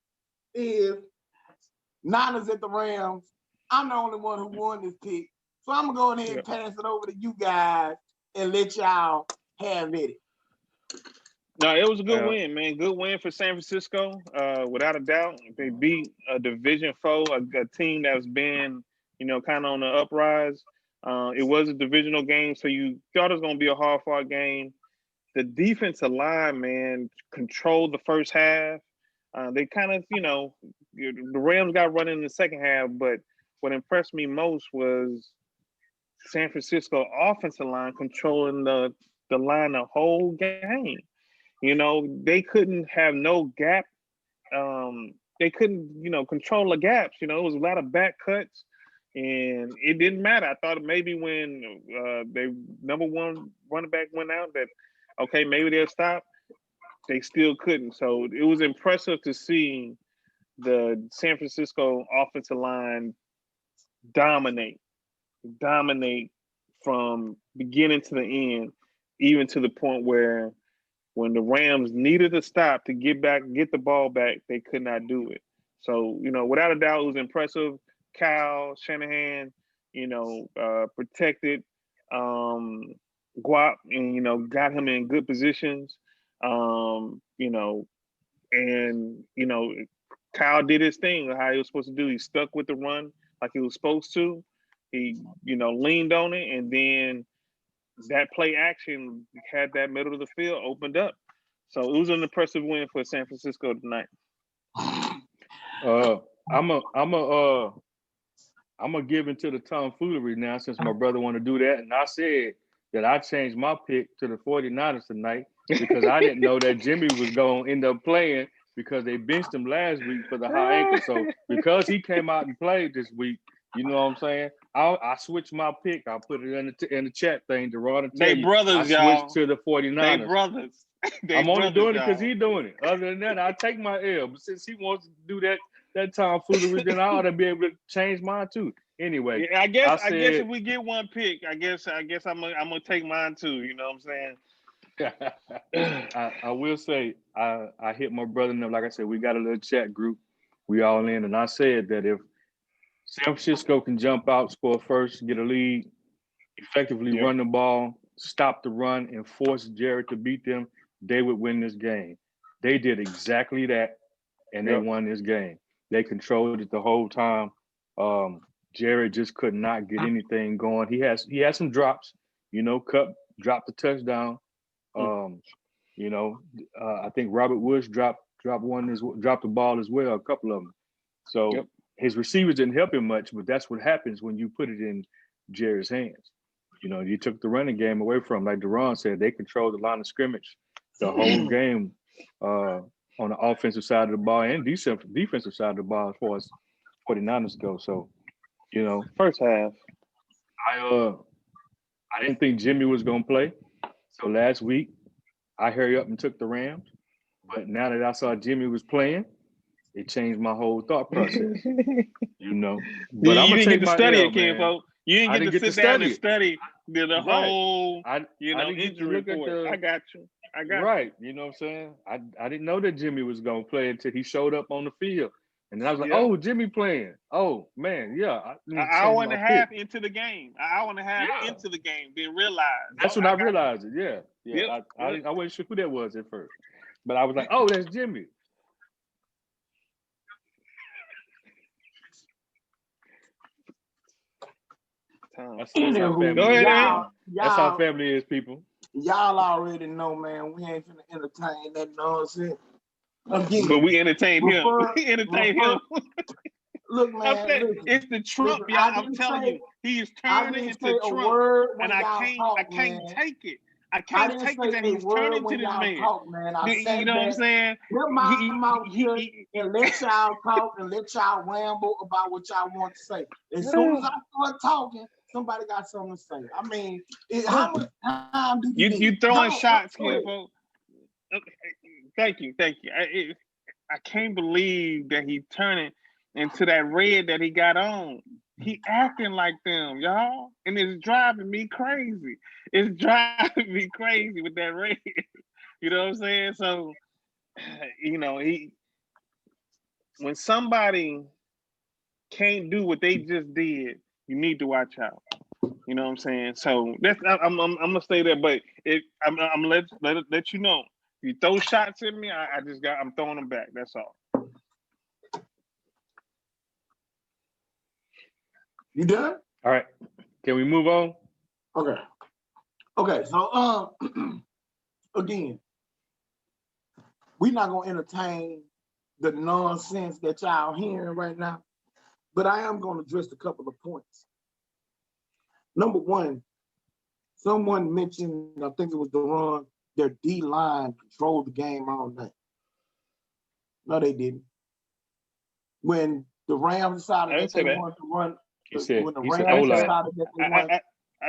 is Niners at the Rams. I'm the only one who won this pick, so I'm gonna go ahead and pass it over to you guys and let y'all have it. No, it was a good win, man. Good win for San Francisco. Without a doubt, they beat a division foe, a team that's been, kind of on the uprise. It was a divisional game, so you thought it was going to be a hard-fought game. The defensive line, man, controlled the first half. They kind of, the Rams got running in the second half, but what impressed me most was San Francisco offensive line controlling the line the whole game. They couldn't have no gap. They couldn't, control the gaps. It was a lot of back cuts. And it didn't matter. I thought maybe when their number one running back went out that, okay, maybe they'll stop. They still couldn't. So it was impressive to see the San Francisco offensive line dominate from beginning to the end, even to the point where when the Rams needed to stop to get the ball back, they could not do it. So, without a doubt, it was impressive. Kyle Shanahan, protected Guap and, got him in good positions. And, Kyle did his thing, how he was supposed to do. He stuck with the run like he was supposed to. He, leaned on it, and then that play action had that middle of the field opened up. So it was an impressive win for San Francisco tonight. I'm gonna give into the tomfoolery now since my brother want to do that, and I said that I changed my pick to the 49ers tonight because I didn't know that Jimmy was going to end up playing because they benched him last week for the high ankle. So because he came out and played this week, you know what I'm saying? I switched my pick. I put it in the chat thing to Ron and tell They you. brothers, I y'all. switched to the 49ers. They brothers. I'm only doing it because he's doing it. Other than that, I take my L. But since he wants to do that tomfoolery, then I ought to be able to change mine too. Anyway, yeah, I guess if we get one pick, I guess I'm gonna take mine too. You know what I'm saying? I will say I hit my brother and them. Like I said, we got a little chat group. We all in, and I said that if San Francisco can jump out, score first, get a lead, effectively run the ball, stop the run, and force Jared to beat them, they would win this game. They did exactly that, and they won this game. They controlled it the whole time. Jared just could not get anything going. He had some drops, Cup dropped the touchdown. I think Robert Woods dropped the ball as well, a couple of them. So his receivers didn't help him much, but that's what happens when you put it in Jared's hands. You took the running game away from him. Like Deron said, they controlled the line of scrimmage the whole game on the offensive side of the ball and defensive side of the ball as far as 49ers go. So, first half, I didn't think Jimmy was going to play. So last week, I hurried up and took the Rams. But now that I saw Jimmy was playing, it changed my whole thought process. But you didn't get to study it, Kenfo. You didn't get to sit down and study the whole, injury report. I got you. Right. You know what I'm saying? I didn't know that Jimmy was going to play until he showed up on the field. And then I was like, oh, Jimmy playing. Oh, man, yeah. An hour and a half into the game. An hour and a half into the game. Didn't realize. That's when I realized it, yeah. I wasn't sure who that was at first. But I was like, oh, that's Jimmy. That's how family is, people. Y'all already know, man. We ain't finna entertain that nonsense. Again, but we entertain him. We entertain him. Look, man, it's the Trump, y'all. I'm telling you, he is turning into Trump, and I can't take it. I can't take it that he's turning into this man. You know what I'm saying? Put my mouth here and let y'all talk and let y'all ramble about what y'all want to say. As soon as I start talking, somebody got something to say. I mean, how much time do you throwing shots, Kenfo? Thank you. I can't believe that he's turning into that red that he got on. He acting like them, y'all, and it's driving me crazy. It's driving me crazy with that red. You know what I'm saying? So, when somebody can't do what they just did, you need to watch out. You know what I'm saying? So I'm gonna stay there, but I'm gonna let you know. If you throw shots at me, I'm throwing them back. That's all. You done? All right. Can we move on? Okay. So again, we're not gonna entertain the nonsense that y'all hearing right now, but I am gonna address a couple of points. Number one, someone mentioned, I think it was Deron, their D-line controlled the game all night. No, they didn't. When the Rams decided that they wanted to run, I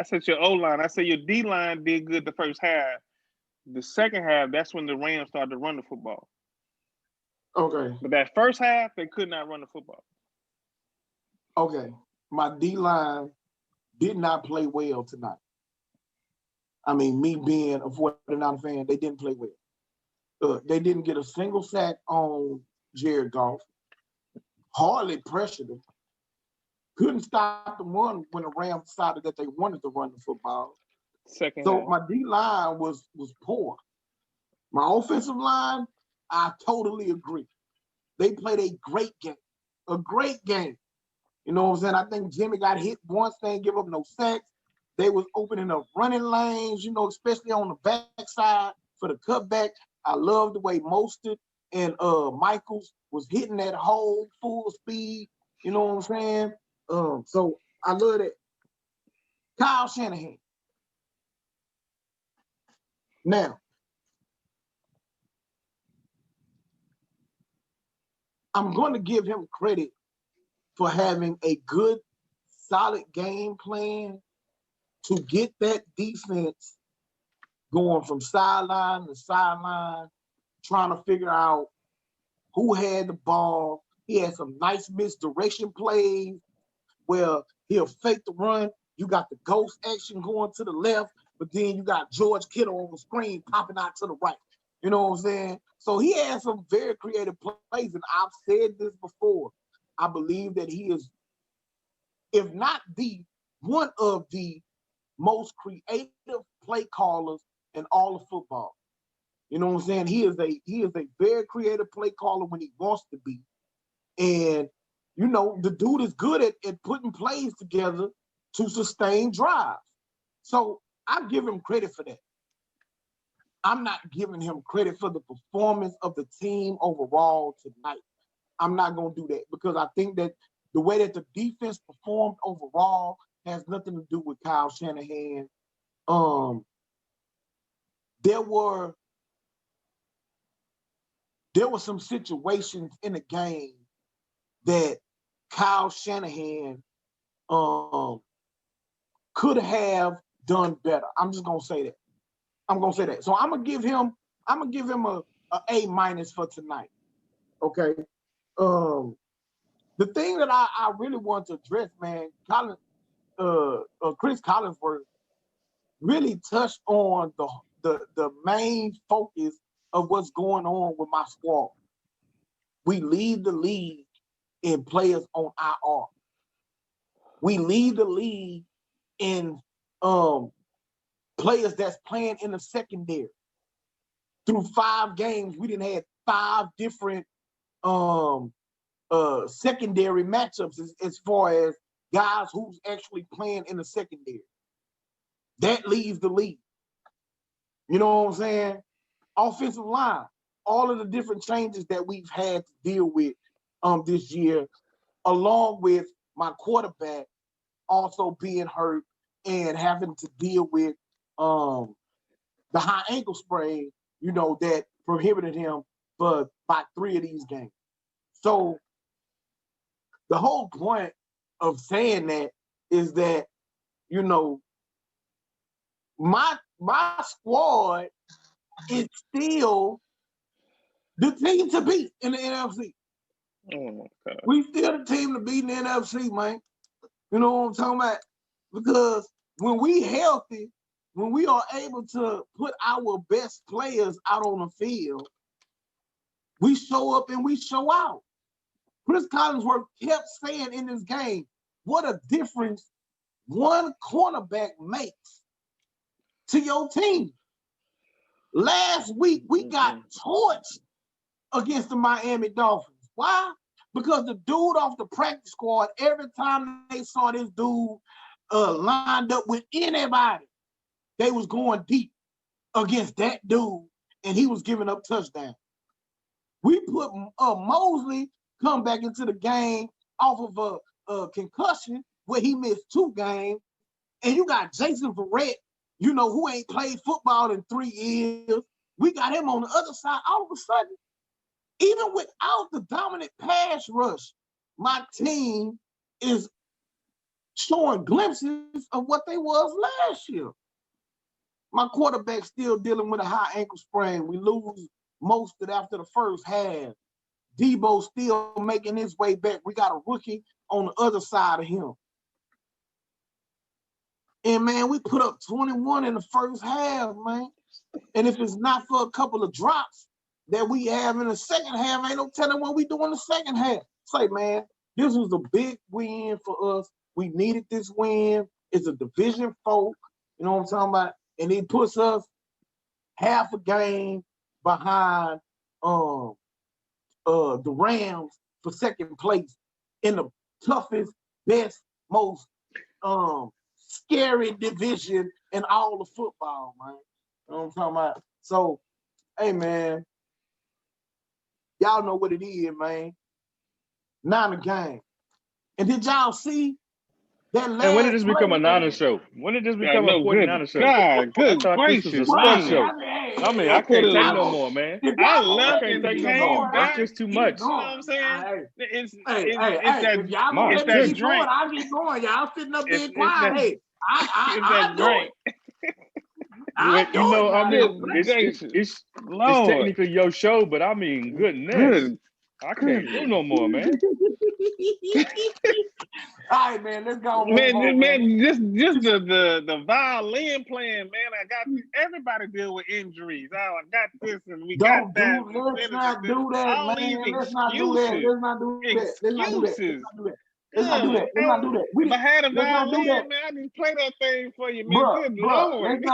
said your O-line. I said your D-line did good the first half. The second half, that's when the Rams started to run the football. Okay. But that first half, they could not run the football. Okay. My D-line did not play well tonight. I mean, me being a 49er fan, they didn't play well. They didn't get a single sack on Jared Goff. Hardly pressured him. Couldn't stop the run when the Rams decided that they wanted to run the football. So my D-line was poor. My offensive line, I totally agree. They played a great game. You know what I'm saying? I think Jimmy got hit once, they didn't give up no sacks. They was opening up running lanes, especially on the backside for the cutback. I love the way Mostert and Michaels was hitting that hole full speed. You know what I'm saying? So I love that. Kyle Shanahan. Now, I'm going to give him credit for having a good, solid game plan to get that defense going from sideline to sideline, trying to figure out who had the ball. He had some nice misdirection plays where he'll fake the run. You got the ghost action going to the left, but then you got George Kittle on the screen popping out to the right. You know what I'm saying? So he had some very creative plays, and I've said this before. I believe that he is, if not the one of the most creative play callers in all of football. You know what I'm saying? He is a very creative play caller when he wants to be. And, you know, the dude is good at putting plays together to sustain drives. So I give him credit for that. I'm not giving him credit for the performance of the team overall tonight. I'm not going to do that because I think that the way that the defense performed overall has nothing to do with Kyle Shanahan. There were some situations in the game that Kyle Shanahan could have done better. I'm just gonna say that. So I'm gonna give him a A- for tonight. Okay. The thing that I really want to address, man, Chris Collinsworth really touched on the main focus of what's going on with my squad. We lead the league in players on IR. We lead the league in players that's playing in the secondary. Through 5 games, we didn't have 5 different secondary matchups as far as guys who's actually playing in the secondary. That leads the league. You know what I'm saying? Offensive line, all of the different changes that we've had to deal with this year, along with my quarterback also being hurt and having to deal with the high ankle sprain, you know, that prohibited him for about 3 of these games. So the whole point of saying that is that, you know, my squad is still the team to beat in the NFC. Oh my God. We still the team to beat in the NFC, man. You know what I'm talking about? Because when we healthy, when we are able to put our best players out on the field, we show up and we show out. Chris Collinsworth kept saying in this game, what a difference one cornerback makes to your team. Last week, we got torched against the Miami Dolphins. Why? Because the dude off the practice squad, every time they saw this dude lined up with anybody, they was going deep against that dude, and he was giving up touchdowns. We put Mosley come back into the game off of a concussion where he missed 2 games, and you got Jason Verrett, you know, who ain't played football in 3 years. We got him on the other side. All of a sudden, even without the dominant pass rush, my team is showing glimpses of what they was last year. My quarterback's still dealing with a high ankle sprain. We lose most of it after the first half. Deebo still making his way back. We got a rookie on the other side of him. And, man, we put up 21 in the first half, man. And if it's not for a couple of drops that we have in the second half, ain't no telling what we do in the second half. Say, man, this was a big win for us. We needed this win. It's a Division 4, you know what I'm talking about? And it puts us half a game behind the Rams for second place in the toughest, best, most scary division in all of football, man. You know what I'm talking about? So, hey, man, y'all know what it is, man. 9 a game. And did y'all see That And when did last this play, become a man. Niner show? When did this Yeah, become a no, 49er good show? God, I good thought this was a gracious Well, sports me. show. I mean, I I can't could take have, no more, man. if I y'all gonna I let left can't me and take keep no more. came going, That's I back. can just too keep much. You know what going. I'm saying? Hey, It's hey, it's hey, it's hey, that if y'all gonna My it's let me that keep goodness. going, drink. I'll keep going. Y'all sitting up being It's quiet. that Hey, it's I that do it. drink. I You do it know, I now. Good mean, gracious, it's Lord, technically your show, but I mean, goodness, good, I can't do good. no more, man. All right, man, let's go move on, Man, just the violin playing, man. I got everybody deal with injuries. Oh, I got this and we got Don't that. do. Let's not do that, All these man. Let's not do that. excuses, Let's not do that. Let's not do that. Let's excuses. not do that. Let's not do that. Good Let's not do heavens. that. If I had a Let's not do that, violin, man, I just play that thing for you, man. Good bruh. Lord.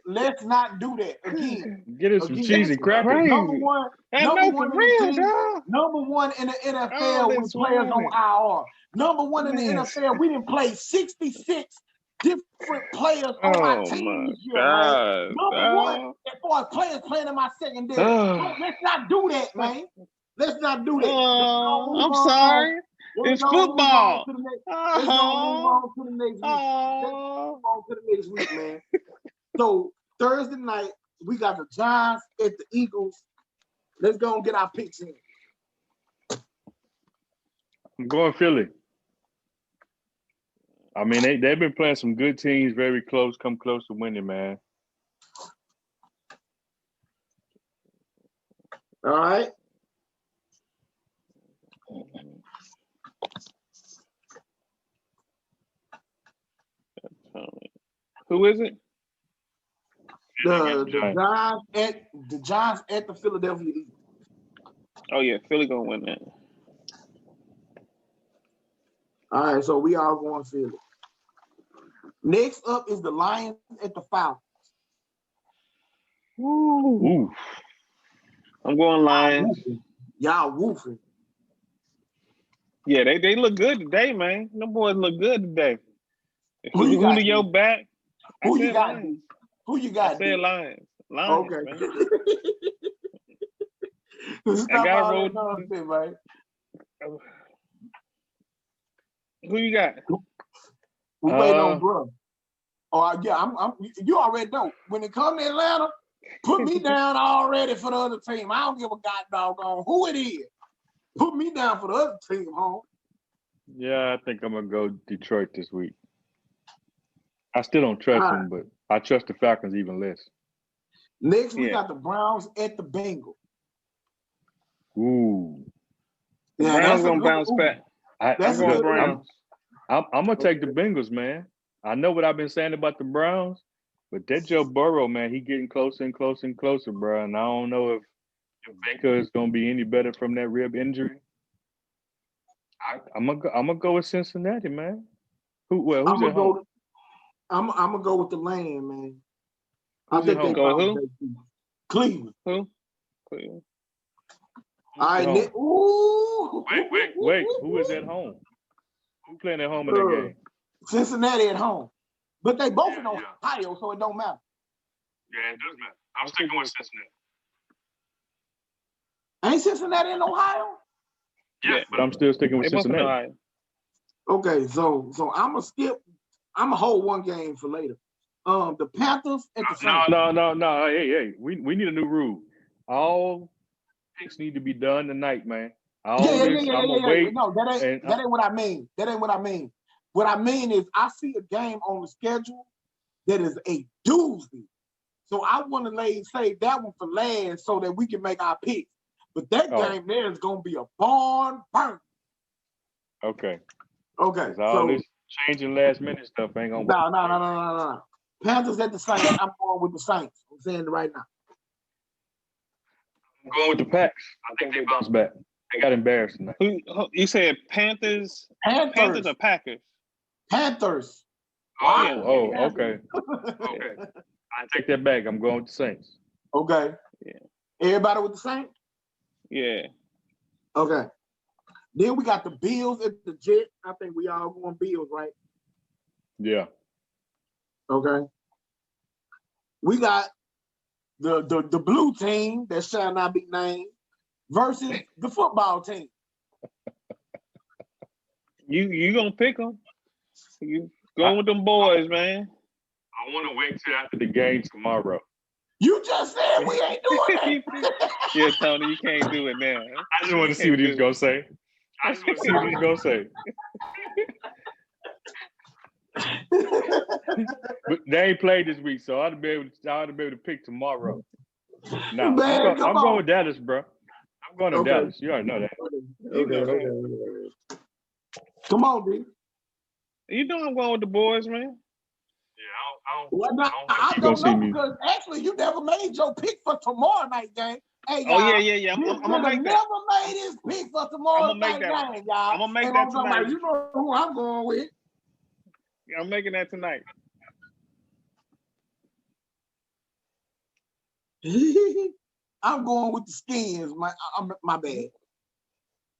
Let's not do that again. Get us some cheese and crackers. Number Crazy. one, I number know for one in the real, team, dog. number one in the All NFL this with players on whining. IR. Number one in the Man. NFL, we didn't play 66 different players on my Oh team my this year, man. God, Number one, dog. as far as players playing in my secondary, Oh, let's not do that, man. Let's not do that. Let's go move I'm on. sorry. Let's It's go move on football. to the next. Let's go move Oh, on to the next week. Let's oh. move on to the next week, man. So Thursday night, we got the Giants at the Eagles. Let's go and get our picks in. I'm going Philly. I mean, they've been playing some good teams, very close, come close to winning, man. All right. Who is it? The Giants at the Philadelphia Eagles. Oh yeah, Philly gonna win that. All right, so we all going Philly. Next up is the Lions at the Falcons. Ooh. I'm going Lions. Y'all woofing. Yeah, they look good today, man. Them boys look good today. If Who you got, Julio D? back, Who I you said got, Lions. D? Who you I got, said D? Lions. Lions, Okay. man. Stop gotta all roll. that nonsense, man. Who you got? We waiting on bro. Oh yeah, I'm you already know. When it come to Atlanta, put me down already for the other team. I don't give a god doggone who it is. Put me down for the other team, home. Yeah, I think I'm going to go Detroit this week. I still don't trust them, but I trust the Falcons even less. Next, we got the Browns at the Bengals. Ooh. The Browns going to bounce back. I'm going Browns. I'm going to take the Bengals, man. I know what I've been saying about the Browns, but that Joe Burrow, man, he getting closer and closer and closer, bro. And I don't know if Baker is going to be any better from that rib injury. I'm gonna go with Cincinnati, man. Who's at home? I'm gonna go with the land, man. Who's I think they go who? Cleveland. Who? Cleveland. All right. Ooh. Wait. Who is at home? Who playing at home in that game? Cincinnati at home. But they both in Ohio, so it don't matter. Yeah, it does matter. I'm sticking with Cincinnati. Ain't Cincinnati in Ohio? Yeah, but I'm still sticking with Cincinnati. Okay, so I'm gonna skip. I'm gonna hold one game for later. The Panthers at the Saints. No. Hey, we need a new rule. All picks need to be done tonight, man. I'm gonna wait. No, that ain't what I mean. That ain't what I mean. What I mean is I see a game on the schedule that is a doozy. So I want to save that one for last so that we can make our picks. But that game there is gonna be a barn burn. Okay. Okay. All this changing last minute stuff ain't gonna work. No. Panthers at the Saints. I'm going with the Saints. I'm saying it right now. I'm going with the Packs. I think they bounced back. They got embarrassed tonight. You said Panthers? Panthers or Packers? Panthers. Okay. I take that back. I'm going with the Saints. Okay. Yeah. Everybody with the Saints? Yeah. Okay. Then we got the Bills at the Jets. I think we all going Bills, right? Yeah. Okay. We got the blue team that shall not be named versus the football team. You gonna pick them? You going with them boys, man. I want to wait till after the game tomorrow. You just said we ain't doing that. Yeah, Tony, you can't do it now. I just want to see what he's gonna say. I just want to see what he's gonna say. But they ain't played this week, so I ought to be able to pick tomorrow. No, Man, I'm going with Dallas, bro. I'm going to Dallas. You already know that. Okay. Come on, D. You know I'm going with the boys, man. Well, I don't know because actually you never made your pick for tomorrow night game. Hey, Oh y'all, yeah. I'm gonna make that. Never made his pick for tomorrow night game, y'all. I'm gonna make that tonight. You know who I'm going with. Yeah, I'm making that tonight. I'm going with the Skins. My bad.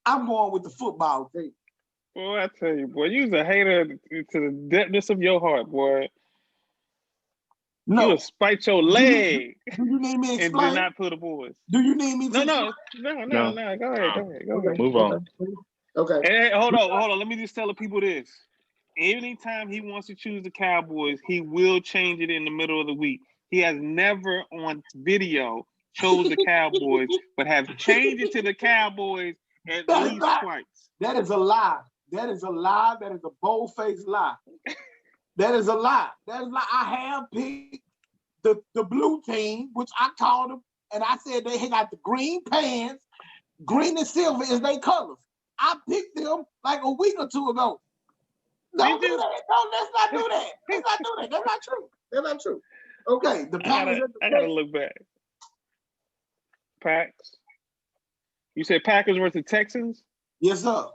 I'm going with the football team. Boy, I tell you, boy, you's a hater to the depthness of your heart, boy. No. You'll spite your leg. Do you need me to explain? And do not put the boys. Do you need me to No. Go ahead. Move on. Okay. Hey, hold on. Let me just tell the people this. Anytime he wants to choose the Cowboys, he will change it in the middle of the week. He has never on video chose the Cowboys, but have changed it to the Cowboys at least twice. That is a lie. That is a lie. That is a bold-faced lie. That is a lie. I have picked the blue team, which I called them, and I said they got the green pants, green and silver is their colors. I picked them like a week or two ago. Don't do that. No, let's not do that. That's not true. Okay, the Packers. I gotta look back. Packs. You said Packers versus Texans? Yes, sir.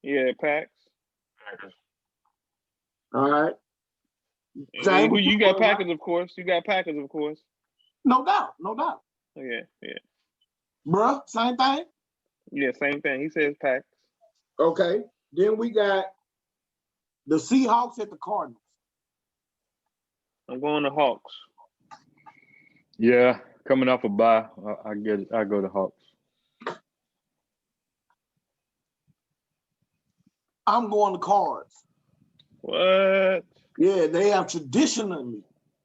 Yeah, Packers. All right. You got Packers, of course. No doubt. Yeah. Bruh, same thing? Yeah, same thing. He says Packers. Okay. Then we got the Seahawks at the Cardinals. I'm going to Hawks. Yeah, coming off a bye, I get it. I go to Hawks. I'm going to Cards. What? Yeah, they have traditionally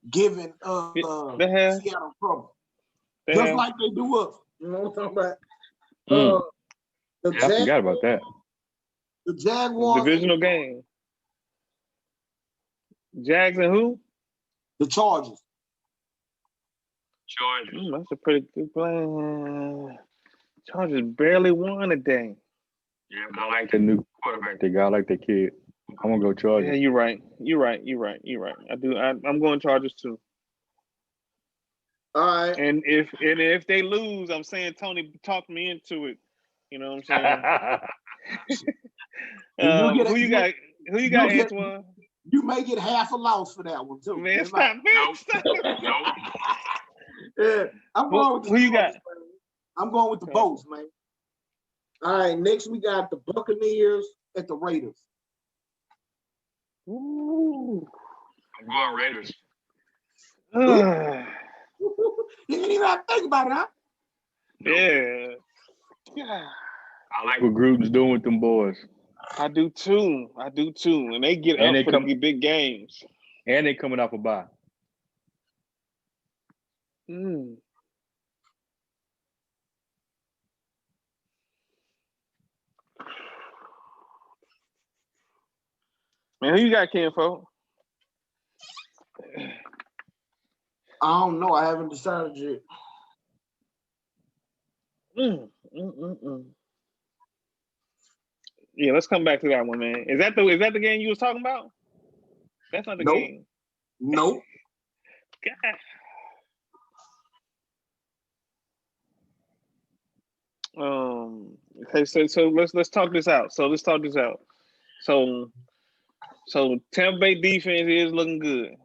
given Seattle trouble. Just like they do us. You know what I'm talking about? I forgot about that. The Jaguars. Divisional game. Jags and who? The Chargers. That's a pretty good plan. Chargers barely won today. Yeah, but I like the new quarterback they got. I like the kid. I'm gonna go Chargers. Yeah, you're right. I do. I'm going Chargers too. All right. And if they lose, I'm saying Tony talked me into it. You know what I'm saying? Who you got, Antoine? You may get half a loss for that one too. Man, stop. No. Yeah, I'm going with the who you got? I'm going with the Bolts, man. All right, next we got the Buccaneers at the Raiders. Ooh. I'm going Raiders. You didn't even have to think about it, huh? Yeah. I like what Gruden's doing with them boys. I do too. And they get up for the big games. And they coming off a bye. Man, who you got, Kenfo? I don't know. I haven't decided yet. Yeah, let's come back to that one, man. Is that the game you was talking about? That's not the game. Nope. Okay, so let's talk this out. So Tampa Bay defense is looking good,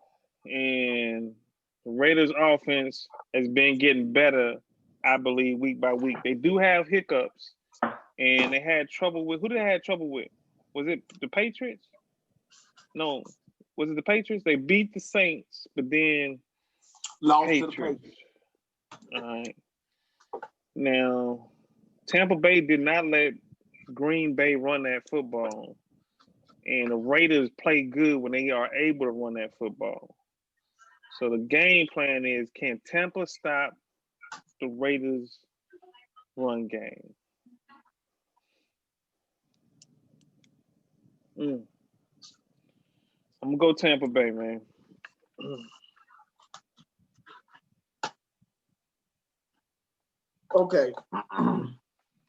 and the Raiders offense has been getting better, I believe, week by week. They do have hiccups, and they had trouble with who did they have trouble with? Was it the Patriots? No, was it the Patriots? They beat the Saints, but then lost to the Patriots. All right. Now, Tampa Bay did not let Green Bay run that football. And the Raiders play good when they are able to run that football. So the game plan is, can Tampa stop the Raiders' run game? I'm gonna go Tampa Bay, man. Okay.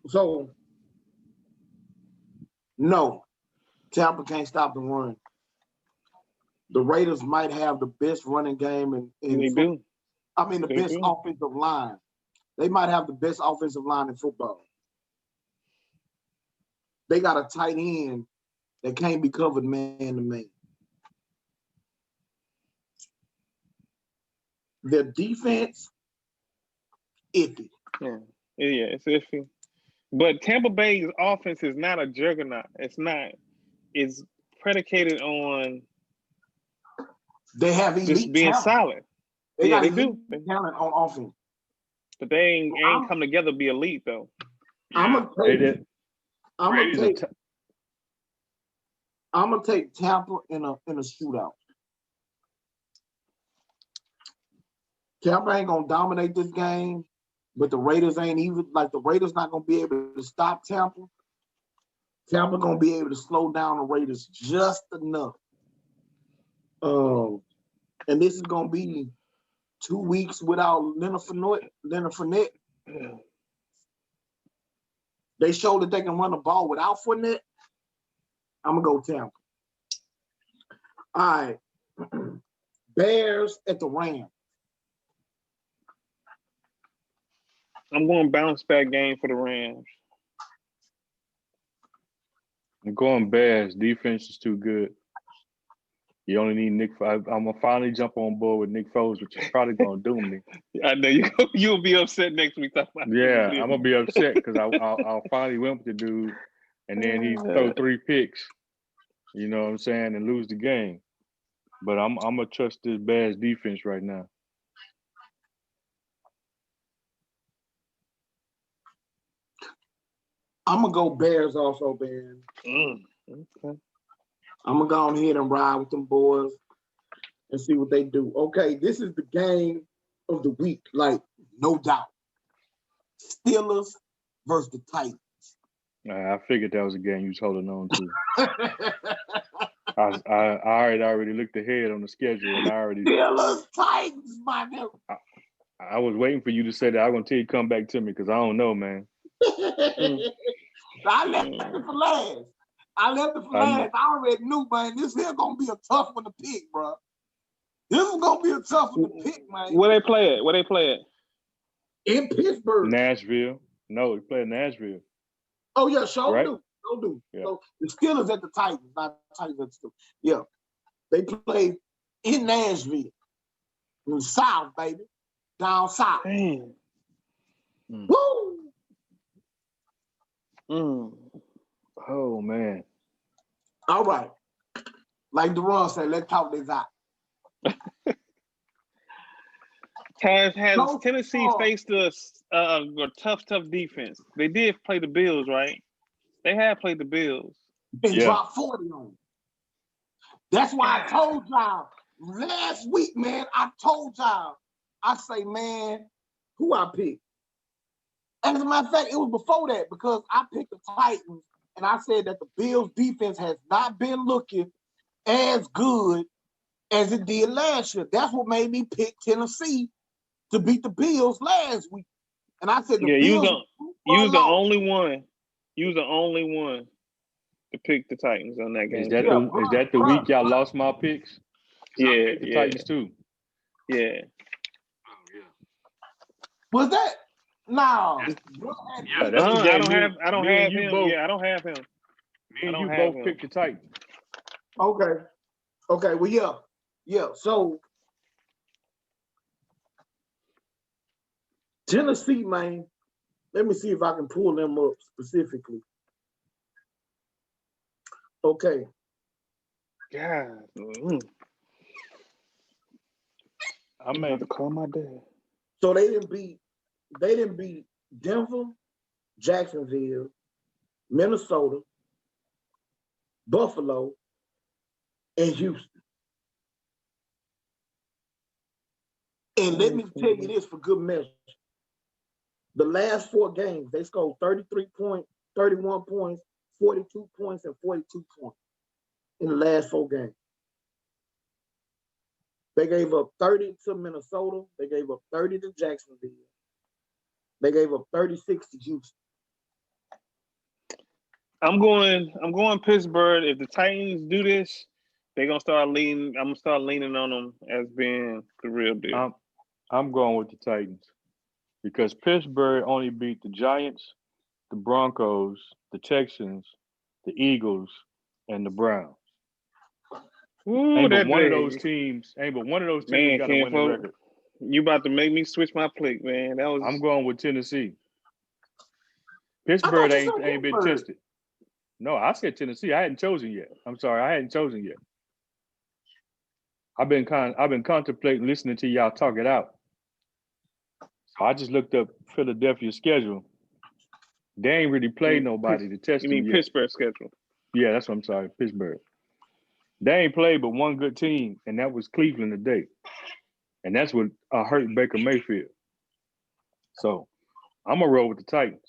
So, no, Tampa can't stop the run. The Raiders might have the best running game in They do. I mean, the best offensive line. They might have the best offensive line in football. They got a tight end that can't be covered man to man. Their defense, iffy. Yeah, it's iffy. But Tampa Bay's offense is not a juggernaut. It's not. It's predicated on they have elite just being talent. solid. They yeah, got they elite do. Talent on offense. But they ain't come together to be elite though. I'm gonna take Tampa in a shootout. Tampa ain't gonna dominate this game, but the Raiders ain't even the Raiders not gonna be able to stop Tampa. Tampa gonna be able to slow down the Raiders just enough. And this is gonna be 2 weeks without Leonard Fournette. They show that they can run the ball without Fournette. I'm gonna go Tampa. All right. Bears at the Rams. I'm going bounce back game for the Rams. I'm going Bears. Defense is too good. You only need Nick. I'm gonna finally jump on board with Nick Foles, which is probably gonna doom me. I know you'll be upset next week. Yeah, I'm gonna be upset because I'll finally went with the dude, and then he throw 3 picks. You know what I'm saying, and lose the game. But I'm gonna trust this Bears defense right now. I'm gonna go Bears also, man. Okay. I'm gonna go on ahead and ride with them boys and see what they do. Okay, this is the game of the week, no doubt. Steelers versus the Titans. I figured that was a game you was holding on to. I already looked ahead on the schedule, and I already Steelers Titans, my nigga. I was waiting for you to say that. I'm gonna tell you to come back to me because I don't know, man. I left it for last. I already knew, man. This here gonna be a tough one to pick, bro. This is gonna be a tough one to pick, man. Where they play at? In Pittsburgh. Nashville. No, we play in Nashville. Oh yeah, sure right? do. Yeah. So the Steelers at the Titans, not Titans at the Steelers. Yeah, they play in Nashville, in the South, baby, down south. Damn. Woo! Oh man. All right. Like Deron said, let's talk this out. Has Tennessee faced a tough defense? They did play the Bills, right? They have played the Bills. And dropped 40 on them. That's why I told y'all last week, man. I told y'all. I say, man, who I picked? And as a matter of fact, it was before that because I picked the Titans and I said that the Bills defense has not been looking as good as it did last year. That's what made me pick Tennessee to beat the Bills last week. And I said, you was the only one. You was the only one to pick the Titans on that game. Is that the week y'all lost my picks? Yeah, the Titans too. Yeah. Was that? No. Yeah, that's the game. I don't have him. Yeah, I don't have him. Me and you both picked the Titans. Okay. Well, yeah. So Tennessee, man. Let me see if I can pull them up specifically. Okay. Yeah. I may have to call my dad. So they didn't beat Denver, Jacksonville, Minnesota, Buffalo, in Houston. And let me tell you this for good measure. The last 4 games, they scored 33 points, 31 points, 42 points, and 42 points in the last 4 games. They gave up 30 to Minnesota. They gave up 30 to Jacksonville. They gave up 36 to Houston. I'm going Pittsburgh. If the Titans do this, they're gonna start leaning. I'm gonna start leaning on them as being the real deal. I'm going with the Titans because Pittsburgh only beat the Giants, the Broncos, the Texans, the Eagles, and the Browns. Ooh, ain't that but one of big. those teams. Ain't but one of those Man, teams got a winning Kenfo, record. you about to make me switch my pick, man. That was. I'm going with Tennessee. Pittsburgh ain't been tested. No, I said Tennessee. I hadn't chosen yet. I'm sorry, I hadn't chosen yet. I've been contemplating listening to y'all talk it out. So I just looked up Philadelphia's schedule. They ain't really played nobody to test You them mean yet. Pittsburgh schedule? Yeah, that's what I'm sorry, Pittsburgh. They ain't played but one good team, and that was Cleveland today. And that's what hurt Baker Mayfield. So I'm gonna roll with the Titans.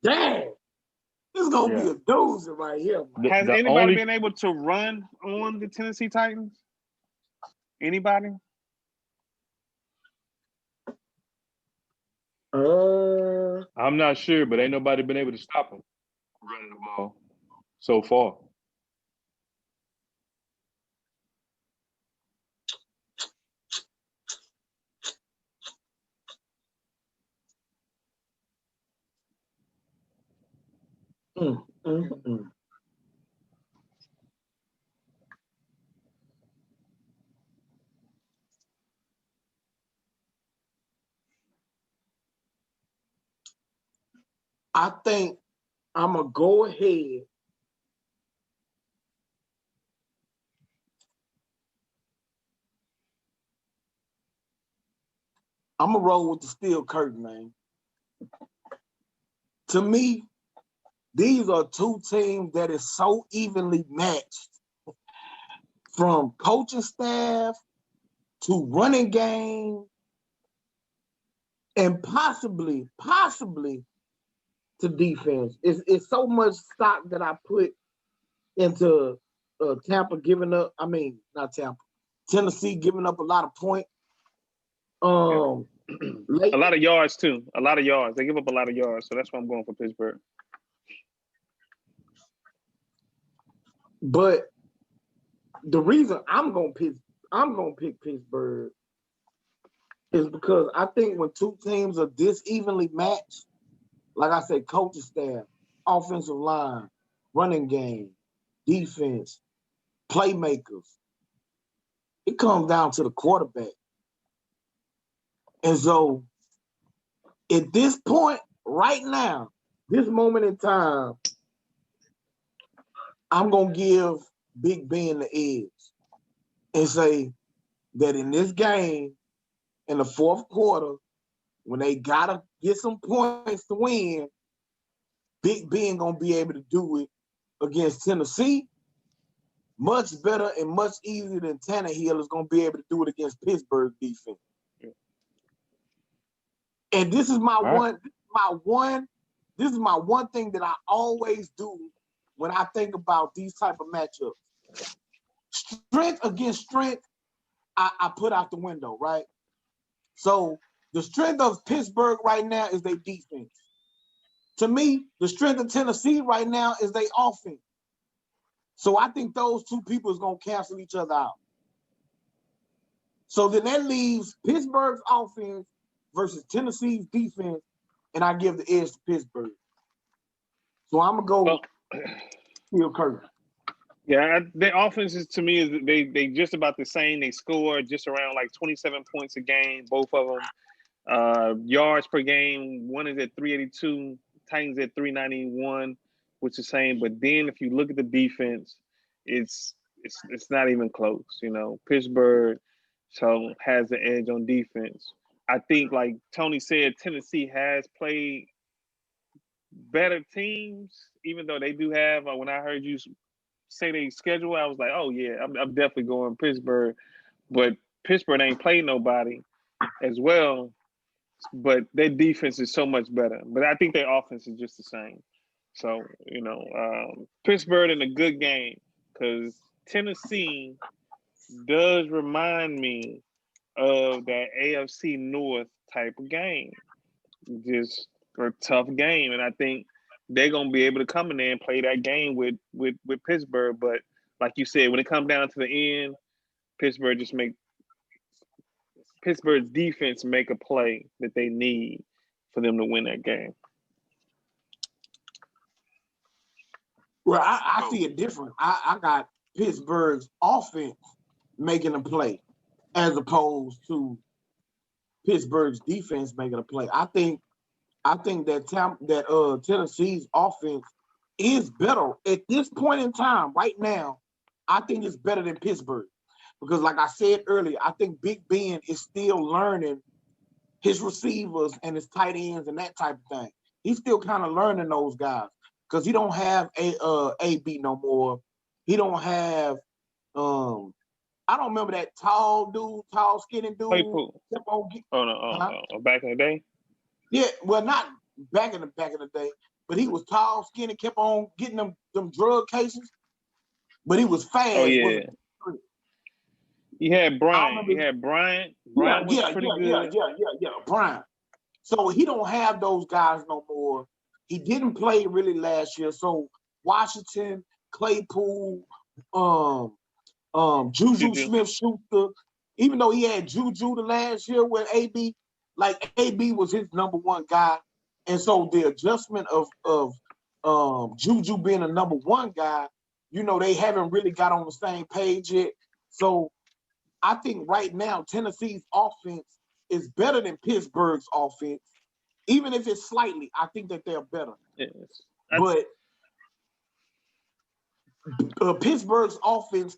Dang. This is going to be a doozy right here. Has anybody been able to run on the Tennessee Titans? Anybody? I'm not sure, but ain't nobody been able to stop them running the ball so far. I think I'm going to go ahead. I'm going to roll with the steel curtain, man. To me, these are 2 teams that is so evenly matched from coaching staff to running game and possibly to defense. It's so much stock that I put into Tampa giving up. I mean, not Tampa. Tennessee giving up a lot of points. A lot of yards too. A lot of yards. They give up a lot of yards, so that's why I'm going for Pittsburgh. But the reason I'm gonna pick Pittsburgh is because I think when 2 teams are this evenly matched, like I said, coaching staff, offensive line, running game, defense, playmakers, it comes down to the quarterback. And so at this point, right now, this moment in time, I'm going to give Big Ben the edge and say that in this game, in the 4th quarter, when they got to get some points to win, Big Ben going to be able to do it against Tennessee much better and much easier than Tannehill is going to be able to do it against Pittsburgh defense. And this is my one thing that I always do when I think about these type of matchups. Strength against strength, I put out the window, right? So the strength of Pittsburgh right now is their defense. To me, the strength of Tennessee right now is their offense. So I think those 2 people is going to cancel each other out. So then that leaves Pittsburgh's offense versus Tennessee's defense, and I give the edge to Pittsburgh. So I'm going to go Steel Curtain. Yeah, their offenses to me is they just about the same. They score just around like 27 points a game, both of them. Yards per game, one is at 382, Titans at 391, which is the same. But then if you look at the defense, it's not even close. You know, Pittsburgh has the edge on defense. I think, like Tony said, Tennessee has played better teams, even though they do have. When I heard you say they schedule, I was like, oh yeah, I'm definitely going Pittsburgh. But Pittsburgh ain't played nobody as well. But their defense is so much better. But I think their offense is just the same. So Pittsburgh in a good game because Tennessee does remind me of that AFC North type of game. Just a tough game. And I think they're gonna be able to come in there and play that game with Pittsburgh. But like you said, when it comes down to the end, Pittsburgh's defense make a play that they need for them to win that game. Well, I see it different. I got Pittsburgh's offense making a play as opposed to Pittsburgh's defense making a play. I think that Tennessee's offense is better at this point in time. Right now, I think it's better than Pittsburgh because, like I said earlier, I think Big Ben is still learning his receivers and his tight ends and that type of thing. He's still kind of learning those guys because he don't have AB no more. He don't have I don't remember that tall skinny dude. Claypool. Back in the day. Yeah, well, not back in the day, but he was tall, skinny, kept on getting them drug cases, but he was fast. Oh yeah. You had Bryant. Bryant was pretty good. Yeah. Bryant. So he don't have those guys no more. He didn't play really last year. So Washington, Claypool, Juju Smith-Schuster, even though he had Juju the last year with AB, like AB was his number one guy. And so the adjustment of Juju being a number one guy, they haven't really got on the same page yet. So I think right now Tennessee's offense is better than Pittsburgh's offense. Even if it's slightly, I think that they're better. Yes. But Pittsburgh's offense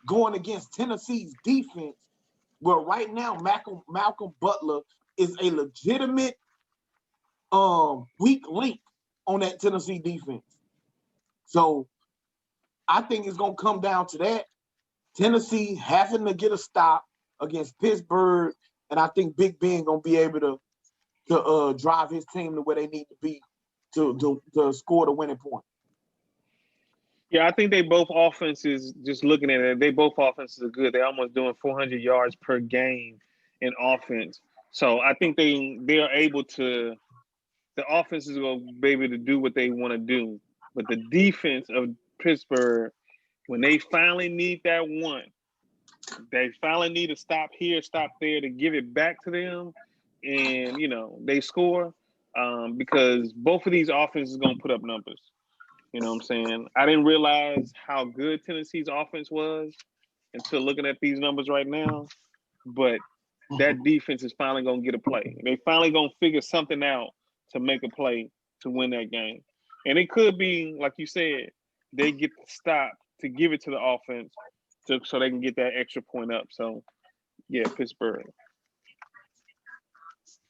going against Tennessee's defense, well, right now Malcolm Butler is a legitimate weak link on that Tennessee defense. So I think it's going to come down to that. Tennessee having to get a stop against Pittsburgh, and I think Big Ben going to be able to drive his team to where they need to be to score the winning point. Yeah, I think they both offenses, just looking at it, they both offenses are good. They're almost doing 400 yards per game in offense. So I think they're able to – the offense is going to be able to do what they want to do. But the defense of Pittsburgh, when they finally need that one, they finally need to stop here, stop there to give it back to them, and, they score because both of these offenses are going to put up numbers. You know what I'm saying? I didn't realize how good Tennessee's offense was until looking at these numbers right now. But that defense is finally going to get a play. They finally going to figure something out to make a play to win that game. And it could be, like you said, they get the stop to give it to the offense so they can get that extra point up. So, yeah, Pittsburgh.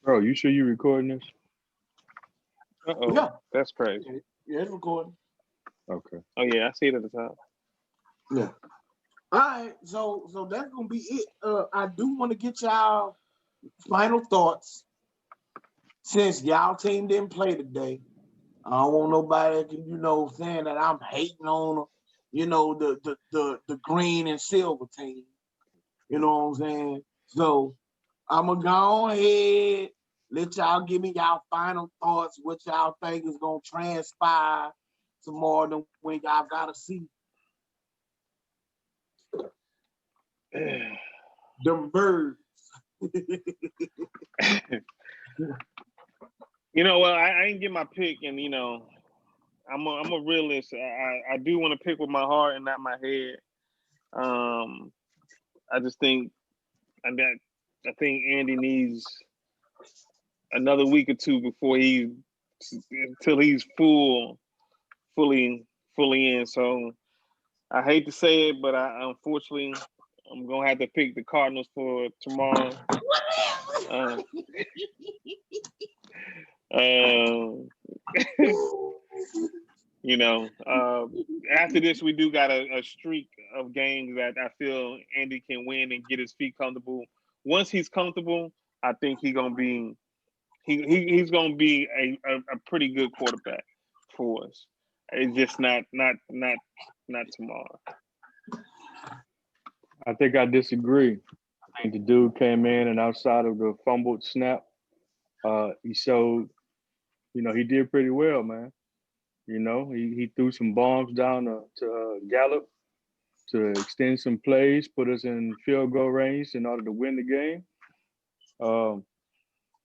Bro, you sure you recording this? Uh-oh. Yeah. That's crazy. Yeah, it's recording. Okay. Oh, yeah, I see it at the top. Yeah. All right, so that's gonna be it. I do want to get y'all final thoughts since y'all team didn't play today. I don't want nobody, saying that I'm hating on them. The green and silver team. You know what I'm saying? So I'm gonna go ahead, let y'all give me y'all final thoughts. What y'all think is gonna transpire tomorrow than when y'all gotta see them birds. I ain't get my pick, and I'm a realist. I do want to pick with my heart and not my head. I just think Andy needs another week or two before until he's fully in. So I hate to say it, but unfortunately I'm gonna have to pick the Cardinals for tomorrow. After this, we do got a streak of games that I feel Andy can win and get his feet comfortable. Once he's comfortable, I think he's gonna be he's gonna be a pretty good quarterback for us. It's just not tomorrow. I think I disagree. I think the dude came in and outside of the fumbled snap, he showed, he did pretty well, man. He threw some bombs down to Gallup to extend some plays, put us in field goal range in order to win the game.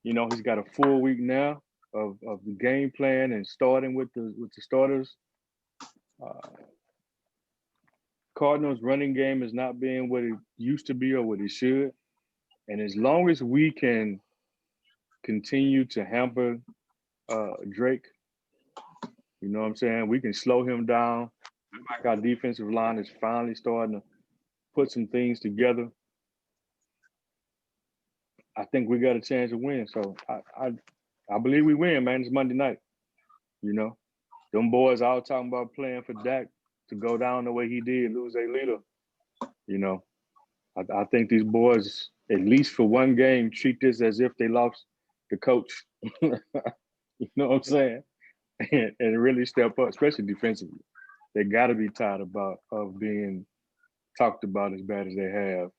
He's got a full week now of the game plan and starting with the starters. Cardinals running game is not being what it used to be or what it should. And as long as we can continue to hamper Drake, you know what I'm saying? We can slow him down. Like our defensive line is finally starting to put some things together. I think we got a chance to win. So I believe we win, man. It's Monday night. Them boys all talking about playing for Dak to go down the way he did, lose their leader. I think these boys, at least for one game, treat this as if they lost the coach. You know what I'm saying? And really step up, especially defensively. They got to be tired of being talked about as bad as they have.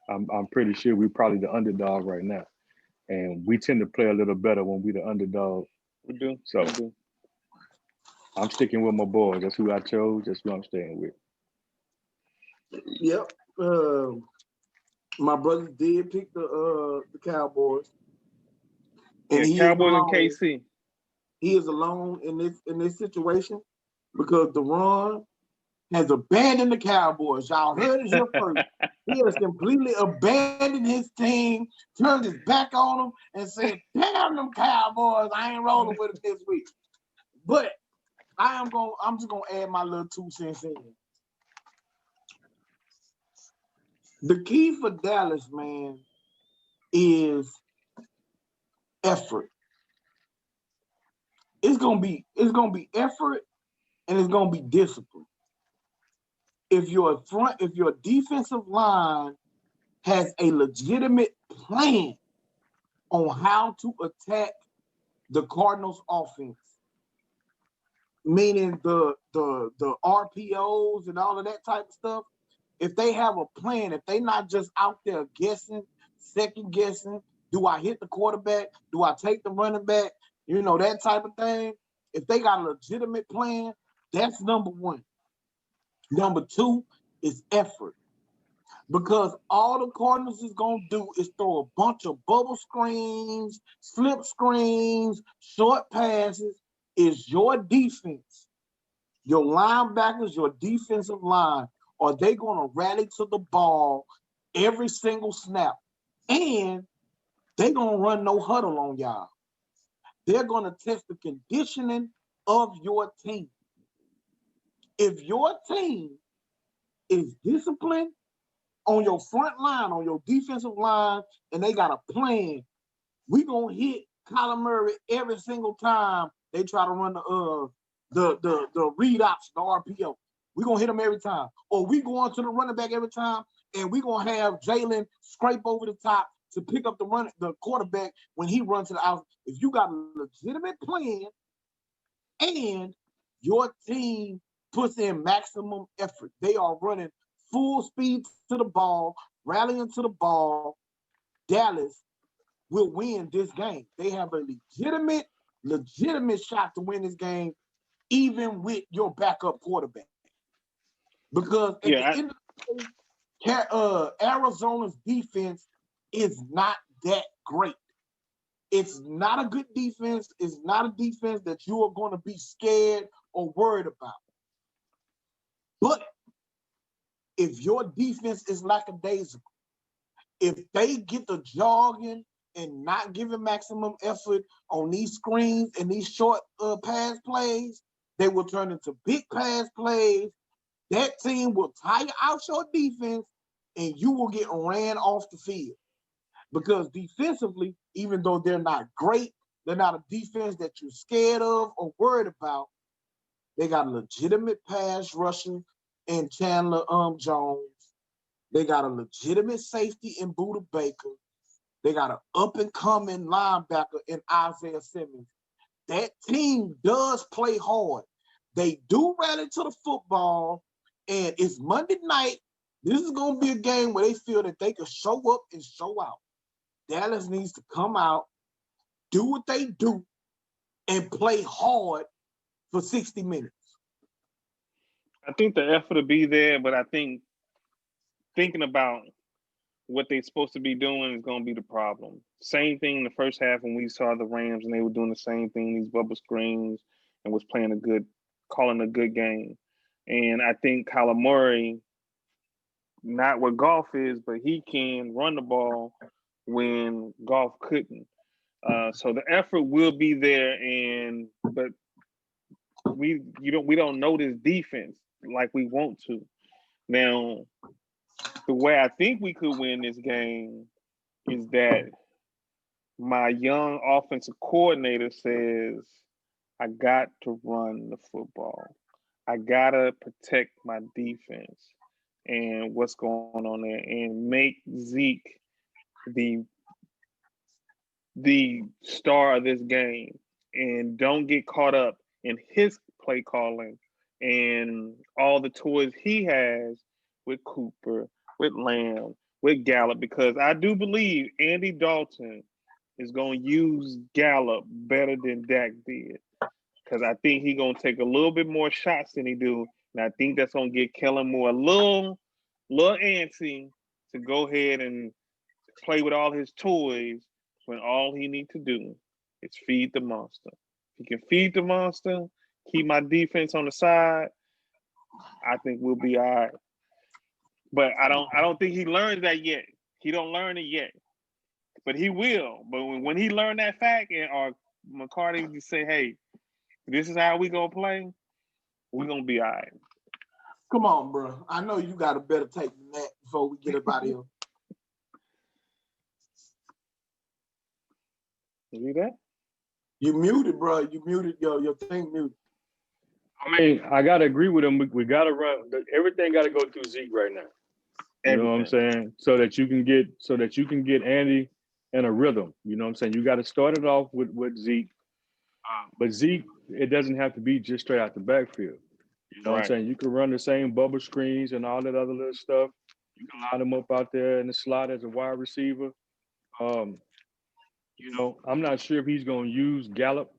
I'm pretty sure we're probably the underdog right now, and we tend to play a little better when we're the underdog. We do. So I'm sticking with my boys. That's who I chose. That's who I'm staying with. Yep. My brother did pick the Cowboys. And Cowboys and KC. He is alone in this situation because Deron has abandoned the Cowboys. Y'all heard it here first. He has completely abandoned his team, turned his back on them, and said, "Damn them Cowboys! I ain't rolling with them this week." But I'm just gonna add my little 2 cents in. The key for Dallas, man, is effort. It's gonna be effort, and it's gonna be discipline. If your defensive line has a legitimate plan on how to attack the Cardinals offense, meaning the RPOs and all of that type of stuff, if they have a plan, if they not just out there guessing, second guessing, do I hit the quarterback? Do I take the running back? That type of thing. If they got a legitimate plan, that's number one. Number 2 is effort. Because all the Cardinals is going to do is throw a bunch of bubble screens, slip screens, short passes. Is your defense, your linebackers, your defensive line, are they going to rally to the ball every single snap? And they're going to run no huddle on y'all. They're going to test the conditioning of your team. If your team is disciplined on your front line, on your defensive line, and they got a plan, we going to hit Kyler Murray every single time they try to run the read option, the RPO. We're going to hit them every time. Or we go on to the running back every time, and we're going to have Jalen scrape over the top to pick up the quarterback when he runs to the outside. If you got a legitimate plan and your team puts in maximum effort, they are running full speed to the ball, rallying to the ball, Dallas will win this game. They have a legitimate shot to win this game, even with your backup quarterback. Because at the end of the day, Arizona's defense is not that great. It's not a good defense. It's not a defense that you are going to be scared or worried about. But if your defense is lackadaisical, if they get the jogging and not giving maximum effort on these screens and these short pass plays, they will turn into big pass plays. That team will tire out your defense, and you will get ran off the field. Because defensively, even though they're not great, they're not a defense that you're scared of or worried about, They got a legitimate pass rushing in Chandler Jones. They got a legitimate safety in Buda Baker. They got an up-and-coming linebacker in Isaiah Simmons. That team does play hard. They do rally to the football, and it's Monday night. This is going to be a game where they feel that they can show up and show out. Dallas needs to come out, do what they do, and play hard for 60 minutes. I think the effort will be there, but I think thinking about what they're supposed to be doing is going to be the problem. Same thing in the first half when we saw the Rams and they were doing the same thing, these bubble screens, and was calling a good game. And I think Kyler Murray, not what Goff is, but he can run the ball when Goff couldn't. So the effort will be there, but we don't know this defense like we want to. Now, the way I think we could win this game is that my young offensive coordinator says, I got to run the football. I got to protect my defense and what's going on there and make Zeke the star of this game and don't get caught up in his play calling and all the toys he has with Cooper, with Lamb, with Gallup, because I do believe Andy Dalton is going to use Gallup better than Dak did, because I think he's going to take a little bit more shots than he do, and I think that's going to get Kellen Moore a little antsy to go ahead and play with all his toys when all he needs to do is feed the monster. If he can feed the monster, keep my defense on the side, I think we'll be all right. But I don't think he learns that yet. He don't learn it yet. But he will. But when he learned that fact, or McCarthy just say, hey, this is how we gonna play, we're gonna be all right. Come on, bro. I know you got a better take than that before we get up out of here. You that? You muted, bro. You muted your thing muted. I mean, I gotta agree with him. We gotta run. Everything gotta go through Zeke right now. You know what I'm saying? So that you can get Andy in a rhythm. You know what I'm saying? You got to start it off with Zeke. But Zeke, it doesn't have to be just straight out the backfield. You know what I'm saying? You can run the same bubble screens and all that other little stuff. You can line him up out there in the slot as a wide receiver. You know, I'm not sure if he's going to use Gallup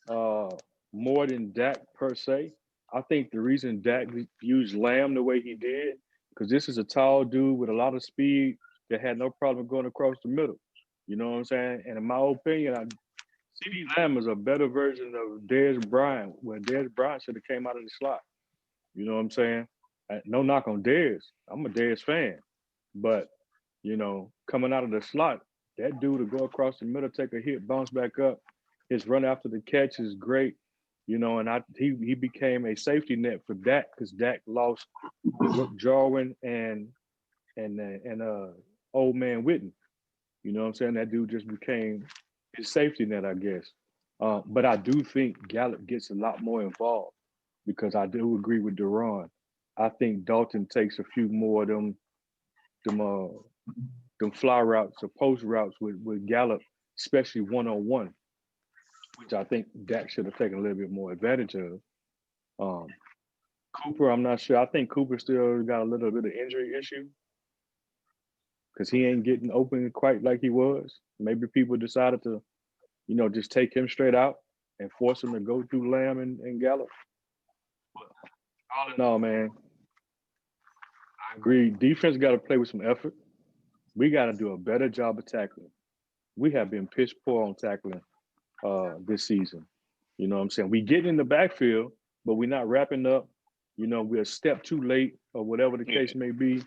more than Dak per se. I think the reason Dak used Lamb the way he did, because this is a tall dude with a lot of speed that had no problem going across the middle. You know what I'm saying? And in my opinion, CeeDee Lamb is a better version of Dez Bryant, where Dez Bryant should have came out of the slot. You know what I'm saying? No knock on Dez. I'm a Dez fan. But, you know, coming out of the slot, that dude to go across the middle, take a hit, bounce back up. His run after the catch is great. You know, and he became a safety net for Dak because Dak lost Jarwin and old man Witten. You know what I'm saying? That dude just became his safety net, I guess. But I do think Gallup gets a lot more involved because I do agree with Duran. I think Dalton takes a few more of them fly routes or post routes with Gallup, especially one-on-one, which I think Dak should have taken a little bit more advantage of. Cooper, I'm not sure. I think Cooper still got a little bit of injury issue because he ain't getting open quite like he was. Maybe people decided to, you know, just take him straight out and force him to go through Lamb and Gallup. But all in all, man, I agree. Defense got to play with some effort. We got to do a better job of tackling. We have been piss poor on tackling this season. You know what I'm saying? We get in the backfield, but we're not wrapping up. You know, we're a step too late or whatever the case may be.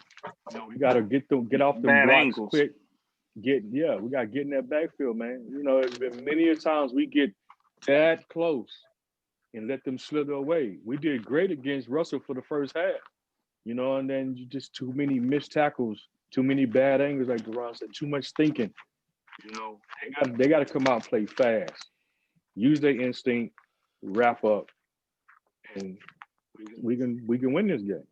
You know, we got to get off the blocks angles quick. We got to get in that backfield, man. You know, it's been many a times we get that close and let them slither away. We did great against Russell for the first half, you know, and then you just too many missed tackles, too many bad angles, like Duran said, too much thinking. You know, they got to come out and play fast, use their instinct, wrap up, and we can win this game.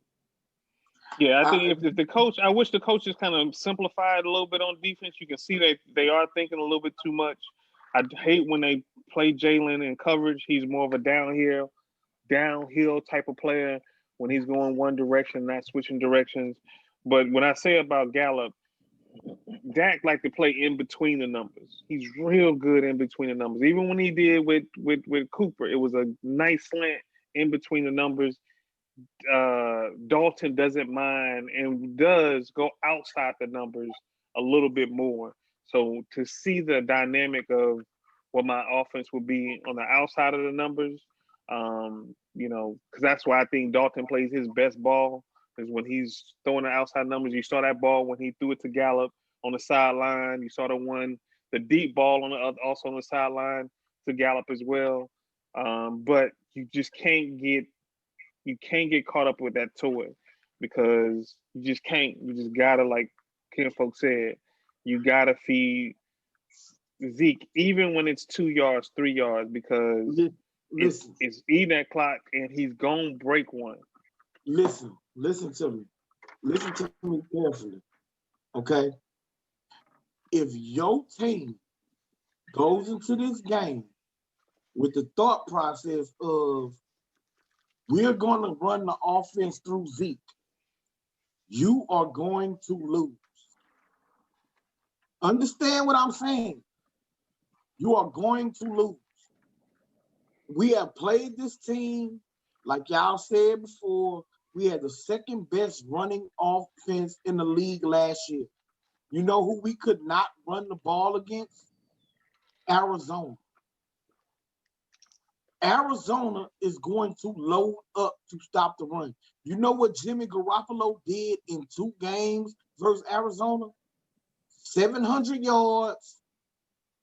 Yeah, I think if the coach, I wish the coaches kind of simplified a little bit on defense. You can see that they are thinking a little bit too much. I hate when they play Jalen in coverage. He's more of a downhill type of player when he's going one direction, not switching directions. But when I say about Gallup, Dak like to play in between the numbers. He's real good in between the numbers. Even when he did with Cooper, it was a nice slant in between the numbers. Dalton doesn't mind and does go outside the numbers a little bit more. So to see the dynamic of what my offense would be on the outside of the numbers, because that's why I think Dalton plays his best ball is when he's throwing the outside numbers. You saw that ball when he threw it to Gallup on the sideline. You saw the deep ball also on the sideline to Gallup as well. But you just can't get caught up with that toy because you just can't. You just gotta, like Ken Folk said, you gotta feed Zeke even when it's 2 yards, 3 yards because it's eating that clock and he's gonna break one. Listen to me. Listen to me carefully. Okay. If your team goes into this game with the thought process of we're going to run the offense through Zeke, you are going to lose. Understand what I'm saying? You are going to lose. We have played this team, like y'all said before, we had the second best running offense in the league last year. You know who we could not run the ball against? Arizona. Arizona is going to load up to stop the run. You know what Jimmy Garoppolo did in 2 games versus Arizona? 700 yards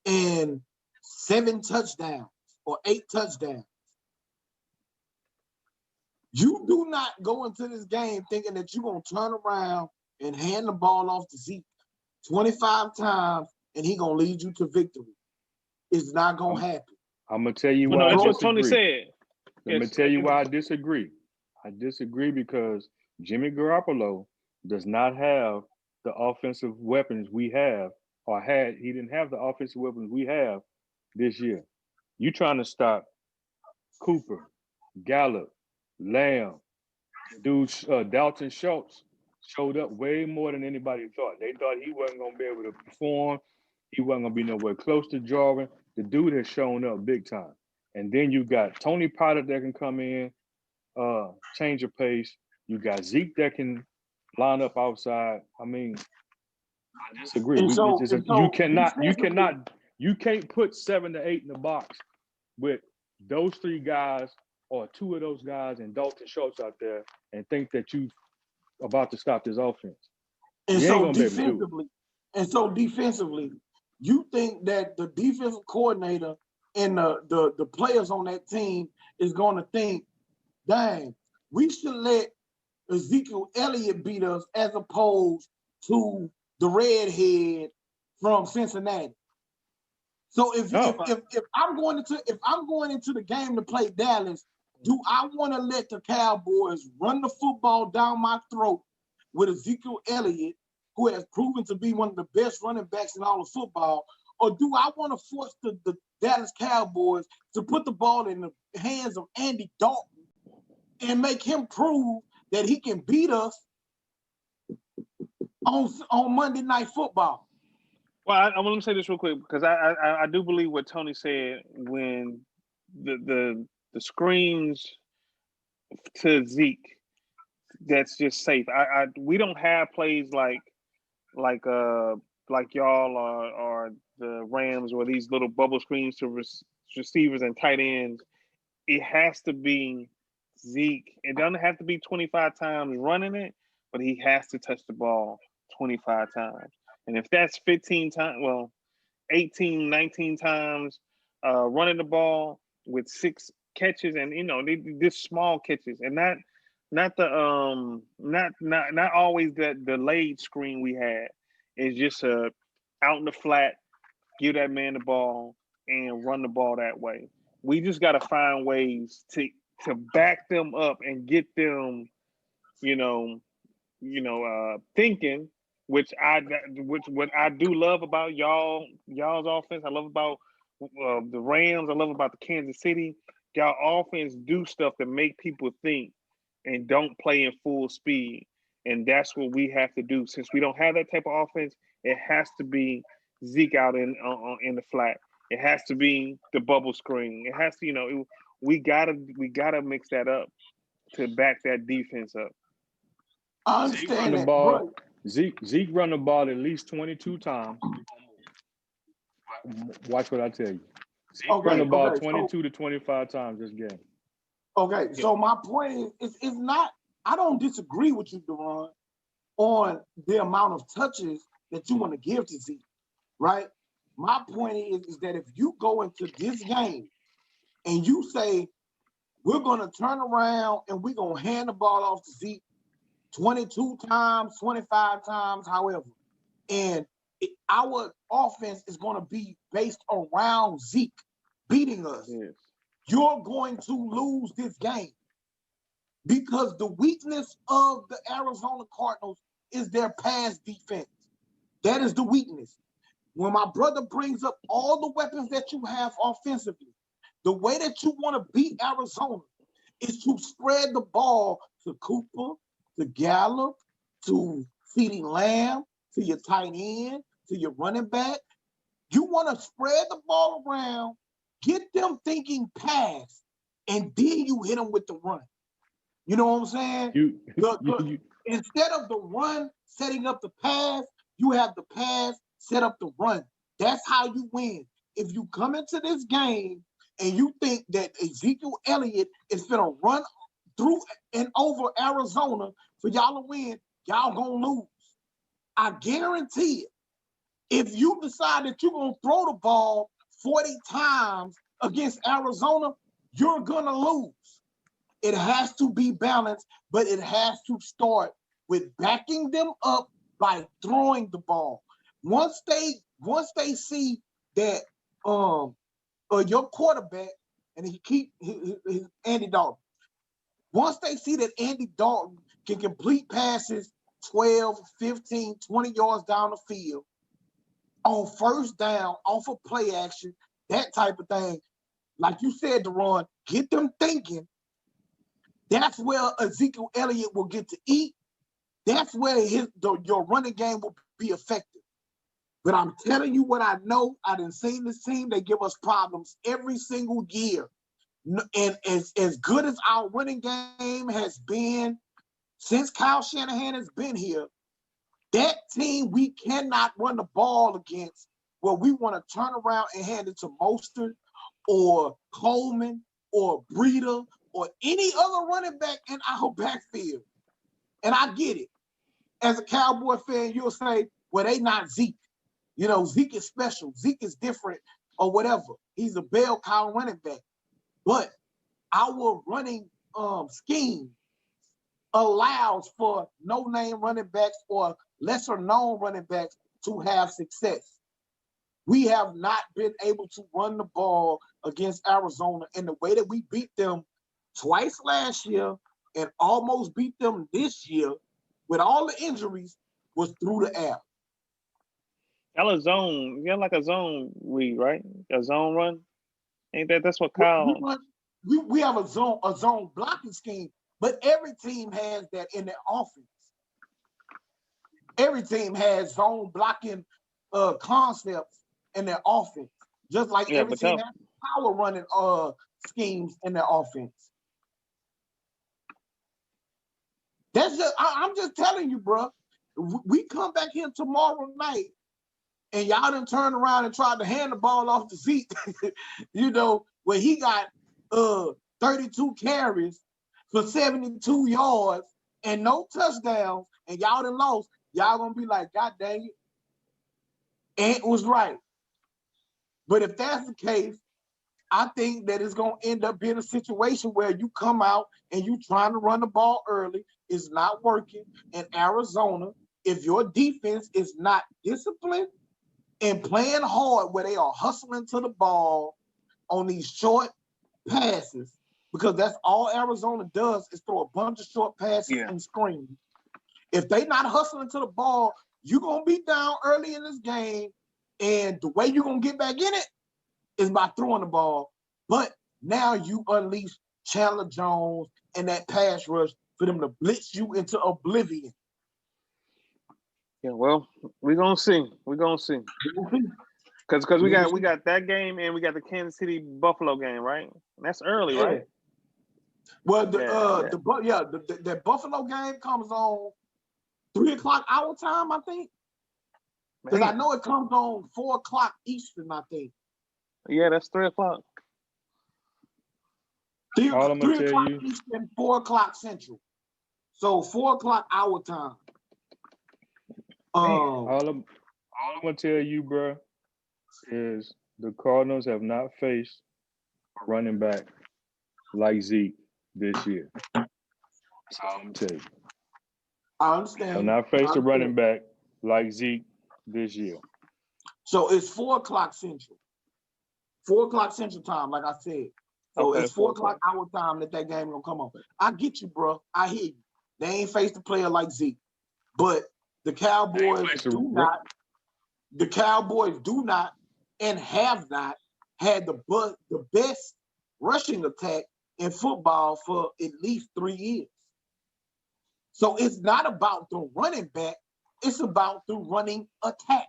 and 7 touchdowns or 8 touchdowns. You do not go into this game thinking that you're going to turn around and hand the ball off to Zeke 25 times and he's going to lead you to victory. It's not going to happen. I'm going to tell you why. No, that's I what disagree. Tony said. Let me tell you why I disagree. I disagree because Jimmy Garoppolo does not have the offensive weapons we have or had. He didn't have the offensive weapons we have this year. You trying to stop Cooper, Gallup, Lamb, Dalton Schultz showed up way more than anybody thought. They thought he wasn't going to be able to perform. He wasn't going to be nowhere close to drawing. The dude has shown up big time. And then you got Tony Potter that can come in, change your pace. You got Zeke that can line up outside. I mean, I disagree. You can't put 7 to 8 in the box with those 3 guys or 2 of those guys and Dalton Schultz out there and think that you about to stop this offense. And so defensively, you think that the defensive coordinator and the players on that team is going to think, dang, we should let Ezekiel Elliott beat us as opposed to the redhead from Cincinnati. So if I'm going into the game to play Dallas, do I want to let the Cowboys run the football down my throat with Ezekiel Elliott, who has proven to be one of the best running backs in all of football, or do I want to force the Dallas Cowboys to put the ball in the hands of Andy Dalton and make him prove that he can beat us on Monday Night Football? Well, I want to say this real quick because I do believe what Tony said when the screens to Zeke, that's just safe. We don't have plays like y'all or the Rams or these little bubble screens to receivers and tight ends. It has to be Zeke. It doesn't have to be 25 times running it, but he has to touch the ball 25 times. And if that's 15 times, 18, 19 times running the ball with 6 catches and, this small catches and not always that delayed screen we had. It's just out in the flat, give that man the ball and run the ball that way. We just got to find ways to to back them up and get them, thinking, which what I do love about y'all's offense. I love about the Rams. I love about the Kansas City. Y'all offense do stuff to make people think and don't play in full speed. And that's what we have to do. Since we don't have that type of offense, it has to be Zeke out in the flat. It has to be the bubble screen. It has to, we gotta mix that up to back that defense up. I Zeke run understand the that, ball. bro. Zeke run the ball at least 22 times. Watch what I tell you. Zeke run the ball 22 to 25 times this game. Okay, so my point is not. I don't disagree with you, Deron, on the amount of touches that you want to give to Zeke, right? My point is that if you go into this game and you say we're going to turn around and we're going to hand the ball off to Zeke 22 times, 25 times, however, and our offense is going to be based around Zeke beating us, you're going to lose this game. Because the weakness of the Arizona Cardinals is their pass defense. That is the weakness. When my brother brings up all the weapons that you have offensively, the way that you want to beat Arizona is to spread the ball to Cooper, to Gallup, to CeeDee Lamb, to your tight end, to your running back. You want to spread the ball around, get them thinking pass, and then you hit them with the run. You know what I'm saying? Instead of the run setting up the pass, you have the pass set up the run. That's how you win. If you come into this game and you think that Ezekiel Elliott is going to run through and over Arizona for y'all to win, y'all going to lose. I guarantee it. If you decide that you're going to throw the ball 40 times against Arizona, you're going to lose. It has to be balanced, but it has to start with backing them up by throwing the ball. Once they see that your quarterback, and his Andy Dalton, once they see that Andy Dalton can complete passes 12, 15, 20 yards down the field on first down, off of play action, that type of thing, like you said, Deron, get them thinking. That's where Ezekiel Elliott will get to eat. That's where your running game will be effective. But I'm telling you what I know. I done seen this team. They give us problems every single year. And as good as our running game has been since Kyle Shanahan has been here, that team we cannot run the ball against where we want to turn around and hand it to Mostert or Coleman or Breida or any other running back in our backfield. And I get it. As a Cowboy fan, you'll say, well, they not Zeke. Zeke is special. Zeke is different or whatever. He's a bell cow running back. But our running scheme allows for no-name running backs or lesser-known running backs to have success. We have not been able to run the ball against Arizona in the way that we beat them twice last year and almost beat them this year with all the injuries was through the air. Y'all a zone, like a zone read, right? A zone run? Ain't that's what Kyle... We have a zone blocking scheme, but every team has that in their offense. Every team has zone blocking concepts in their offense, just like every team has power running schemes in their offense. I'm just telling you, bro. We come back here tomorrow night, and y'all done turned around and tried to hand the ball off to Zeke, where he got 32 carries for 72 yards and no touchdowns, and y'all done lost. Y'all gonna be like, God dang it. Ant was right. But if that's the case, I think that it's gonna end up being a situation where you come out and you trying to run the ball early, it's not working. In Arizona, if your defense is not disciplined and playing hard where they are hustling to the ball on these short passes, because that's all Arizona does is throw a bunch of short passes and screens. If they not hustling to the ball, you're going to be down early in this game, and the way you're going to get back in it is by throwing the ball. But now you unleash Chandler Jones and that pass rush for them to blitz you into oblivion. Yeah, well, we're gonna see. We're gonna see. Because we got that game and we got the Kansas City Buffalo game, right? And that's early, right? Well, the Buffalo game comes on 3:00 our time, I think. Because I know it comes on 4:00 Eastern, I think. Yeah, that's 3:00. All I'm gonna tell you, Eastern, 4:00 Central. So 4:00 our time. all I'm gonna tell you, bro, is the Cardinals have not faced a running back like Zeke this year. That's all I'm gonna tell you. I understand. Have not faced a running back like Zeke this year. So it's 4:00 Central. 4:00 Central time, like I said. So it's 4:00 our time that game gonna come on. I get you, bro. I hear you. They ain't faced a player like Zeke, but the Cowboys do not and have not had the best rushing attack in football for at least 3 years. So it's not about the running back, it's about the running attack.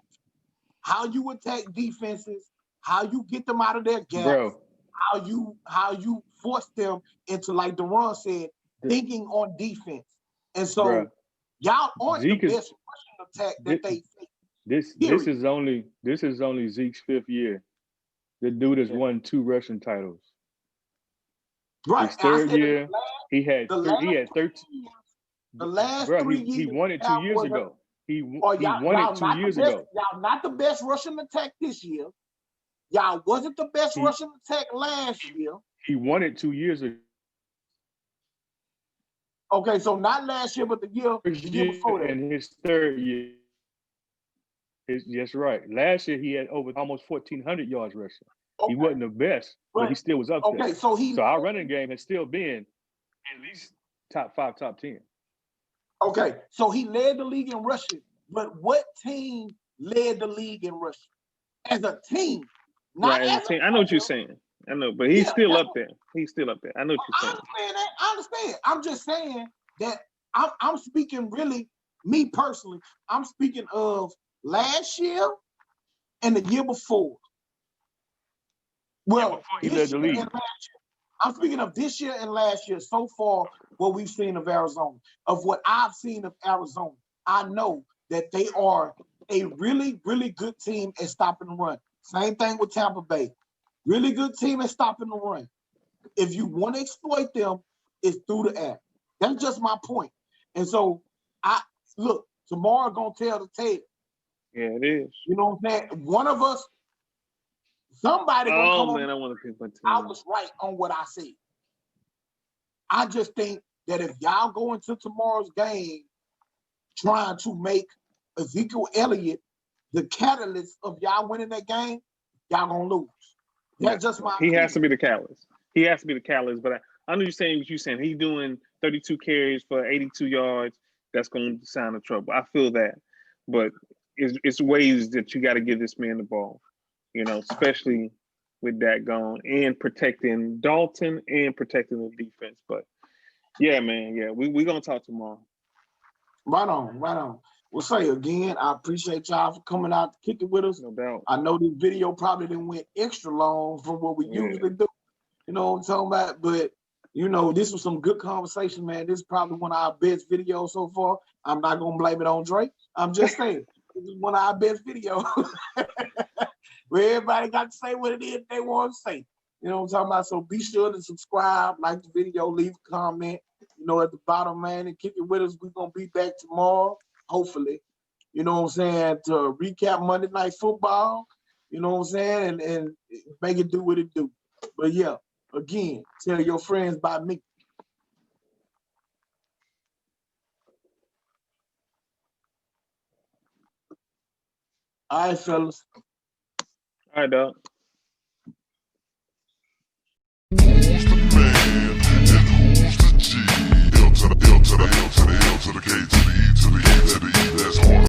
How you attack defenses, how you get them out of their gaps, bro. How you force them into, like Deron said, thinking on defense. And so y'all aren't the best rushing attack that they face. This is only Zeke's 5th year. The dude has won 2 rushing titles. Right. His 3rd year, he had 13. The last 3 years, he won it 2 years ago. He won it 2 years ago. Y'all not the best rushing attack this year. Y'all wasn't the best rushing attack last year. He won it 2 years ago. Okay, so not last year, but the year before that. And his 3rd year. That's right. Last year, he had over almost 1,400 yards rushing. Okay. He wasn't the best, but he still was up there. So our running game has still been at least top 5, top 10. Okay, so he led the league in rushing, but what team led the league in rushing? As a team, not as a team. I know what you're saying. I know, but he's still up there. He's still up there. I know what you're saying. I understand. I'm just saying that I'm speaking really, me personally, I'm speaking of last year and the year before. Well, he led the league. I'm speaking of this year and last year so far, what we've seen of Arizona. Of what I've seen of Arizona, I know that they are a really, really good team at stopping the run. Same thing with Tampa Bay. Really good team at stopping the run. If you want to exploit them, it's through the air. That's just my point. And so, tomorrow gonna tell the tale. Yeah, it is. You know what I'm saying? One of us, somebody gonna come on. I want to pick my team. I was right on what I said. I just think that if y'all go into tomorrow's game trying to make Ezekiel Elliott the catalyst of y'all winning that game, y'all gonna lose. That's just my opinion. He has to be the catalyst. He has to be the catalyst. But I know you're saying what you're saying. He's doing 32 carries for 82 yards. That's going to sound of trouble. I feel that. But it's ways that you got to give this man the ball, especially with that gone and protecting Dalton and protecting the defense. But, yeah, man, we're going to talk tomorrow. Right on. We'll say again, I appreciate y'all for coming out to kick it with us. No doubt. I know this video probably didn't went extra long from what we usually do. You know what I'm talking about? But, this was some good conversation, man. This is probably one of our best videos so far. I'm not going to blame it on Drake. I'm just saying, this is one of our best videos where everybody got to say what it is they want to say. You know what I'm talking about? So be sure to subscribe, like the video, leave a comment, at the bottom, man, and kick it with us. We're going to be back tomorrow, hopefully. You know what I'm saying? To recap Monday Night Football, you know what I'm saying? And make it do what it do. But, yeah. Again, tell your friends about me. All right, fellas. All right, dog. Who's the man? to the L to the L to the K to the E to the E to the E. That's hard.